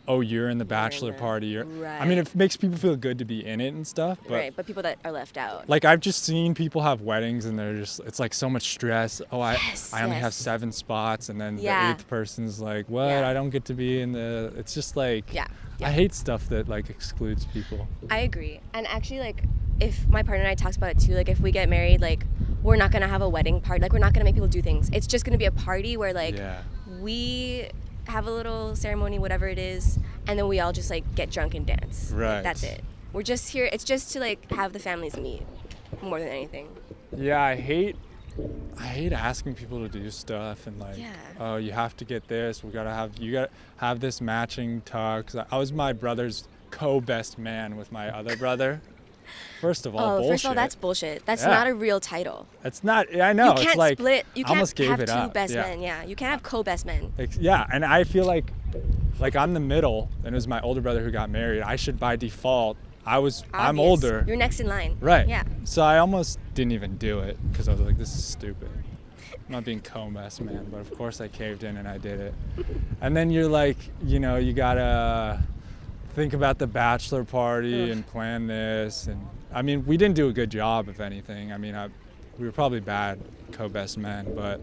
oh, you're in the bachelor the- party. I mean, right. it makes people feel good to be in it and stuff. But Right, but people that are left out. like I've just seen people have weddings and it's like so much stress. Oh, Yes, I only have yes. 7 spots, and then Yeah. the 8th person's like, what? Yeah. I don't get to be in the. It's just like, Yeah. I hate stuff that like excludes people. I agree. And actually, like, if my partner and I talked about it too, like, if we get married, like, we're not gonna have a wedding party. Like, we're not gonna make people do things. It's just gonna be a party where, like, Yeah. we have a little ceremony, whatever it is, and then we all just, like, get drunk and dance. Like, Right. that's it. We're just here. It's just to, like, have the families meet more than anything. Yeah, I hate I hate asking people to do stuff and like, oh, you have to get this. You gotta have this matching tux. I was my brother's co-best man with my other brother. First of all, bullshit. First of all, that's bullshit. That's not a real title. It's not. I know. You can't it's like, split. You can't almost gave have it two up. best men. Yeah, you can't have co-best men. Yeah, and I feel like I'm the middle, and it was my older brother who got married. I should by default. I'm older. You're next in line. Right. Yeah. So I almost didn't even do it because I was like, this is stupid. I'm not being co-best man, but of course I caved in and I did it. And then you're like, you gotta think about the bachelor party and plan this. And I mean, we didn't do a good job, if anything. I mean, we were probably bad co-best men, but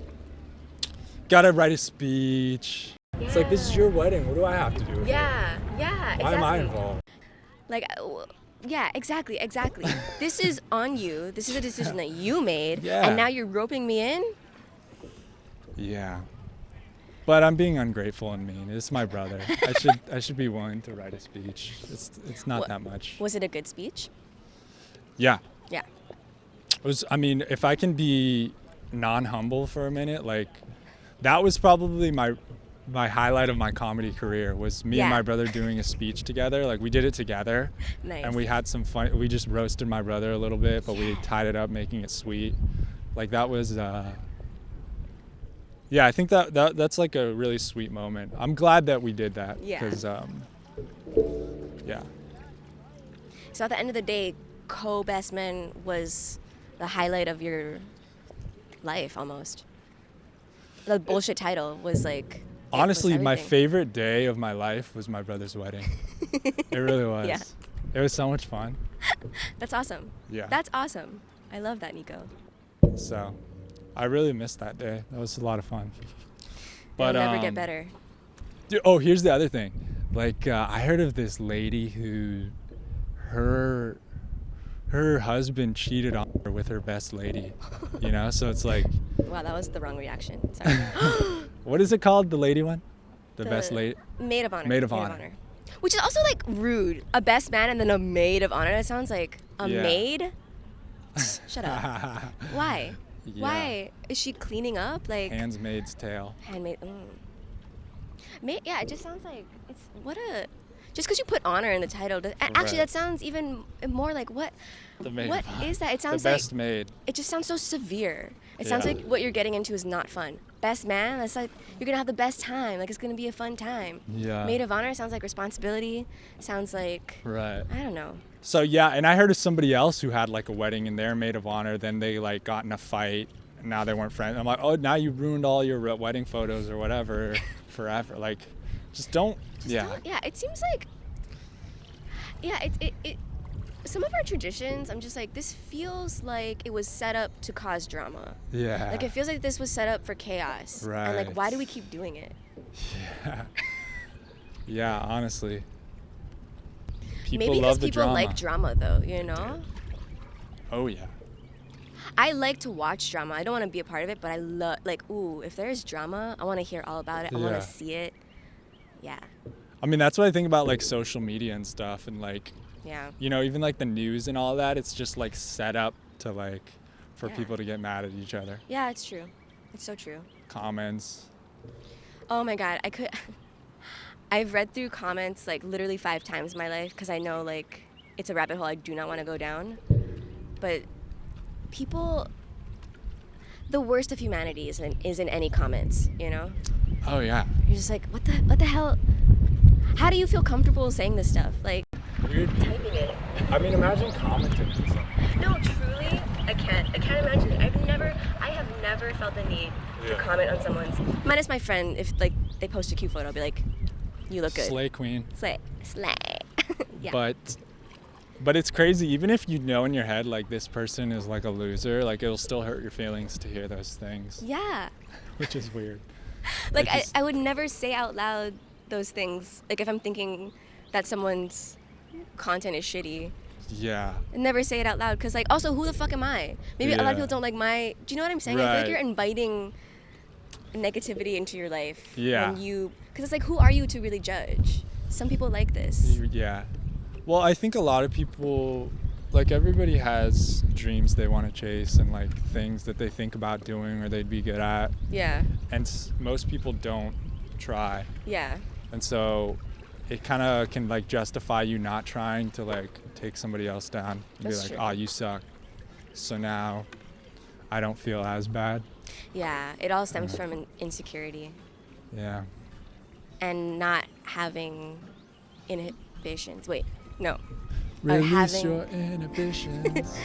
gotta write a speech. Yeah. It's like, this is your wedding. What do I have to do with it? Yeah, exactly. Why am I involved? Like, yeah, exactly. This is on you. This is a decision that you made, and now you're roping me in? Yeah. But I'm being ungrateful and mean. It's my brother. I should be willing to write a speech. It's not that much. Was it a good speech? Yeah. Yeah. If I can be non-humble for a minute, like, that was probably my highlight of my comedy career was me and my brother doing a speech together. Like, we did it together. Nice. And we had some fun. We just roasted my brother a little bit, but we tied it up, making it sweet. Like, that was, I think that's like a really sweet moment. I'm glad that we did that. Yeah. Because, yeah. So at the end of the day, co-best man was the highlight of your life, almost. The bullshit title was like... Honestly, my favorite day of my life was my brother's wedding. It really was. Yeah. It was so much fun. That's awesome. Yeah. That's awesome. I love that, Nico. So, I really missed that day. That was a lot of fun. But it'll never get better. Dude, here's the other thing. Like, I heard of this lady who her husband cheated on her with her best lady. So it's like... Wow, that was the wrong reaction. Sorry. What is it called? The lady one? The best lady? Maid of honor. Maid of honor. Which is also like rude. A best man and then a maid of honor. That sounds like a maid? Shut up. Why? Yeah. Why? Is she cleaning up? Like... Handmaid's tale. Handmaid. Yeah, it just sounds like... Just because you put honor in the title, actually that sounds even more like what? The maid. What is that? It sounds the best maid. It just sounds so severe. It sounds like what you're getting into is not fun. Best man, that's like you're gonna have the best time. Like, it's gonna be a fun time. Yeah. Maid of honor sounds like responsibility. Sounds like I don't know. So and I heard of somebody else who had like a wedding and they're maid of honor. Then they like got in a fight. And now they weren't friends. I'm like, now you ruined all your wedding photos or whatever forever. Like, just don't. Don't, it seems like. Yeah, it. Some of our traditions, I'm just like, this feels like it was set up to cause drama. Yeah. Like, it feels like this was set up for chaos. Right. And like, why do we keep doing it? Yeah. Yeah, honestly. Maybe because people like drama, though, Oh, yeah. I like to watch drama. I don't want to be a part of it, but I love, if there's drama, I want to hear all about it. I want to see it. Yeah. I mean, that's what I think about, like, social media and stuff, and, like, even, like, the news and all that, it's just, like, set up to, like, for people to get mad at each other. Yeah, it's true. It's so true. Comments. Oh, my God. I've read through comments, like, literally 5 times in my life, because I know, like, it's a rabbit hole I do not want to go down. But people, the worst of humanity is in any comments, Oh, yeah. You're just like, what the hell? How do you feel comfortable saying this stuff? Like, weird. Typing it. I mean, imagine commenting on something. No, truly, I can't imagine it. I have never felt the need to comment on someone's, minus my friend, if, like, they post a cute photo, I'll be like, you look good. Slay queen. Slay. Yeah. But it's crazy, even if you know in your head, like, this person is, like, a loser, like, it'll still hurt your feelings to hear those things. Yeah. Which is weird. Like, I would never say out loud those things, like, if I'm thinking that someone's content is shitty. Yeah. I'd never say it out loud, because, like, also, who the fuck am I? Maybe a lot of people don't like do you know what I'm saying? Right. I feel like you're inviting negativity into your life. Yeah. Because it's like, who are you to really judge? Some people like this. Yeah. Well, I think a lot of people like everybody has dreams they want to chase and like things that they think about doing or they'd be good at, Yeah. and most people don't try. Yeah. And so it kind of can like justify you not trying to like take somebody else down and That's be like, true. oh, you suck, so now I don't feel as bad. Yeah. It all stems from an insecurity Yeah. and not having inhibitions. Wait, no. Release having- your inhibitions.